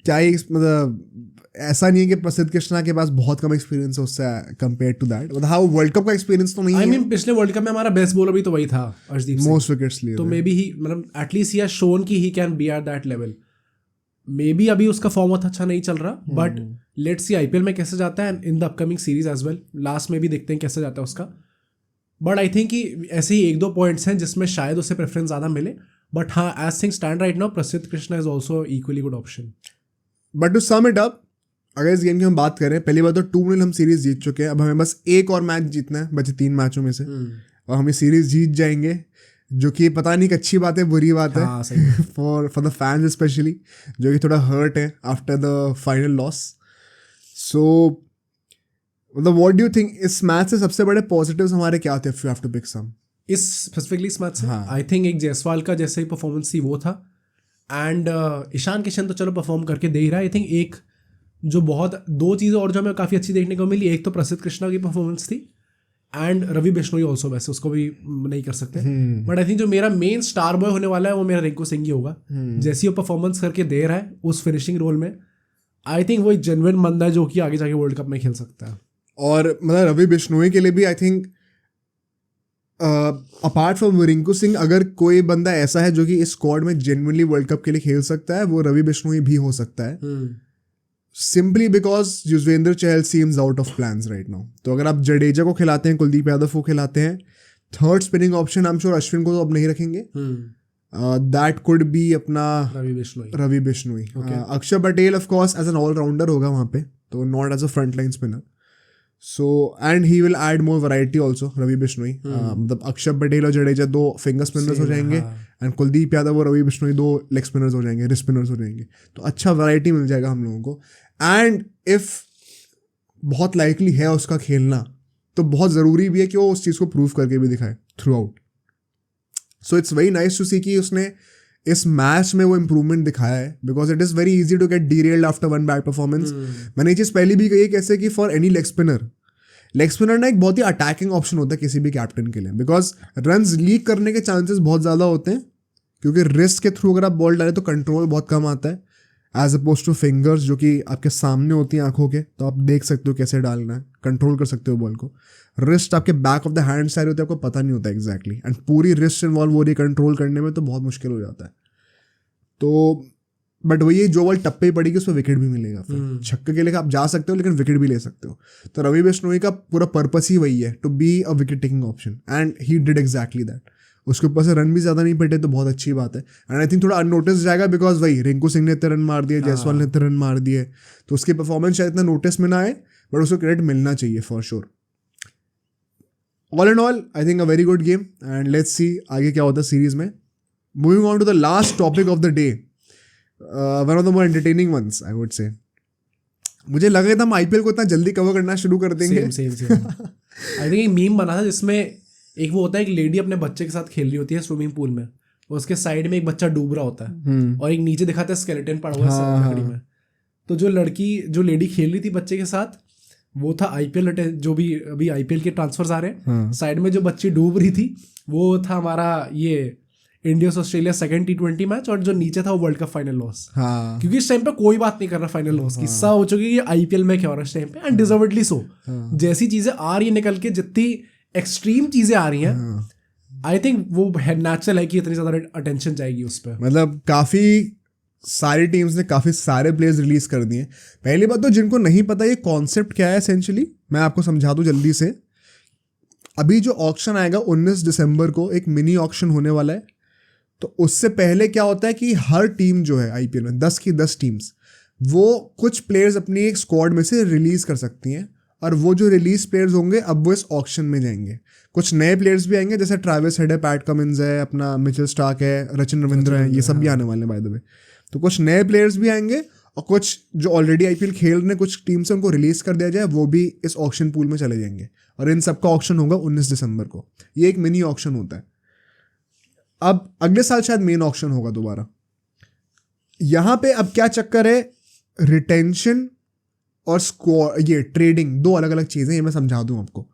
क्या ही, मतलब ऐसा नहीं है कि प्रसिद्ध कृष्णा के पास बहुत कम एक्सपीरियंस है उससे कंपेयर टू दैट। मतलब हाँ वर्ल्ड कप का एक्सपीरियंस तो नहीं है। आई मीन पिछले वर्ल्ड कप में हमारा बेस्ट बॉलर भी तो वही था अर्शदीप सिंह, मोस्ट विकेट्स लिए, तो मे बी ही मतलब एटलीस्ट ही हैज शोन कि he can be at that level. May be अभी उसका फॉर्म अच्छा नहीं चल रहा, बट लेट्स सी IPL में कैसे जाता है, in the upcoming series as well, last में भी देखते हैं कैसे जाता है उसका। बट आई थिंक कि ऐसे ही 1-2 पॉइंट्स हैं जिसमें शायद उसे प्रेफरेंस ज़्यादा मिले, बट हाँ as thing stand right now Prasidh Krishna is also equally good option. But to sum it up, अगर इस गेम की हम बात करें, पहली बार तो 2-0 हम सीरीज जीत चुके हैं, अब हमें बस एक और मैच जीतना है बचे 3 मैचों में से, और हम ये सीरीज जीत जाएंगे, जो कि पता नहीं अच्छी बात है बुरी बात है फॉर द फैंस स्पेशली, जो कि थोड़ा हर्ट है after the final loss. So मतलब व्हाट डू यू थिंक इस मैच से सबसे बड़े पॉजिटिव्स हमारे क्या थे, if you have to pick some? इस स्पेसिफिकली इस मैच से आई थिंक एक जायसवाल का जैसे ही परफॉर्मेंस थी वो था, एंड ईशान किशन तो चलो परफॉर्म करके दे ही रहा है। आई थिंक एक जो बहुत 2 चीज़ें और जो हमें काफ़ी अच्छी देखने को मिली, एक तो प्रसिद्ध कृष्णा की परफॉर्मेंस थी एंड रवि बिश्नोई ऑल्सो, वैसे उसको भी नहीं कर सकते, बट आई थिंक जो मेरा मेन स्टार बॉय होने वाला है वो मेरा रिंकू सिंह ही होगा। जैसी वो परफॉर्मेंस करके दे रहा है उस फिनिशिंग रोल में, आई थिंक वो एक जेन्युइन बंदा है जो कि आगे जाके वर्ल्ड कप में खेल सकता है। और मतलब रवि बिश्नोई के लिए भी I think apart from Rinku Singh अगर कोई बंदा ऐसा है जो कि इस स्क्वाड में जेन्युइनली वर्ल्ड कप के लिए खेल सकता है, वो रवि बिश्नोई भी हो सकता है, simply because Yuzvendra Chahal seems out of plans right now. तो अगर आप जडेजा को खिलाते हैं, कुलदीप यादव को खिलाते हैं, third spinning option I am sure Ashwin को तो अब नहीं रखेंगे. दैट कुड बी अपना Ravi Bishnoi. Akshar Patel of course as an all rounder होगा वहाँ पे, तो not as a front line spinner. So and he will add more variety also. Ravi Bishnoi मतलब अक्षर पटेल और जडेजा 2 फिंगर स्पिनर्स हो जाएंगे, एंड कुलदीप यादव और रवि बिश्नोई 2 लेग स्पिनर्स हो जाएंगे, रिस्ट स्पिनर्स हो जाएंगे. तो अच्छा वैरायटी मिल जाएगा हम लोगों को. एंड इफ बहुत लाइकली है उसका खेलना, तो बहुत ज़रूरी भी है कि वो उस चीज़ को प्रूव करके भी दिखाए throughout. So it's very nice to see कि उसने इस मैच में वो इम्प्रूवमेंट दिखाया है, because it is very easy to get derailed after one bad performance. मैंने ये चीज़ पहले भी कही है कैसे कि फॉर एनी लेग स्पिनर ना एक बहुत ही अटैकिंग ऑप्शन होता है किसी भी कैप्टन के लिए, बिकॉज रन्स लीक करने के चांसेस बहुत ज़्यादा होते हैं, क्योंकि रिस्ट के थ्रू अगर आप बॉल डालें तो कंट्रोल बहुत कम आता है, एज अपोज टू फिंगर्स जो कि आपके सामने होती हैं आंखों के, तो आप देख सकते हो कैसे डालना है, कंट्रोल कर सकते हो बॉल को. रिस्ट आपके back of the hand side होते हैं, आपको पता नहीं होता एग्जैक्टली, एंड पूरी रिस्ट इन्वॉल्व हो रही है कंट्रोल करने में, तो बहुत मुश्किल हो जाता है. तो बट वही जो बॉल टप्पे पड़ेगी उसमें विकेट भी मिलेगा. फिर छक्के के लिए आप जा सकते हो लेकिन विकेट भी ले सकते हो. तो रवि बिश्नोई का पूरा पर्पस ही वही है, to be a wicket taking option, and he did exactly that. उसके ऊपर से रन भी ज़्यादा नहीं पड़े तो बहुत अच्छी बात है. एंड आई थिंक थोड़ा अननोटिस जाएगा, बिकॉज वही रिंकू सिंह ने इतने रन मार दिए, जायसवाल ने इतने रन मार दिए, तो उसकी परफॉर्मेंस शायद इतना नोटिस में ना आए, बट उसको क्रेडिट मिलना चाहिए for sure. All and all I think a very good game, and let's see आगे क्या होता है सीरीज में. Moving on to the last topic of the day, one of the more entertaining ones I would say. मुझे लगा था हम IPL को इतना जल्दी कवर करना शुरू कर देंगे. आई थिंक एक मीम बना था जिसमें एक वो होता है, एक लेडी अपने बच्चे के साथ खेल रही होती है स्विमिंग पूल में, और उसके साइड में एक बच्चा डूब रहा होता है, और एक नीचे दिखाता है स्केलेटन पड़ा हुआ है लकड़ी में. तो जो लेडी खेल रही थी बच्चे के साथ, वो था आईपीएल, जो भी अभी आईपीएल के ट्रांसफर्स आ रहे हैं. साइड में जो बच्ची डूब रही थी वो था हमारा ये India Australia second T20 match, और जो नीचे था वो वर्ल्ड कप फाइनल लॉस. क्योंकि इस टाइम पे कोई बात नहीं कर रहा फाइनल लॉस की, सब हो चुकी है आईपीएल में क्या हो रहा है इस टाइम पे, एंड डिजर्वेडली सो. जैसी चीजें आ रही है निकल के, जितनी एक्सट्रीम चीजें आ रही हैं, आई थिंक वो नेचुरल है कि इतनी ज्यादा अटेंशन जाएगी उस पर. मतलब काफी सारी टीम्स ने काफी सारे प्लेयर्स रिलीज कर दिए. पहली बात तो जिनको नहीं पता ये कॉन्सेप्ट क्या है एसेंशियली, मैं आपको समझा दूं जल्दी से. अभी जो ऑक्शन आएगा 19 दिसंबर को, एक मिनी ऑक्शन होने वाला है. तो उससे पहले क्या होता है कि हर टीम जो है आईपीएल में 10 की 10 टीम्स, वो कुछ प्लेयर्स अपनी एक स्क्वाड में से रिलीज कर सकती हैं, और वो जो रिलीज प्लेयर्स होंगे अब वो इस ऑक्शन में जाएंगे. कुछ नए प्लेयर्स भी आएंगे, जैसे ट्रैविस हेड है, पैट कमिंस है, अपना मिचेल स्टार्क है, रचिन रविंद्र है, ये सब भी आने वाले हैं बाय द वे. तो कुछ नए प्लेयर्स भी आएंगे, और कुछ जो ऑलरेडी आईपीएल खेल रहे हैं कुछ टीम से उनको रिलीज कर दिया जाए, वो भी इस ऑक्शन पूल में चले जाएंगे. और इन सबका ऑक्शन होगा 19 दिसंबर को. ये एक मिनी ऑक्शन होता है. अब अगले साल शायद मेन ऑक्शन होगा दोबारा. यहां पे अब क्या चक्कर है, रिटेंशन और स्कोर, ये ट्रेडिंग दो अलग अलग चीजें, ये मैं समझा दूं आपको.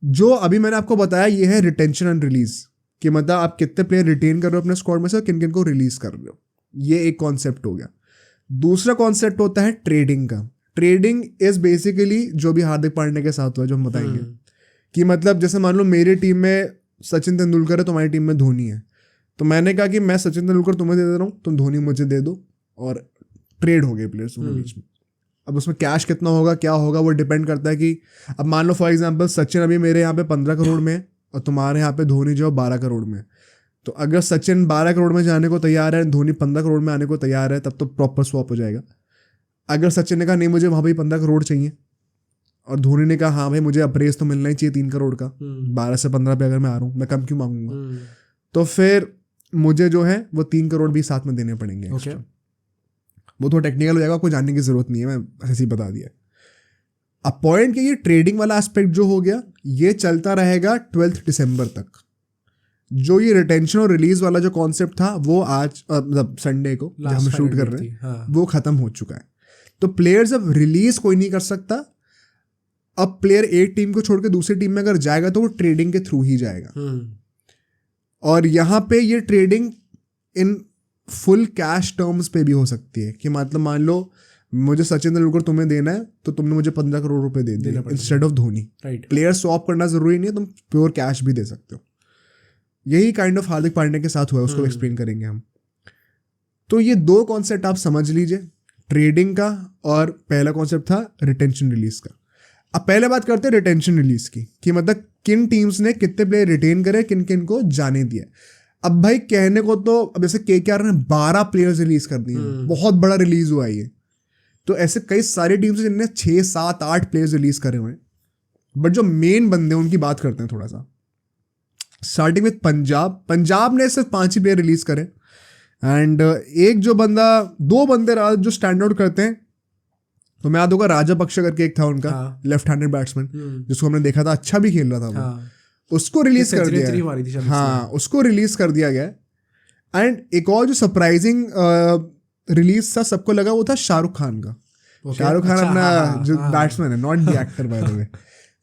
जो अभी मैंने आपको बताया ये है रिटेंशन एंड रिलीज, कि मतलब आप कितने प्लेयर रिटेन कर रहे हो अपने स्क्वाड में से, किन किन को रिलीज कर रहे हो. ये एक कॉन्सेप्ट हो गया. दूसरा कॉन्सेप्ट होता है ट्रेडिंग का. ट्रेडिंग इज बेसिकली जो भी हार्दिक पांड्या के साथ हुआ, जो हम बताएंगे, कि मतलब जैसे मान लो मेरी टीम में सचिन तेंदुलकर है, तुम्हारी टीम में धोनी है, तो मैंने कहा कि मैं सचिन तेंदुलकर तुम्हें दे रहा हूँ, तुम धोनी मुझे दे दो, और ट्रेड हो गए प्लेयर्स के बीच में. अब उसमें कैश कितना होगा, क्या होगा, वो डिपेंड करता है कि अब मान लो फॉर एग्जांपल सचिन अभी मेरे यहाँ पे 15 करोड़ में है, और तुम्हारे यहाँ पे धोनी जो है 12 करोड़ में. तो अगर सचिन 12 करोड़ में जाने को तैयार है, धोनी 15 करोड़ में आने को तैयार है, तब तो प्रॉपर स्वैप हो जाएगा. अगर सचिन ने कहा नहीं मुझे वहाँ भाई 15 करोड़ चाहिए, और धोनी ने कहा हाँ भाई मुझे अप्रेज तो मिलना ही चाहिए 3 करोड़ का, 12 से 15 पे अगर मैं आ रहा हूँ, मैं कम क्यों मांगूंगा. तो फिर मुझे जो है वो 3 करोड़ भी साथ में देने पड़ेंगे. वो थोड़ा टेक्निकल हो जाएगा, आपको जानने की जरूरत नहीं है, मैं ऐसे ही बता दिया. अब पॉइंट कि ये ट्रेडिंग वाला एस्पेक्ट जो हो गया, ये चलता रहेगा 12 दिसंबर तक. जो ये रिटेंशन और रिलीज वाला जो कॉन्सेप्ट था, वो आज मतलब संडे को जब हम शूट कर रहे हैं, वो खत्म हो चुका है. तो प्लेयर्स अब रिलीज कोई नहीं कर सकता. अब प्लेयर एक टीम को छोड़ के दूसरी टीम में अगर जाएगा तो वो ट्रेडिंग के थ्रू ही जाएगा. और यहाँ पे ये trading in full cash terms पे भी हो सकती है, कि मतलब मान लो मुझे सचिन तेंदुलकर तुम्हें देना है तो तुमने मुझे 15 करोड़ रुपए दे दिए instead of Dhoni. Right, player swap करना जरूरी नहीं है, तुम प्योर कैश भी दे सकते हो। यही काइंड ऑफ हार्दिक पांड्या के साथ हुआ है, उसको एक्सप्लेन करेंगे हम। तो ये दो कॉन्सेप्ट आप समझ लीजिए, ट्रेडिंग का और पहला कॉन्सेप्ट था रिटेंशन रिलीज का। अब पहले बात करते हैं रिटेंशन रिलीज की, कि मतलब किन टीम्स ने कितने प्लेयर रिटेन करे, किन किन को जाने दिया। अब भाई कहने को तो अब जैसे केकेआर ने 12 प्लेयर्स रिलीज कर दिए, बहुत बड़ा रिलीज हुआ ये। तो ऐसे कई सारी टीम्स हैं जिनने 6, 7, 8 प्लेयर्स रिलीज करे हुए हैं। बट जो मेन बंदे हैं उनकी बात करते हैं थोड़ा सा। स्टार्टिंग विद पंजाब ने सिर्फ 5 ही प्लेयर रिलीज करे। एंड एक जो बंदा, 2 बंदे जो स्टैंड आउट करते हैं, तो मैं याद होगा राजापक्षे करके एक था उनका, लेफ्ट हैंडेड बैट्समैन, जिसको हमने देखा था अच्छा भी खेल रहा था वो। उसको रिलीज कर दिया, हाँ उसको रिलीज कर दिया गया। एंड एक और जो सरप्राइजिंग रिलीज था, सबको लगा वो था शाहरुख खान का। शाहरुख खान अपना जो बैट्समैन है, not the actor by the way,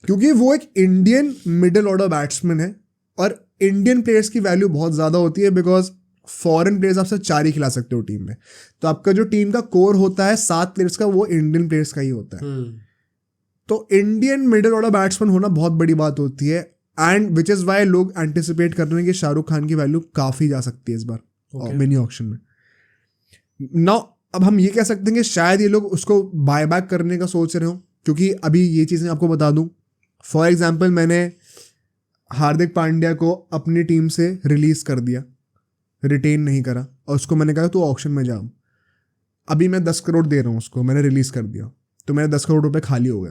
क्योंकि वो एक इंडियन मिडिल ऑर्डर बैट्समैन है और इंडियन प्लेयर्स की वैल्यू बहुत ज़्यादा होती है, बिकॉज फॉरेन प्लेयर्स आप सिर्फ 4 ही खिला सकते हो टीम में। तो आपका जो टीम का कोर होता है 7 प्लेयर्स का, वो इंडियन प्लेयर्स का ही होता है। तो इंडियन मिडिल ऑर्डर बैट्समैन होना बहुत बड़ी बात होती है। एंड विच इज़ वाई लोग एंटिसिपेट कर रहे हैं कि शाहरुख खान की वैल्यू काफ़ी जा सकती है इस बार मिनी ऑक्शन में। नाउ अब हम ये कह सकते हैं कि शायद ये लोग उसको बाय बैक करने का सोच रहे हो, क्योंकि अभी ये चीज़ें आपको बता दूं, फॉर एग्जाम्पल मैंने हार्दिक पांड्या को अपनी टीम से रिलीज कर दिया, रिटेन नहीं करा, और उसको मैंने कहा तू ऑक्शन में जा। अभी मैं 10 करोड़ दे रहा हूँ उसको, मैंने रिलीज कर दिया, तो मेरे 10 करोड़ रुपए खाली हो गए।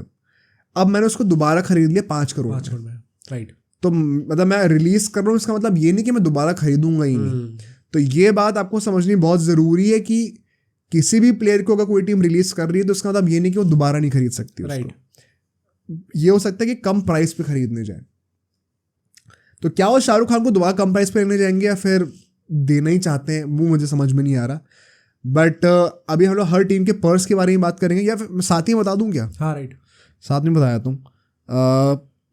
अब मैंने उसको दोबारा खरीद लिया 5 करोड़ में। राइट, तो मतलब मैं रिलीज कर रहा हूँ, इसका मतलब ये नहीं कि मैं दोबारा खरीदूंगा ही नहीं। तो ये बात आपको समझनी बहुत ज़रूरी है कि किसी भी प्लेयर को अगर कोई टीम रिलीज कर रही है तो उसका मतलब ये नहीं कि वो दोबारा नहीं खरीद सकती। राइट, ये हो सकता है कि कम प्राइस पे खरीदने जाए। तो क्या वो शाहरुख खान को दोबारा कम प्राइस पे लेने जाएंगे या फिर देना ही चाहते हैं, वो मुझे समझ में नहीं आ रहा। बट अभी हम लोग हर टीम के पर्स के बारे में बात करेंगे, या फिर साथ ही बता दूं क्या? हाँ राइट, साथ में बताया तुम।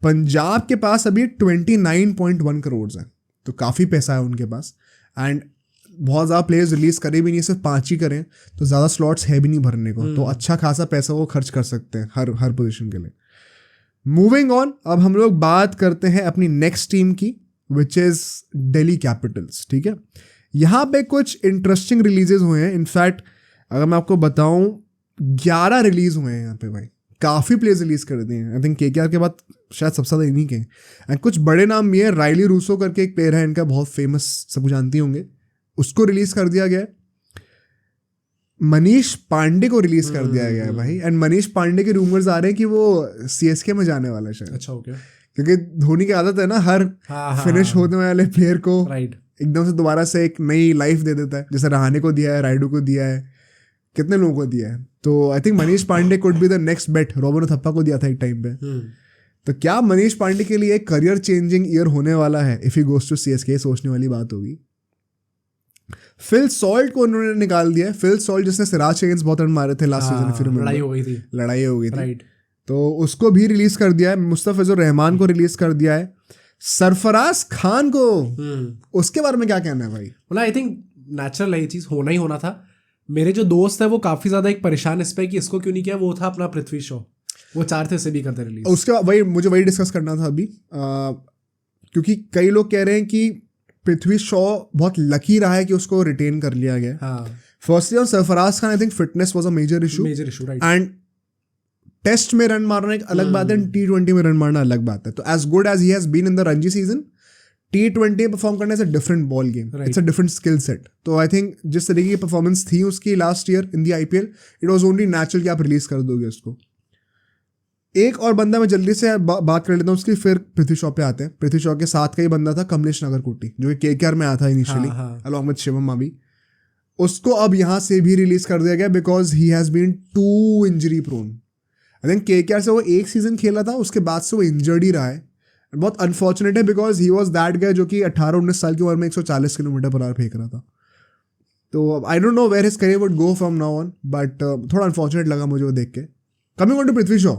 पंजाब के पास अभी 29.1 करोड़ है, तो काफ़ी पैसा है उनके पास। एंड बहुत ज़्यादा प्लेयर्स रिलीज करे भी नहीं, सिर्फ 5 ही करें, तो ज़्यादा स्लॉट्स है भी नहीं भरने को, तो अच्छा खासा पैसा वो खर्च कर सकते हैं हर पोजीशन के लिए। मूविंग ऑन, अब हम लोग बात करते हैं अपनी नेक्स्ट टीम की, विच इज़ दिल्ली कैपिटल्स। ठीक है, यहाँ पे कुछ इंटरेस्टिंग रिलीजेस हुए हैं। इनफैक्ट अगर मैं आपको बताऊँ 11 रिलीज हुए हैं यहाँ पे भाई, काफ़ी प्लेयर्स रिलीज कर दिए हैं। आई थिंक केकेआर के बाद शायद सबसे ज़्यादा इन्हीं के। एंड कुछ बड़े नाम भी है, राइली रूसो करके एक प्लेयर है इनका, बहुत फेमस, सब जानती होंगे, उसको रिलीज कर दिया गया है। मनीष पांडे को रिलीज कर दिया गया है भाई। एंड मनीष पांडे के रूमर्स आ रहे हैं कि वो सीएसके में जाने वाला है शायद। अच्छा, ओके, क्योंकि धोनी की आदत है ना हर फिनिश होने वाले प्लेयर को एकदम से दोबारा से एक नई लाइफ दे देता है, जैसे रहाणे को दिया है, राइडू को दिया है, कितने लोगों को दिया है। तो I think Manish Pandey could be the next bet. Robin Uthappa को दिया था एक टाइम पे। तो क्या मनीष पांडे के लिए एक करियर चेंजिंग ईयर होने वाला है if he goes to CSK? सोचने वाली बात होगी। फिल सॉल्ट को उन्होंने निकाल दिया। फिल सॉल्ट जिसने सिराज के अगेंस्ट बहुत रन मारे थे लास्ट सीजन, फिर लड़ाई हो गई थी। राइट, तो उसको भी रिलीज कर दिया है। मुस्तफिजुर रहमान को रिलीज कर दिया है। सरफराज खान को, उसके बारे में क्या कहना है भाई? मतलब आई थिंक नेचुरल है, ये चीज़ होना ही होना था। मेरे जो दोस्त है वो काफ़ी ज़्यादा एक परेशान इस पे कि इसको क्यों नहीं किया। वो था अपना पृथ्वी शॉ, वो चाहते उसे भी करते रिलीज। उसके बाद मुझे वही डिस्कस करना था अभी, क्योंकि कई लोग कह रहे हैं कि पृथ्वी शॉ बहुत लकी रहा है कि उसको रिटेन कर लिया गया। Firstly on Sarfaraz Khan, I think fitness was a major issue, right. And test में रन मारना एक अलग बात है, T20 में रन मारना अलग बात है। तो as good as he has been in the Ranji season, T20 perform करना is a different ball game, it's a different skill set. तो आई थिंक जिस तरीके की परफॉर्मेंस थी उसकी last year in the IPL, it was only natural कि आप release कर दोगे उसको। एक और बंदा मैं जल्दी से बात कर लेता हूँ उसकी, फिर पृथ्वी शॉ पे आते हैं। पृथ्वी शॉ के साथ का ही बंदा था कमलेश नागरकोटी, जो कि केकेआर में आया था initially along with Shivam Mavi. उसको अब यहाँ से भी रिलीज कर दिया गया because he has been too injury prone. I think KKR से वो एक सीजन खेला था, उसके बाद से वो इंजर्ड ही रहा है। बहुत अनफॉर्चुनेट है because he was that guy जो कि 18-19 साल की उम्र में 140 किलोमीटर पर आवर फेंक रहा था। तो I don't know where his career would go from now on, but थोड़ा अनफॉर्चुनेट लगा मुझे वो देख के। Coming on to Prithvi Shaw,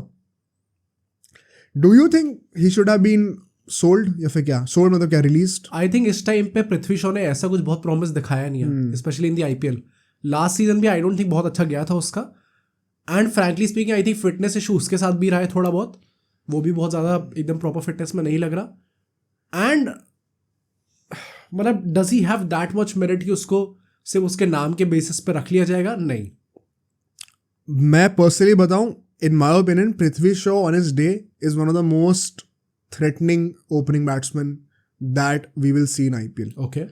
do you think he should have been sold, या फिर क्या सोल्ड मतलब क्या रिलीज्ड? आई थिंक इस टाइम पे पृथ्वी शॉ ने ऐसा कुछ बहुत प्रॉमिस दिखाया नहीं है, specially in the IPL। Last season भी आई डोंट थिंक बहुत अच्छा गया था उसका। And frankly speaking I think fitness issue उसके साथ भी रहा है थोड़ा बहुत, वो भी बहुत ज़्यादा एकदम प्रॉपर फिटनेस में नहीं लग रहा। एंड मतलब does he have that much merit कि उसको सिर्फ उसके नाम के बेसिस पे रख लिया जाएगा? नहीं। मैं पर्सनली बताऊं, in my opinion Prithvi Shaw on his day is one of the most threatening opening batsman that we will see in IPL. Okay.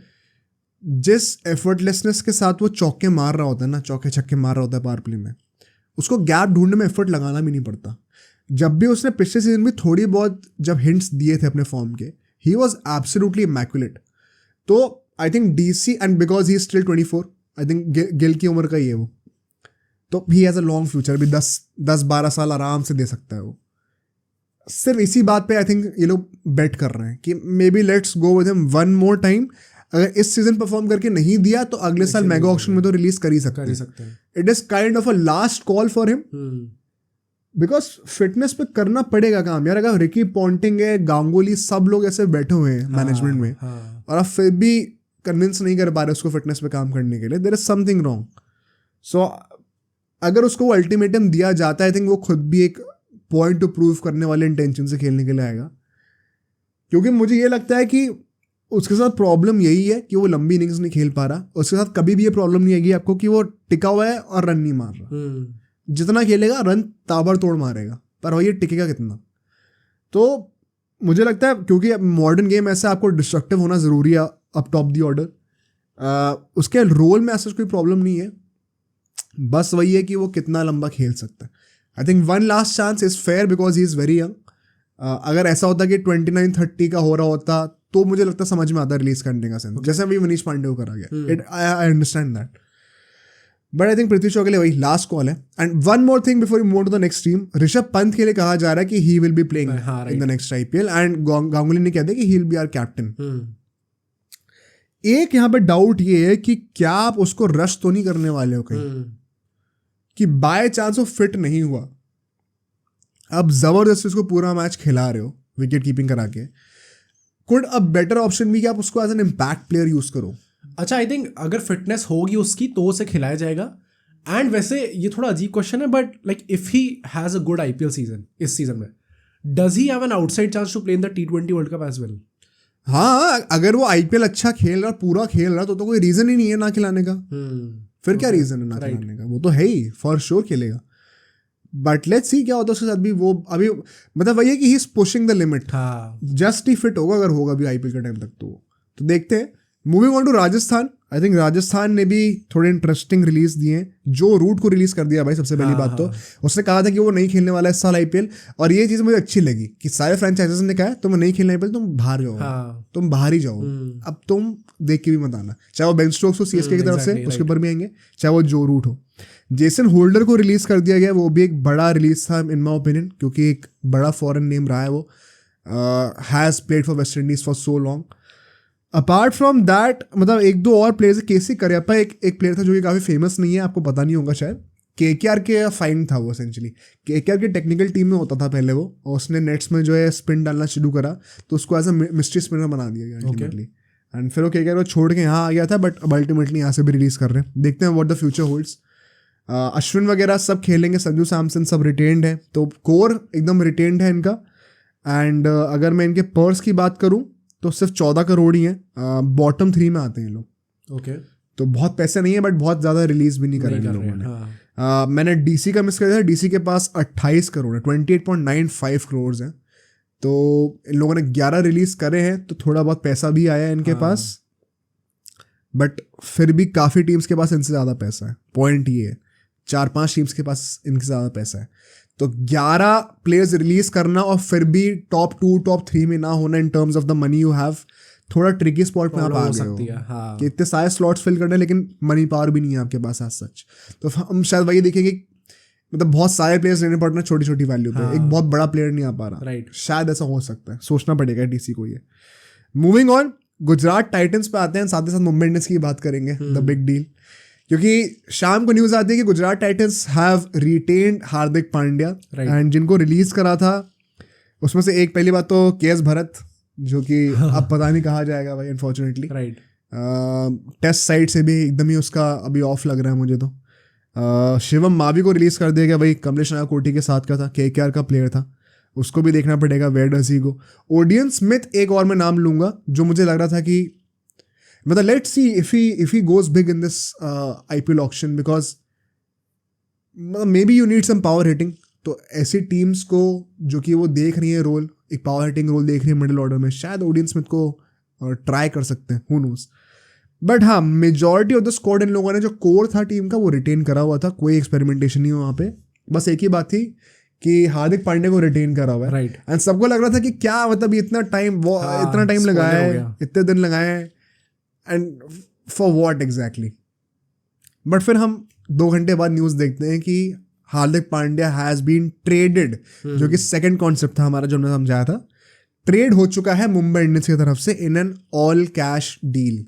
जिस एफर्टलेसनेस के साथ वो चौके मार रहा होता है ना, चौके छक्के मार रहा होता है पावर प्ले में, उसको गैप ढूंढने में एफर्ट लगाना भी नहीं पड़ता। जब भी उसने पिछले सीजन में थोड़ी बहुत जब हिंट्स दिए थे अपने फॉर्म के, ही वॉज एब्सोल्युटली इमैक्युलेट। तो I think DC, and because he is still 24, I think Gill की उम्र का ही है वो, तो he has a long future, भी 10-12 साल आराम से दे सकता है वो। सिर्फ इसी बात पे आई थिंक ये लोग बेट कर रहे हैं कि may be let's go with him one more time. अगर इस सीजन परफॉर्म करके नहीं दिया तो अगले साल मेगा ऑक्शन में तो रिलीज कर ही सकते हैं। It is kind of a last call for him, because fitness पे करना पड़ेगा काम यार। अगर रिकी पॉन्टिंग है, गांगुली, सब लोग ऐसे बैठे हुए हैं मैनेजमेंट में, और आप फिर भी कन्विंस नहीं कर पा रहे उसको फिटनेस पे काम करने के लिए, देयर इज समथिंग रॉन्ग। सो अगर उसको वो अल्टीमेटम दिया जाता है, आई थिंक वो खुद भी एक पॉइंट टू प्रूव करने वाले इंटेंशन से खेलने के लिए आएगा। क्योंकि मुझे ये लगता है कि उसके साथ प्रॉब्लम यही है कि वो लंबी इनिंग्स नहीं खेल पा रहा। उसके साथ कभी भी ये प्रॉब्लम नहीं आएगी आपको कि वो टिका हुआ है और रन नहीं मार रहा। जितना खेलेगा रन ताबड़तोड़ मारेगा, पर वो ये टिकेगा कितना। तो मुझे लगता है क्योंकि मॉडर्न गेम ऐसा, आपको डिस्ट्रक्टिव होना ज़रूरी है अप टॉप दी ऑर्डर। उसके रोल में ऐसा कोई प्रॉब्लम नहीं है, बस वही है कि वो कितना लंबा खेल सकता है। I think one last chance is fair because he is very young. अगर ऐसा होता कि 29-30 का हो रहा होता तो मुझे लगता समझ में आता रिलीज करने का सेंस, जैसे अभी मनीष पांडे को करा गया। I understand that, but I think Prithvi Shaw के लिए वही लास्ट कॉल है। And one more thing before you move to the next team, Rishabh Pant के लिए कहा जा रहा है कि he will be playing in the next IPL, and Ganguly ने कह दिया कि he will be our captain. एक यहाँ पे डाउट ये है कि क्या आप उसको रश तो नहीं करने वाले हो कहीं, कि बाय चांस वो फिट नहीं हुआ, अब जबरदस्ती उसको पूरा मैच खिला रहे हो विकेट कीपिंग करा के, कुड अ बेटर ऑप्शन भी कि आप उसको as an impact player use करो। अच्छा, आई थिंक अगर फिटनेस होगी उसकी तो उसे खिलाया जाएगा। एंड वैसे ये थोड़ा अजीब क्वेश्चन है, but like if he has a good IPL season इस सीजन में, does he have an outside chance to play in the T20 world cup as well? हाँ, अगर वो आईपीएल अच्छा खेल रहा, पूरा खेल रहा, तो कोई रीजन ही नहीं है ना खिलाने का। फिर क्या रीजन है ना खिलाने का? वो तो है ही, फॉर श्योर खेलेगा। बट लेट्स सी क्या होता है उसके साथ भी। वो अभी मतलब वही है कि he is pushing the limit. Just he fit होगा अगर होगा भी आईपीएल के टाइम तक, तो देखते हैं। Moving on to Rajasthan, I think Rajasthan ने भी थोड़े इंटरेस्टिंग रिलीज दिए हैं। जो रूट को रिलीज कर दिया भाई, सबसे पहली बात तो उसने कहा था कि वो नहीं खेलने वाला है इस साल आईपीएल, और ये चीज़ मुझे अच्छी लगी कि सारे फ्रेंचाइजेस ने कहा तुम नहीं खेलना आईपीएल, तुम बाहर जाओ, तुम बाहर ही जाओ, अब तुम देख के भी मत आना। चाहे वो बेन स्टोक्स हो सीएसके की तरफ से, उसके ऊपर भी आएंगे, चाहे वो जो रूट हो। जेसन होल्डर को रिलीज कर दिया गया, वो भी एक बड़ा रिलीज था इन माई ओपिनियन, क्योंकि एक बड़ा फॉरेन नेम रहा है वो, has played for West Indies for so long. Apart from that मतलब एक दो और प्लेयर्स, केसी करियप्पा एक प्लेयर था जो कि काफ़ी फेमस नहीं है, आपको पता नहीं होगा शायद। केकेआर के फाइन था वो एसेंचुअली, केकेआर की टेक्निकल टीम में होता था पहले वो, और उसने नेट्स में जो है स्पिन डालना शुरू करा, तो उसको एज अ मिस्ट्री स्पिनर बना दिया गया अल्टीमेटली। एंड फिर वो केकेआर को छोड़ के यहाँ आ गया था, बट अब अल्टीमेटली यहाँ से भी रिलीज कर रहे हैं। देखते हैं what the future holds. Ashwin वगैरह सब खेलेंगे, संजू सैमसन सब रिटेन्ड है, तो कोर एकदम रिटेन्ड है इनका। एंड अगर मैं इनके पर्स की बात करूँ तो सिर्फ 14 करोड़ ही हैं, बॉटम 3 में आते हैं लोग। ओके, तो बहुत पैसे नहीं है, बट बहुत ज़्यादा रिलीज भी नहीं कर रहे लोगों ने। मैंने डीसी का मिस कर दिया था, डीसी के पास 28 करोड़ है, 28.95 करोड़ हैं। तो इन लोगों ने 11 रिलीज करे हैं, तो थोड़ा बहुत पैसा भी आया है इनके पास, बट फिर भी काफ़ी टीम्स के पास इनसे ज़्यादा पैसा है। पॉइंट ये है, 4-5 टीम्स के पास इनसे ज़्यादा पैसा है। तो 11 प्लेयर्स रिलीज करना और फिर भी टॉप 2 टॉप 3 में ना होना in terms of the money you have, थोड़ा ट्रिकी स्पॉट में आप आ गए हो कि इतने सारे स्लॉट्स फिल करने, लेकिन मनी पावर भी नहीं है आपके पास आज सच। तो हम शायद वही देखेंगे, मतलब बहुत सारे प्लेयर्स लेने पड़ना छोटी छोटी वैल्यू पे, एक बहुत बड़ा प्लेयर नहीं आ पा रहा। शायद ऐसा हो सकता है, सोचना पड़ेगा डीसी को ये। मूविंग ऑन, गुजरात टाइटन्स पे आते हैं, साथ ही साथ मुंबई इंडियंस की बात करेंगे, द बिग डील। क्योंकि शाम को न्यूज़ आती है कि Gujarat Titans have retained Hardik Pandya, and जिनको रिलीज करा था उसमें से एक, पहली बात तो केएस भरत, जो कि अब पता नहीं कहा जाएगा भाई अनफॉर्चुनेटली। टेस्ट साइड से भी एकदम ही उसका अभी ऑफ लग रहा है मुझे तो। शिवम मावी को रिलीज कर दिया गया, भाई कमलेश नायकोटी के साथ का था, केकेआर का प्लेयर था, उसको भी देखना पड़ेगा। Where does he go? Odean Smith एक और मैं नाम लूंगा जो मुझे लग रहा था कि मतलब let's see if he goes big in this IPL auction, because may B you need some power hitting. तो ऐसी टीम्स को जो कि वो देख रही है रोल, एक पावर हिटिंग रोल देख रही है मिडिल ऑर्डर में, शायद ओडियन स्मिथ को ट्राई कर सकते हैं, हु नोस। बट हाँ, मेजॉरिटी ऑफ द स्क्वाड इन लोगों ने जो कोर था टीम का वो रिटेन करा हुआ था, कोई एक्सपेरिमेंटेशन नहीं हुआ वहाँ पे। बस एक ही बात थी कि हार्दिक पांड्या को रिटेन करा हुआ है, राइट। एंड सबको लग रहा था कि क्या मतलब इतना टाइम लगाया है, इतने दिन लगाए हैं, and for what exactly. But फिर हम 2 घंटे बाद न्यूज़ देखते हैं कि Hardik Pandya has been traded, जो कि सेकंड कॉन्सेप्ट था हमारा जो हमने समझाया था। ट्रेड हो चुका है मुंबई इंडियंस की तरफ से in an all cash deal,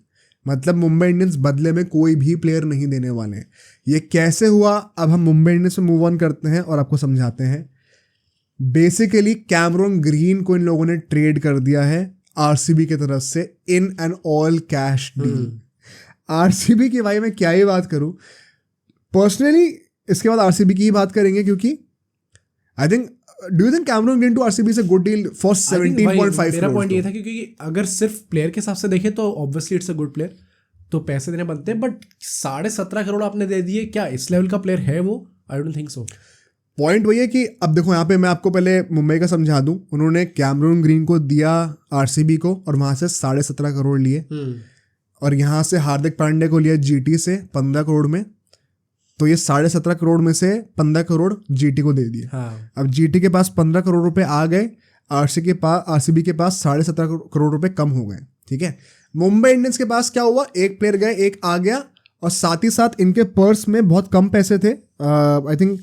मतलब मुंबई इंडियंस बदले में कोई भी प्लेयर नहीं देने वाले हैं। ये कैसे हुआ, अब हम मुंबई इंडियंस में मूव ऑन करते हैं और आपको समझाते हैं। बेसिकली कैमरन ग्रीन को इन लोगों ने ट्रेड कर दिया है आरसीबी की तरफ से in an all cash deal. RCB की भाई मैं क्या ही बात करूं पर्सनली, इसके बाद आरसीबी की ही बात करेंगे, क्योंकि I think, do you think Cameron Green to RCB is a good deal for 17.5 मेरा पॉइंट ये था क्योंकि अगर सिर्फ प्लेयर के हिसाब से देखें तो obviously it's a good player, तो पैसे देने बनते हैं, बट 17.5 करोड़ आपने दे दिए, क्या इस लेवल का प्लेयर है वो? आई डोंट थिंक सो। पॉइंट वही है कि अब देखो यहाँ पे मैं आपको पहले मुंबई का समझा दूं, उन्होंने कैमरन ग्रीन को दिया आरसीबी को और वहां से 17.5 करोड़ लिए, और यहाँ से हार्दिक पांड्या को लिया जीटी से 15 करोड़ में, तो ये 17.5 करोड़ में से 15 करोड़ जीटी को दे दिए। हाँ। अब जीटी के पास 15 करोड़ रुपए आ गए, आरसीबी के पास 17.5 करोड़ रुपए कम हो गए, ठीक है। मुंबई इंडियंस के पास क्या हुआ, एक प्लेयर गए, एक आ गया, और साथ ही साथ इनके पर्स में बहुत कम पैसे थे, आई थिंक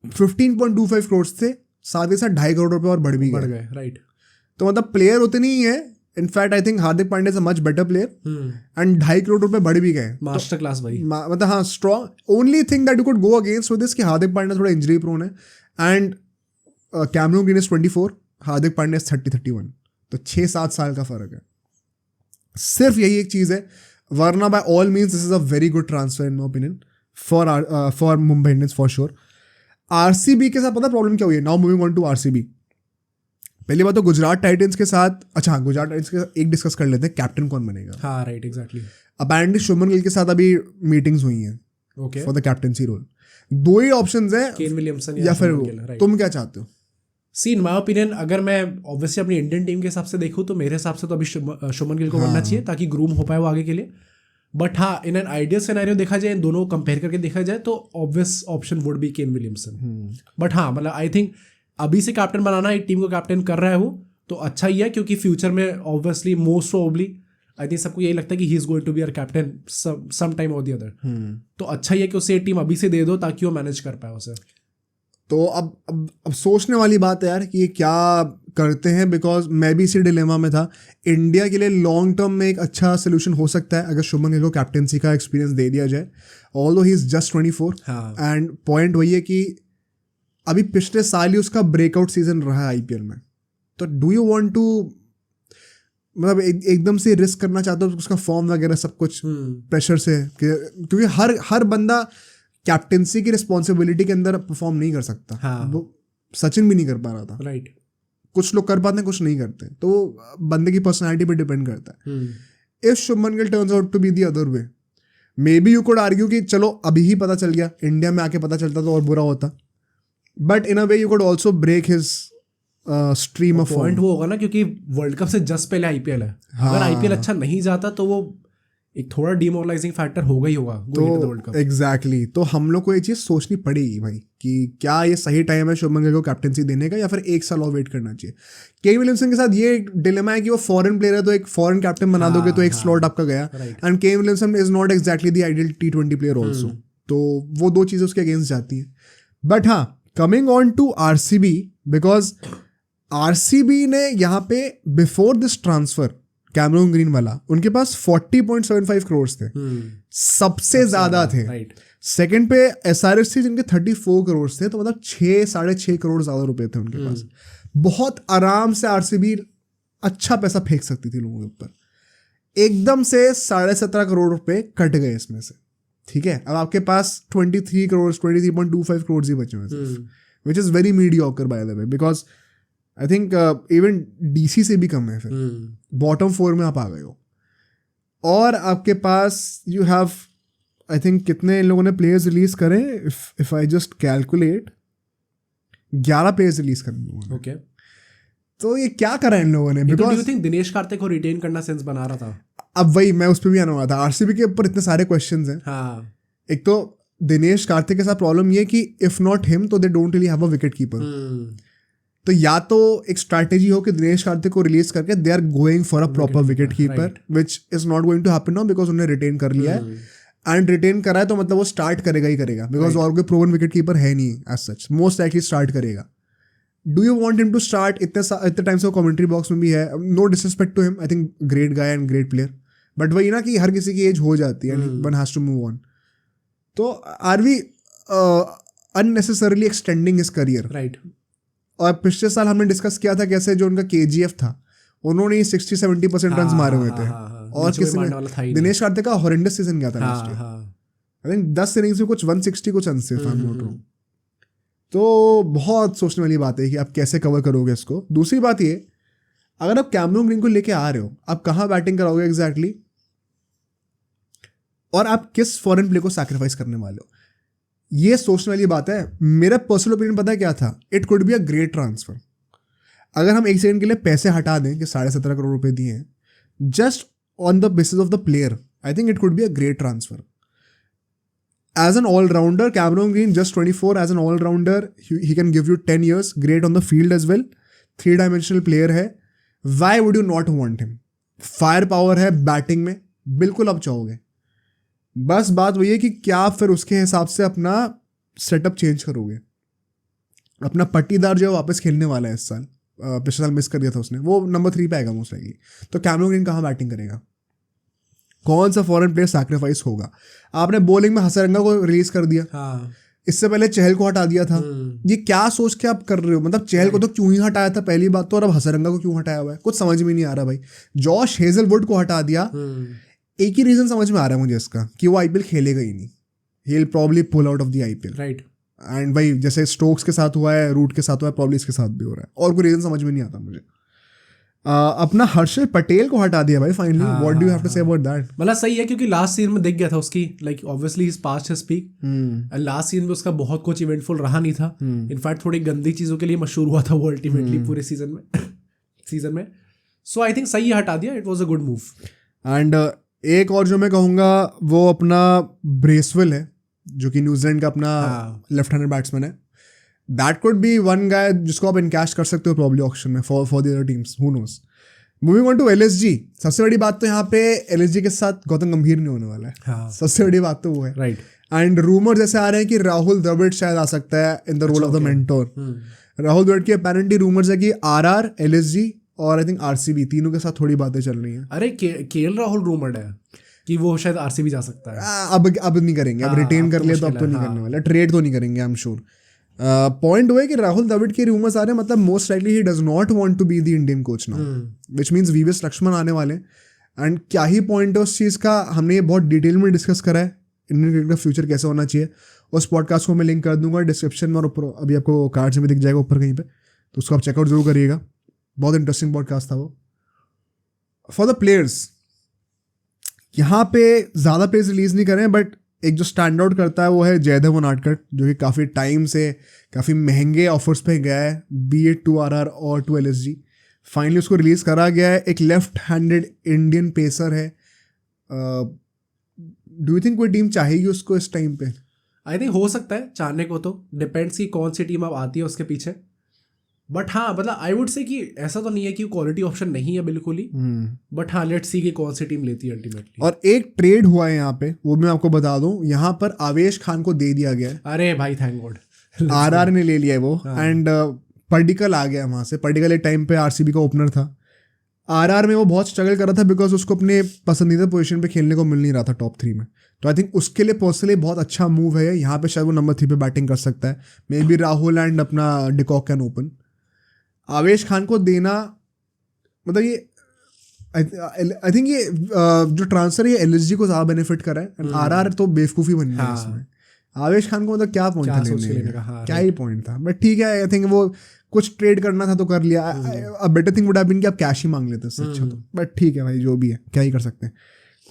15.25 करोड़ थे, साथ ही साथ 2.5 करोड़ रुपए और बढ़ गए, राइट। तो मतलब प्लेयर उतनी ही है। In fact I think Hardik Pandya is a much better player, and 2.5 crore रुपए बढ़ भी गए, मास्टर क्लास भाई। मतलब हाँ, strong. Only thing that you could go against with this कि हार्दिक पांड्या थोड़ा इंजरी प्रोन है, and Cameron green is 24, Hardik Pandya is 30-31, तो 6-7 साल का फर्क है। सिर्फ यही एक चीज़ है, वरना by all means this is a very good transfer in my opinion for Mumbai Indians for sure. RCB के साथ पता प्रॉब्लम क्या हुई है? Now moving on to RCB. पहली बात तो गुजरात टाइटंस के साथ, अच्छा हाँ, गुजरात टाइटंस के साथ एक डिस्कस कर लेते हैं, कैप्टन कौन बनेगा। हाँ, right, exactly. Apparently Shubman Gill के साथ अभी मीटिंग्स हुई हैं okay for the captaincy role. 2 ही ऑप्शंस हैं, केन विलियमसन या फिर वो। तुम क्या चाहते हो? सी, इन माय ओपिनियन, अगर मैं ऑब्वियसली अपनी इंडियन टीम के हिसाब से देखूँ तो मेरे हिसाब से तो अभी शुभमन गिल को बनना चाहिए ताकि ग्रूम हो पाए वो आगे के लिए। बट हाँ, इन एन आइडियल सिनेरियो देखा जाए, इन दोनों कंपेयर करके देखा जाए तो obvious option would be Kane Williamson. But हाँ, मतलब आई थिंक अभी से कैप्टन बनाना, एक टीम को कैप्टन कर रहा है वो, तो अच्छा ही है, क्योंकि फ्यूचर में obviously most probably I think सबको यही लगता है कि he is going to be our captain some time और द अदर। तो अच्छा ही है कि उसे टीम अभी से दे दो ताकि वो मैनेज कर पाए उसे। तो अब सोचने वाली बात है यार कि ये क्या करते हैं, बिकॉज मैं भी इसी डिलेमा में था। इंडिया के लिए लॉन्ग टर्म में एक अच्छा सोल्यूशन हो सकता है अगर शुभमन गिल को कैप्टनसी का एक्सपीरियंस दे दिया जाए, although he is just 24। And point वही है कि अभी पिछले साल ही उसका ब्रेकआउट सीजन रहा है आईपीएल में, तो डू यू वांट टू मतलब एकदम से रिस्क करना चाहते हो उसका फॉर्म वगैरह सब कुछ प्रेशर से, क्योंकि हर बंदा कैप्टेंसी की रिस्पॉन्सिबिलिटी के अंदर परफॉर्म नहीं कर सकता। हाँ। वो सचिन भी नहीं कर पा रहा था, राइट। कुछ लोग कर पाते हैं, कुछ नहीं करते, तो वो बंदे की पर्सनैलिटी पे डिपेंड करता है। If Shubman Gill turns out to be the other way, may B you could argue कि चलो अभी ही पता चल गया, इंडिया में आके पता चलता तो और बुरा होता, but in a way you could also break his stream of point वो होगा ना, क्योंकि वर्ल्ड कप से जस्ट पहले आईपीएल है। अगर आईपीएल अच्छा नहीं जाता तो वो एक थोड़ा डिमोरलाइजिंग फैक्टर होगा ही होगा वर्ल्ड कप। एग्जैक्टली, तो हम लोग को ये चीज़ सोचनी पड़ेगी भाई कि क्या ये सही टाइम है शुभमन गिल को कैप्टेंसी देने का, या फिर 1 साल और वेट करना चाहिए। केन विलियमसन के साथ ये डिलेमा है कि वो फॉरेन प्लेयर है, तो एक फॉरेन कैप्टन बना दोगे तो एक स्लॉट आपका गया, and Kane Williamson is not exactly the ideal T20 player also, तो वो 2 चीज़ें उसके अगेंस्ट जाती हैं। बट हाँ, coming on to RCB, because RCB ने यहाँ पे before this transfer Cameron Green वाला, उनके पास 40.75 करोड़ थे, सबसे ज्यादा थे। सेकंड पे एसआरएच थी जिनके 34 करोड़ थे, तो मतलब 6-6.5 करोड़ ज्यादा रुपए थे उनके पास। बहुत आराम से आरसीबी अच्छा पैसा फेंक सकती थी लोगों के ऊपर। एकदम से 17.5 करोड़ रुपए कट गए इसमें से, ठीक है, अब आपके पास 23 करोड़ 23.25 करोड़ ही बचे हुए, which is very mediocre by the way, because I think even DC से भी कम है फिर, बॉटम 4 में आप आ गए हो। और आपके पास यू हैव आई थिंक कितने इन लोगों ने प्लेयर्स रिलीज करें, if I just calculate 11 players release कर दिए। ओके, तो ये क्या करा इन लोगों ने? Because you think Dinesh Karthik को रिटेन करना सेंस बना रहा था? अब वही मैं उस पर भी आने वाला था, आरसीबी के ऊपर इतने सारे क्वेश्चंस हैं। हाँ, एक तो दिनेश कार्तिक के साथ प्रॉब्लम ये कि इफ नॉट हिम तो they don't really have a wicket keeper. तो या तो एक स्ट्रैटेजी हो कि दिनेश कार्तिक को रिलीज करके they are going for a proper wicket keeper, which is not going to happen now because उन्हें रिटेन कर लिया है, एंड रिटेन करा है तो मतलब वो स्टार्ट करेगा ही करेगा, बिकॉज और कोई प्रूवन विकेट कीपर है नहीं as such, most likely start करेगा। Do you want him to start? इतने टाइम से वो कमेंट्री बॉक्स में भी है, no disrespect to him, I think great guy and great player, but वही ना कि हर किसी की एज हो जाती है and one has to move on. तो are we unnecessarily extending his career? Right. और पिछले साल हमने डिस्कस किया था कैसे जो उनका KGF था, उन्होंने 60-70% रन मारे हुए थे, और किसी ने दिनेश कार्तिक का हॉरेंडस सीजन गया था last year, I think 10 innings में कुछ 160 कुछ रन से था। तो बहुत सोचने वाली बात है कि आप कैसे कवर करोगे इसको। दूसरी बात ये, अगर आप कैमरून ग्रीन को लेके आ रहे हो, आप कहाँ बैटिंग कराओगे एग्जैक्टली, और आप किस फॉरेन प्ले को सैक्रिफाइस करने वाले हो, ये सोचने वाली बात है। मेरा पर्सनल ओपिनियन पता है क्या था? It could be a great transfer. अगर हम एक सेकंड के लिए पैसे हटा दें कि 17.5 करोड़ रुपए दिए हैं, just on the basis of the player, I think it could be a great transfer. As an all-rounder, Cameron Green, just 24, as an all-rounder, he can give you 10 years, great on the field as well, 3-dimensional player है, why would you not want him? Fire power है batting में, बिल्कुल आप चाहोगे। बस बात वही है कि क्या आप फिर उसके हिसाब से अपना सेटअप चेंज करोगे। अपना पट्टीदार जो है वापस खेलने वाला है इस साल, पिछले साल मिस कर दिया था उसने, वो नंबर 3 पे आएगा मोस्ट लाइकली। तो कैमरन ग्रीन कहाँ बैटिंग करेगा? कौन सा फॉरेन प्लेयर सैक्रिफाइस होगा? आपने बॉलिंग में हसरंगा को रिलीज कर दिया, इससे पहले चहल को हटा दिया था। ये क्या सोच के आप कर रहे हो? मतलब चहल को तो क्यों ही हटाया था पहली बात तो, और अब हसरंगा को क्यों हटाया हुआ है, कुछ समझ में नहीं आ रहा भाई। जॉश हेजलवुड को हटा दिया, एक ही रीजन समझ में आ रहा है मुझे इसका, कि वो IPL खेलेगा ही नहीं, he will probably pull out of the IPL। Right. And भाई जैसे स्टोक्स के साथ हुआ है, रूट के साथ हुआ है, प्रॉब्ली इसके साथ भी हो रहा है, और कोई रीजन समझ में नहीं आता मुझे। अपना हर्षल पटेल को हटा दिया भाई finally, what do you have to say about that? मतलब सही है, क्योंकि लास्ट सीजन में दिख गया था उसकी, like obviously his past his peak, and last season में उसका बहुत कुछ इवेंटफुल रहा नहीं था। इनफैक्ट थोड़ी गंदी चीजों के लिए मशहूर हुआ था वो अल्टीमेटली पूरे सीजन में। सो आई थिंक सही है, हटा दिया, it was a good move. And एक और जो मैं कहूँगा वो अपना ब्रेसवेल है, जो कि न्यूजीलैंड का अपना लेफ्ट हैंडेड बैट्समैन है। That could be one guy जिसको आप इनकैश कर सकते हो प्रॉब्ली ऑक्शन में for the other teams, who knows. Moving on to LSG, सबसे बड़ी बात तो यहाँ पे LSG के साथ गौतम गंभीर नहीं होने वाला है, सबसे बड़ी बात तो वो है। राइट। एंड रूमर जैसे आ रहे हैं कि राहुल द्रविड़ शायद आ सकता है in the role of the mentor. Rahul Dravid की अपेरेंटली रूमर्स है कि RR, LSG और आई थिंक RCB तीनों के साथ थोड़ी बातें चल रही हैं। अरे KL राहुल रूमर्ड है कि वो शायद RCB जा सकता है। अब नहीं करेंगे, अब रिटेन कर लिया तो अब तो नहीं करने वाला, ट्रेड तो नहीं करेंगे आई एम श्योर। पॉइंट हुआ है कि राहुल द्रविड़ के रूमर्स आ रहे हैं, मतलब most likely he does not want to be the Indian coach now, which means VVS Laxman आने वाले। एंड क्या ही पॉइंट है उस चीज़ का, हमने ये बहुत डिटेल में डिस्कस करा है, इंडियन क्रिकेट का फ्यूचर कैसे होना चाहिए। उस पॉडकास्ट को मैं लिंक कर दूंगा डिस्क्रिप्शन में, और ऊपर अभी आपको कार्ड्स में दिख जाएगा ऊपर कहीं पे, तो उसको आप चेकआउट जरूर करिएगा, बहुत इंटरेस्टिंग पॉडकास्ट था वो। फॉर द प्लेयर्स, यहाँ पे ज़्यादा प्लेयर्स रिलीज नहीं करें, बट एक जो स्टैंड आउट करता है वो है जयदेव उनाडकट, जो कि काफ़ी टाइम से काफ़ी महंगे ऑफर्स पे गया है, बी इट टू RR और टू LSG। फाइनली उसको रिलीज़ करा गया है। एक लेफ्ट हैंडेड इंडियन पेसर है। डू यू थिंक कोई टीम चाहेगी उसको इस टाइम पे? आई थिंक हो सकता है चाहने को, तो डिपेंड्स की कौन सी टीम अब आती है उसके पीछे। बट हाँ, मतलब आई वुड से कि ऐसा तो नहीं है कि क्वालिटी ऑप्शन नहीं है बिल्कुल ही, बट हाँ लेट्स सी कि कौन सी टीम लेती है अल्टीमेटली। और एक ट्रेड हुआ है यहाँ पे, वो भी मैं आपको बता दूं, यहाँ पर आवेश खान को दे दिया गया है। अरे भाई थैंक गॉड, RR ने ले लिया है वो। एंड पर्डिकल आ गया वहाँ से। पर्डिकल एक टाइम पे RCB का ओपनर था। RR में वो बहुत स्ट्रगल कर रहा था बिकॉज उसको अपने पसंदीदा पोजीशन पे खेलने को मिल नहीं रहा था टॉप 3 में। तो आई थिंक उसके लिए पर्सनली बहुत अच्छा मूव है। यहाँ पे शायद वो नंबर 3 पे बैटिंग कर सकता है। मे बी राहुल एंड अपना डिकॉक कैन ओपन। आवेश खान को देना, मतलब ये आई थिंक ये जो ट्रांसफर है एलएसजी को ज़्यादा बेनिफिट करा है, आरआर तो बेवकूफ़ी बनी है इसमें। आवेश खान को मतलब क्या पॉइंट था लेने का, क्या ही पॉइंट था, बट ठीक है, आई थिंक वो कुछ ट्रेड करना था तो कर लिया। A better thing would have been कि आप कैश ही मांग लेते उससे अच्छा तो, बट ठीक है भाई, जो भी है क्या ही कर सकते हैं।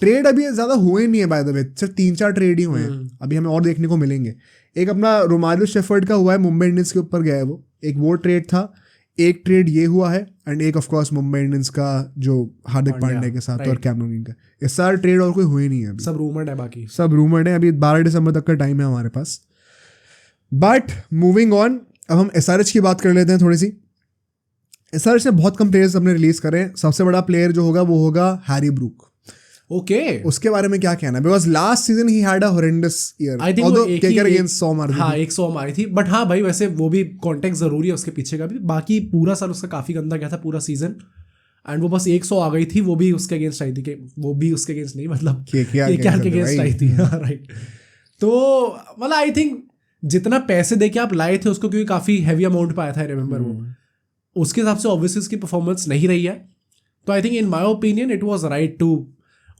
ट्रेड अभी ज़्यादा हुए नहीं है बाय द वे, सिर्फ 3-4 ट्रेड ही हुए हैं, अभी हमें और देखने को मिलेंगे। एक अपना रोमारियो शेफर्ड का हुआ है, मुंबई इंडियंस के ऊपर गया है वो, एक वो ट्रेड था, एक ट्रेड ये हुआ है, एंड एक ऑफ कोर्स मुंबई इंडियंस का जो हार्दिक पांड्या के साथ और कैमरन ग्रीन का। ये सारे ट्रेड और कोई हुए नहीं है अभी, सब रूमर्ड है, बाकी सब रूमर्ड है। अभी 12 दिसंबर तक का टाइम है हमारे पास। बट मूविंग ऑन, अब हम एसआरएच की बात कर लेते हैं थोड़ी सी। एसआरएच ने बहुत कम प्लेयर्स अपने रिलीज करे। सबसे बड़ा प्लेयर जो होगा वो होगा हैरी ब्रूक। ओके, उसके बारे में क्या कहना है? Because last season he had a horrendous year, although KKR against 100 मार दी। हाँ, 100 मारी थी, बट हाँ भाई वैसे वो भी कॉन्टेक्स्ट जरूरी है उसके पीछे का भी। बाकी पूरा साल उसका काफी गंदा गया था, पूरा सीजन, एंड वो बस 100 आ गई थी, वो भी उसके अगेंस्ट आई थी, वो भी उसके अगेंस्ट नहीं, मतलब केकेआर के अगेंस्ट आई थी। राइट, तो मतलब आई थिंक जितना पैसे दे के आप लाए थे उसको, क्योंकि काफी हैवी अमाउंट पे आया था, रिमेंबर वो, उसके हिसाब से ऑब्वियसली उसकी परफॉर्मेंस नहीं रही है। तो I think in my opinion it was right to,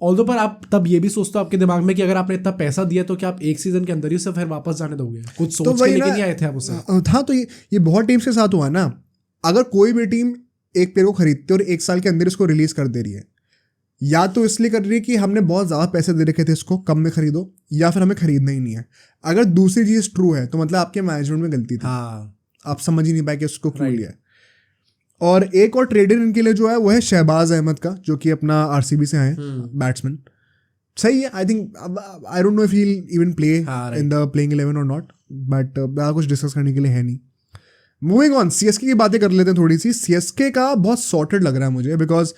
although पर आप तब ये भी सोचते हो आपके दिमाग में कि अगर आपने इतना पैसा दिया तो क्या आप एक सीजन के अंदर ही उसे फिर वापस जाने दोगे? कुछ सोच के लेके नहीं आए थे आप उसे। हाँ, तो ये बहुत टीम्स के साथ हुआ ना। अगर कोई भी टीम एक प्लेयर को खरीदती है और 1 साल के अंदर इसको रिलीज कर दे रही है, या तो इसलिए कर रही है कि हमने बहुत ज़्यादा पैसे दे रखे थे इसको, कम में खरीदो, या फिर हमें खरीदना ही नहीं है। अगर दूसरी चीज़ ट्रू है तो मतलब आपके मैनेजमेंट में गलती थी। हाँ, आप समझ ही नहीं पाए कि उसको क्यों लिया है। और एक और ट्रेडर इनके लिए जो है वो है शहबाज अहमद का, जो कि अपना आरसीबी से आए बैट्समैन। सही है, I think, I don't know if he even play in the playing 11 और नॉट, बट कुछ डिस्कस करने के लिए है नहीं। मूविंग ऑन, सीएसके की बातें कर लेते हैं थोड़ी सी। सीएसके का बहुत सॉर्टेड लग रहा है मुझे, बिकॉज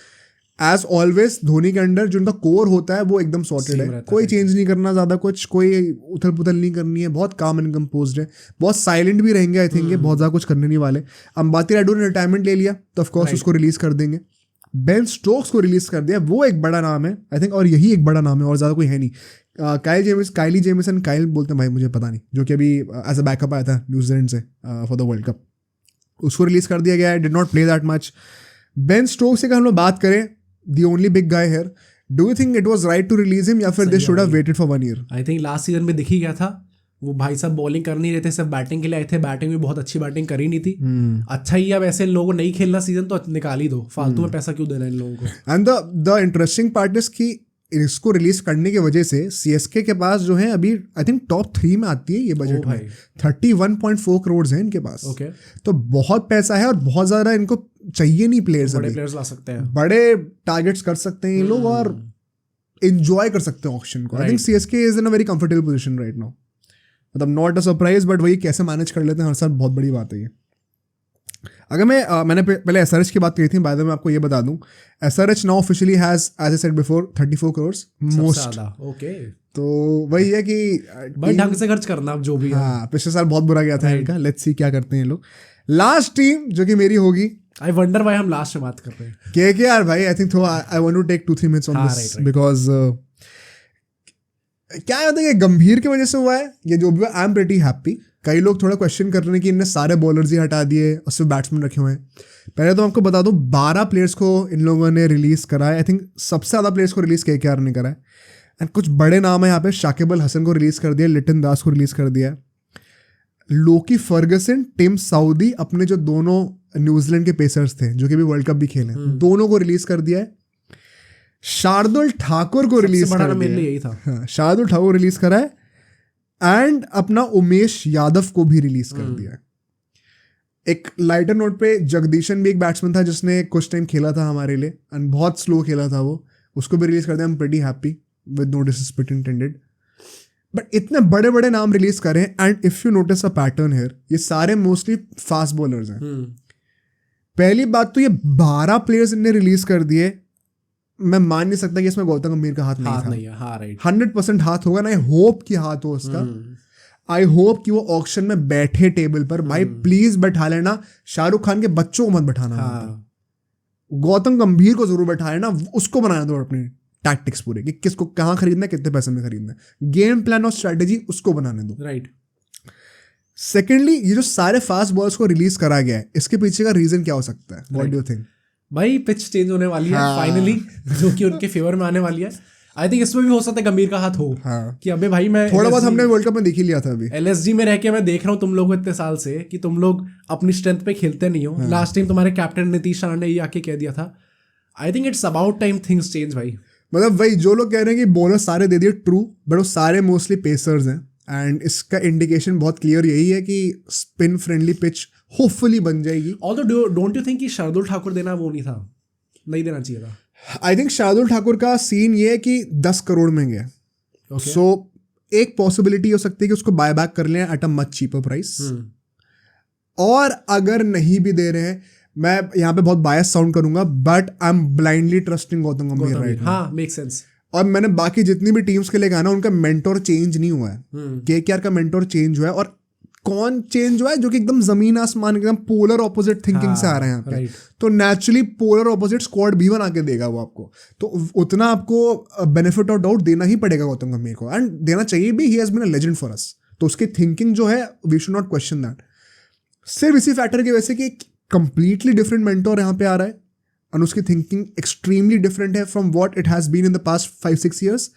एज ऑलवेज धोनी के अंडर जो उनका कोर होता है वो एकदम सॉर्टेड है, कोई चेंज नहीं करना ज़्यादा कुछ, कोई उथल पुथल नहीं करनी है, बहुत काम एंड कंपोज्ड है, बहुत साइलेंट भी रहेंगे। आई थिंक ये बहुत ज़्यादा कुछ करने नहीं वाले। अंबाती रायडू ने रिटायरमेंट ले लिया तो ऑफकोर्स उसको रिलीज कर देंगे। बेन स्टोक्स को रिलीज कर दिया, वो एक बड़ा नाम है आई थिंक, और यही एक बड़ा नाम है, और ज़्यादा कोई है नहीं। काइली जेमिसन, काइल बोलते हैं भाई, मुझे पता नहीं, जो कि अभी एज अ बैकअप आया था न्यूजीलैंड से फॉर द वर्ल्ड कप, उसको रिलीज कर दिया गया है। Did not play that much. Ben Stokes से अगर हम लोग बात करें, the only big guy here, do you think it was right to release him, या फिर they should have waited for 1 year? I think last season में दिख ही गया था, वो भाई साहब बॉलिंग कर नहीं रहे थे, सिर्फ बैटिंग के लिए आए थे। बैटिंग में बहुत अच्छी बैटिंग करी नहीं थी। अच्छा ही, अब ऐसे इन लोगों को नहीं खेलना सीजन तो निकाल ही दो, फालतू में पैसा क्यों देना इन लोगों को। And the interesting part is कि इसको रिलीज करने की वजह से सीएसके के पास जो है अभी आई थिंक टॉप 3 में आती है ये बजट में, 31.4 करोड़ है इनके पास। ओके, तो बहुत पैसा है और बहुत ज़्यादा इनको चाहिए नहीं प्लेयर्स, बड़े प्लेयर्स ला सकते हैं, बड़े टारगेट्स कर सकते हैं ये लोग और एंजॉय कर सकते हैं ऑक्शन को। I think CSK is in a very comfortable position right now, मतलब नॉट अ सरप्राइज, बट वही कैसे मैनेज कर लेते हैं हर साल, बहुत बड़ी बात है ये। अगर मैंने पहले एसआरएच की बात करी थी, बाद में आपको ये बता दूं, SRH now officially has, as I said before, 34 crore most. Okay, तो वही है कि भाई ढंग से खर्च करना अब जो भी है। हाँ, पिछले साल बहुत बुरा गया था इनका, लेट्स सी क्या करते हैं लोग। लास्ट टीम जो कि मेरी होगी, आई वंडर व्हाई हम लास्ट में बात कर रहे हैं, केकेआर भाई। I think I want to take 2-3 minutes on this, because क्या होता है, ये गंभीर की वजह से हुआ है ये जो भी, आई एम प्रीटी हैप्पी। कई लोग थोड़ा क्वेश्चन कर रहे हैं कि इनने सारे बॉलर्स ही हटा दिए और सिर्फ बैट्समैन रखे हुए हैं। पहले तो आपको बता दूं, 12 प्लेयर्स को इन लोगों ने रिलीज करा है। आई थिंक सबसे ज़्यादा प्लेयर्स को रिलीज केकेआर ने करा है, एंड कुछ बड़े नाम है यहाँ पे। शाकिब अल हसन को रिलीज कर दिया, लिटन दास को रिलीज कर दिया, लोकी फर्गसन, टिम साउदी, अपने जो दोनों न्यूजीलैंड के पेसर्स थे जो कि भी वर्ल्ड कप भी खेले, दोनों को रिलीज कर दिया है। शार्दुल ठाकुर को रिलीज कर दिया, मेरे लिए यही था। हाँ, शार्दुल ठाकुर रिलीज करा है, एंड अपना उमेश यादव को भी रिलीज कर दिया है। एक लाइटर नोट पे, जगदीशन भी एक बैट्समैन था जिसने कुछ टाइम खेला था हमारे लिए एंड बहुत स्लो खेला था वो, उसको भी रिलीज कर दिया। I am pretty happy with no disrespect intended, but इतने बड़े बड़े नाम रिलीज करें, and if you notice a pattern here, ये सारे मोस्टली फास्ट बॉलर्स हैं। पहली बात तो ये 12 प्लेयर्स इनने रिलीज कर दिए, मैं मान नहीं सकता कि इसमें गौतम गंभीर का हाथ नहीं था। हाँ, राइट, 100% हाथ होगा ना। आई होप कि हाथ हो उसका, आई होप कि वो ऑक्शन में बैठे टेबल पर, भाई प्लीज बैठा लेना, शाहरुख खान के बच्चों को मत बैठाना। हाँ, गौतम गंभीर को जरूर बैठा लेना, उसको बनाना दो अपनी टैक्टिक्स पूरे, कि किसको कहाँ खरीदना है, कितने पैसे में खरीदना है, गेम प्लान और स्ट्रेटेजी उसको बनाने दो। राइट। सेकेंडली, ये जो सारे फास्ट बॉल्स को रिलीज करा गया है, इसके पीछे का रीजन क्या हो सकता है? What do you think? भाई पिच चेंज होने वाली है फाइनली, जो कि उनके फेवर में आने वाली है। आई थिंक इसमें भी हो सकता है गंभीर का हाथ हो कि अबे भाई मैं थोड़ा बहुत हमने वर्ल्ड कप में देख ही लिया था अभी, LSG में रह के मैं देख रहा हूँ तुम लोग इतने साल से कि तुम लोग अपनी स्ट्रेंथ पे खेलते नहीं हो। लास्ट टाइम तुम्हारे कैप्टन नीतीश राणा ने ये आके कह दिया था। I think it's about time things change भाई। मतलब वही जो लोग कह रहे हैं कि बोनर सारे दे दिए, ट्रू, बट वो सारे मोस्टली पेसर्स हैं। एंड इसका इंडिकेशन बहुत क्लियर यही है कि स्पिन फ्रेंडली पिच होपफुली बन जाएगी। ऑल्दो डोंट यू थिंक कि शार्दुल ठाकुर देना वो नहीं था, नहीं देना चाहिए था? आई थिंक शार्दुल ठाकुर का सीन ये है कि 10 करोड़ में गया, सो एक पॉसिबिलिटी हो सकती है कि उसको बाय बैक कर लें at a much cheaper price. और अगर नहीं भी दे रहे हैं, मैं यहाँ पे बहुत बायस साउंड करूंगा, but I am blindly trusting Gautam गंभीर राइट नाउ। हाँ, मेक सेंस। और मैंने बाकी जितनी भी टीम्स के लिए कहा ना, उनका मेंटोर चेंज नहीं हुआ है। केकेआर का मेंटोर चेंज हुआ है, और कौन चेंज हुआ है? जो कि एकदम जमीन आसमान, एकदम पोलर ऑपोजिट थिंकिंग से आ रहे हैं यहाँ पे। तो नेचुरली पोलर ऑपोजिट स्क्वाड भी बना के देगा वो आपको, तो उतना आपको बेनिफिट ऑफ डाउट देना ही पड़ेगा गौतम गंभीर को, एंड देना चाहिए भी। He has been a legend for us, तो उसकी थिंकिंग जो है we should not question that. सिर्फ इसी फैक्टर की वजह से कि कंप्लीटली डिफरेंट मेंटोर यहाँ पे आ रहा है, और उसकी थिंकिंग एक्सट्रीमली डिफरेंट है from what it has been in the past 5-6 years।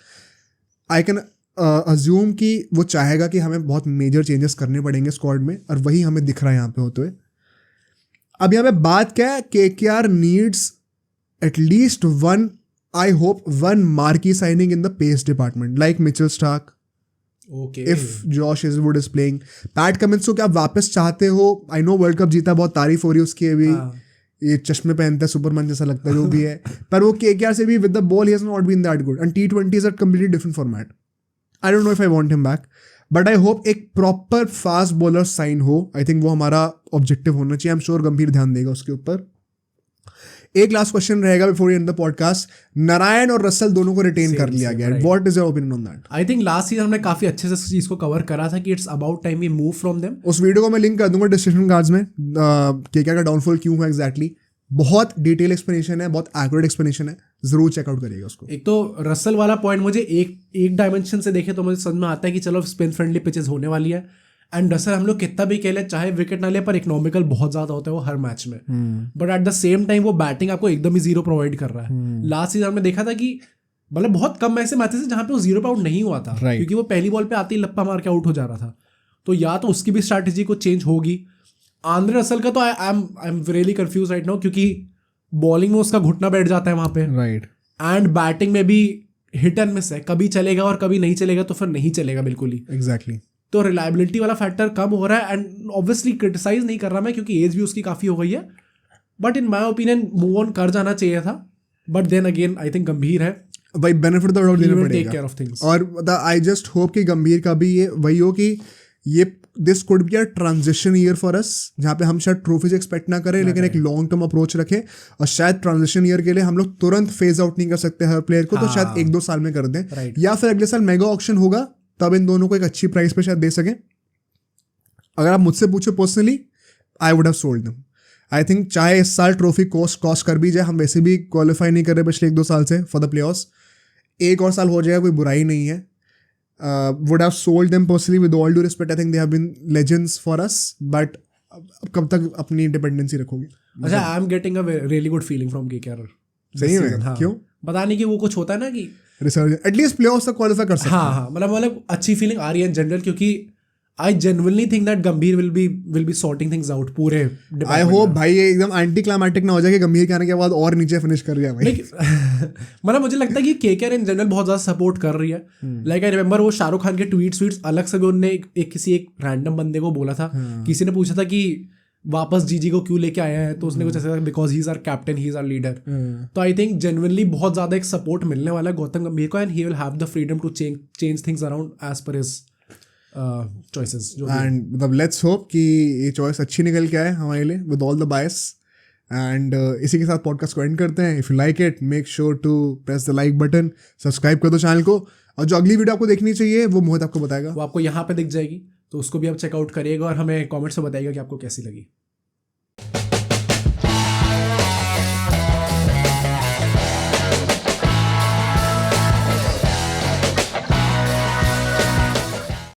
I can assume कि वो चाहेगा कि हमें बहुत मेजर चेंजेस करने पड़ेंगे स्क्वाड में, और वही हमें दिख रहा है यहाँ पे होते हुए। अब यहाँ पे बात क्या है, KKR needs at least one, I hope one marquee signing in the pace department, like Mitchell Starc, if Josh Hazlewood is playing, Pat Cummins को क्या आप वापस चाहते हो? आई नो वर्ल्ड कप जीता, बहुत तारीफ हो रही है उसकी अभी, ये चश्मे पहनता है, सुपरमैन जैसा लगता है, जो भी है, पर वो केकेआर से भी with the ball he has not been that good, and T20 is a completely different format. I don't know if I want him back, but I hope एक प्रॉपर फास्ट बॉलर साइन हो। I think वो हमारा objective होना चाहिए। I am sure गंभीर ध्यान देगा उसके ऊपर। एक लास्ट क्वेश्चन रहेगा before and the podcast. Narayan और रसल दोनों को रिटेन कर लिया गया, what is your opinion on that? I think last season हमने काफी अच्छे से इस चीज को कवर करा था कि it's about time we move from them. उस वीडियो को मैं लिंक कर दूंगा डिस्क्रिप्शन कार्ड्स में, केकेआर का डाउनफॉल क्यों है एग्जैक्टली। बहुत डिटेल एक्सप्लेनेशन है, बहुत एक्यूरेट एक्सप्लेनेशन है, जरूर चेकआउट करिएगा उसको। एक तो रसल वाला पॉइंट मुझे एक डायमेंशन से देखे तो मुझे समझ में आता है कि चलो स्पिन फ्रेंडली पिचेस होने वाली है, एंड रसल हम लोग कितना भी कह लें, चाहे विकेट ना ले, पर इकोनॉमिकल बहुत ज्यादा होता है वो हर मैच में, but at the same time वो बैटिंग आपको एकदम ही जीरो प्रोवाइड कर रहा है। लास्ट सीजन में देखा था कि मतलब बहुत कम ऐसे मैचेस हैं जहाँ पे वो जीरो पे आउट नहीं हुआ था, क्योंकि वो पहली बॉल पे आते ही लप्पा मार के आउट हो जा रहा था। तो या तो उसकी भी स्ट्रैटेजी को चेंज होगी। आंद्रे रसल का तो I am really confuse right now, क्योंकि बॉलिंग में उसका घुटना बैठ जाता है वहां पे, राइट, एंड बैटिंग में भी हिट एंड मिस है, कभी चलेगा और कभी नहीं चलेगा, तो फिर नहीं चलेगा बिल्कुल ही। एग्जैक्टली। तो रिलायबिलिटी वाला फैक्टर कम हो रहा है, एंड ऑब्वियसली क्रिटिसाइज नहीं कर रहा मैं, क्योंकि एज भी उसकी काफी हो गई है, but in my opinion move on कर जाना चाहिए था। But then again I think Gambhir है, भाई बेनिफिट तो डाउट देना पड़ेगा, टेक केयर ऑफ थिंग्स। और आई जस्ट होप कि गंभीर का भी ये वही हो कि ये this could be a transition year for us, जहाँ पे हम शायद ट्रॉफीज एक्सपेक्ट ना करें, लेकिन एक लॉन्ग टर्म अप्रोच रखें, और शायद ट्रांजिशन ईयर के लिए हम लोग तुरंत फेज आउट नहीं कर सकते हर प्लेयर को, तो शायद 1-2 साल में कर दें, या फिर अगले साल मेगा ऑक्शन होगा तब इन दोनों को एक अच्छी प्राइस पे शायद दे सकें। अगर आप मुझसे पूछो personally, I would have sold them. I think चाहे इस साल ट्रॉफी कॉस्ट कर भी जाए, हम वैसे भी क्वालिफाई नहीं कर रहे पिछले 1-2 साल से फॉर द प्लेऑफ्स, एक और साल हो जाएगा, कोई बुराई नहीं है। would have sold them personally with all due respect. I think they have been legends for us, but अब कब तक अपनी इंडिपेंडेंसी रखोगे? अच्छा, I am getting a really good feeling from KKR. सही में? हाँ। क्यों? पता नहीं कि वो कुछ होता है ना कि रिसर्च एटलीस्ट प्लेऑफ्स तक क्वालिफाई कर सकते हैं। हाँ, मतलब अच्छी फीलिंग आ रही है इन जनरल, क्योंकि I genuinely think that Gambhir will be sorting things out पूरे। आई होप भाई ये एकदम एंटी क्लाइमैटिक ना हो जाए कि गंभीर के आने के बाद और नीचे फिनिश कर गया भाई। मतलब मुझे लगता है कि केकेआर इन जनरल बहुत ज्यादा सपोर्ट कर रही है। लाइक आई रिमेंबर वो शाहरुख खान के ट्वीट्स अलग से भी उन्होंने किसी एक रैंडम बंदे को बोला था, किसी ने पूछा था कि वापस जीजी को क्यों लेके आया है, तो उसने कुछ ऐसा because he is our captain, he is our leader. तो आई थिंक जेन्युइनली बहुत ज्यादा एक सपोर्ट मिलने वाला है गौतम गंभीर को, and he will have the freedom to change things around as per his choices. And मतलब लेट्स होप कि ये चॉइस अच्छी निकल के आए हमारे लिए with all the bias. And इसी के साथ पॉडकास्ट को एंड करते हैं। If you like it, make sure to press the like button, subscribe कर दो चैनल को, और जो अगली वीडियो आपको देखनी चाहिए वो मोहित आपको बताएगा, वो आपको यहाँ पे दिख जाएगी, तो उसको भी आप चेकआउट करिएगा और हमें कमेंट्स में बताइएगा कि आपको कैसी लगी।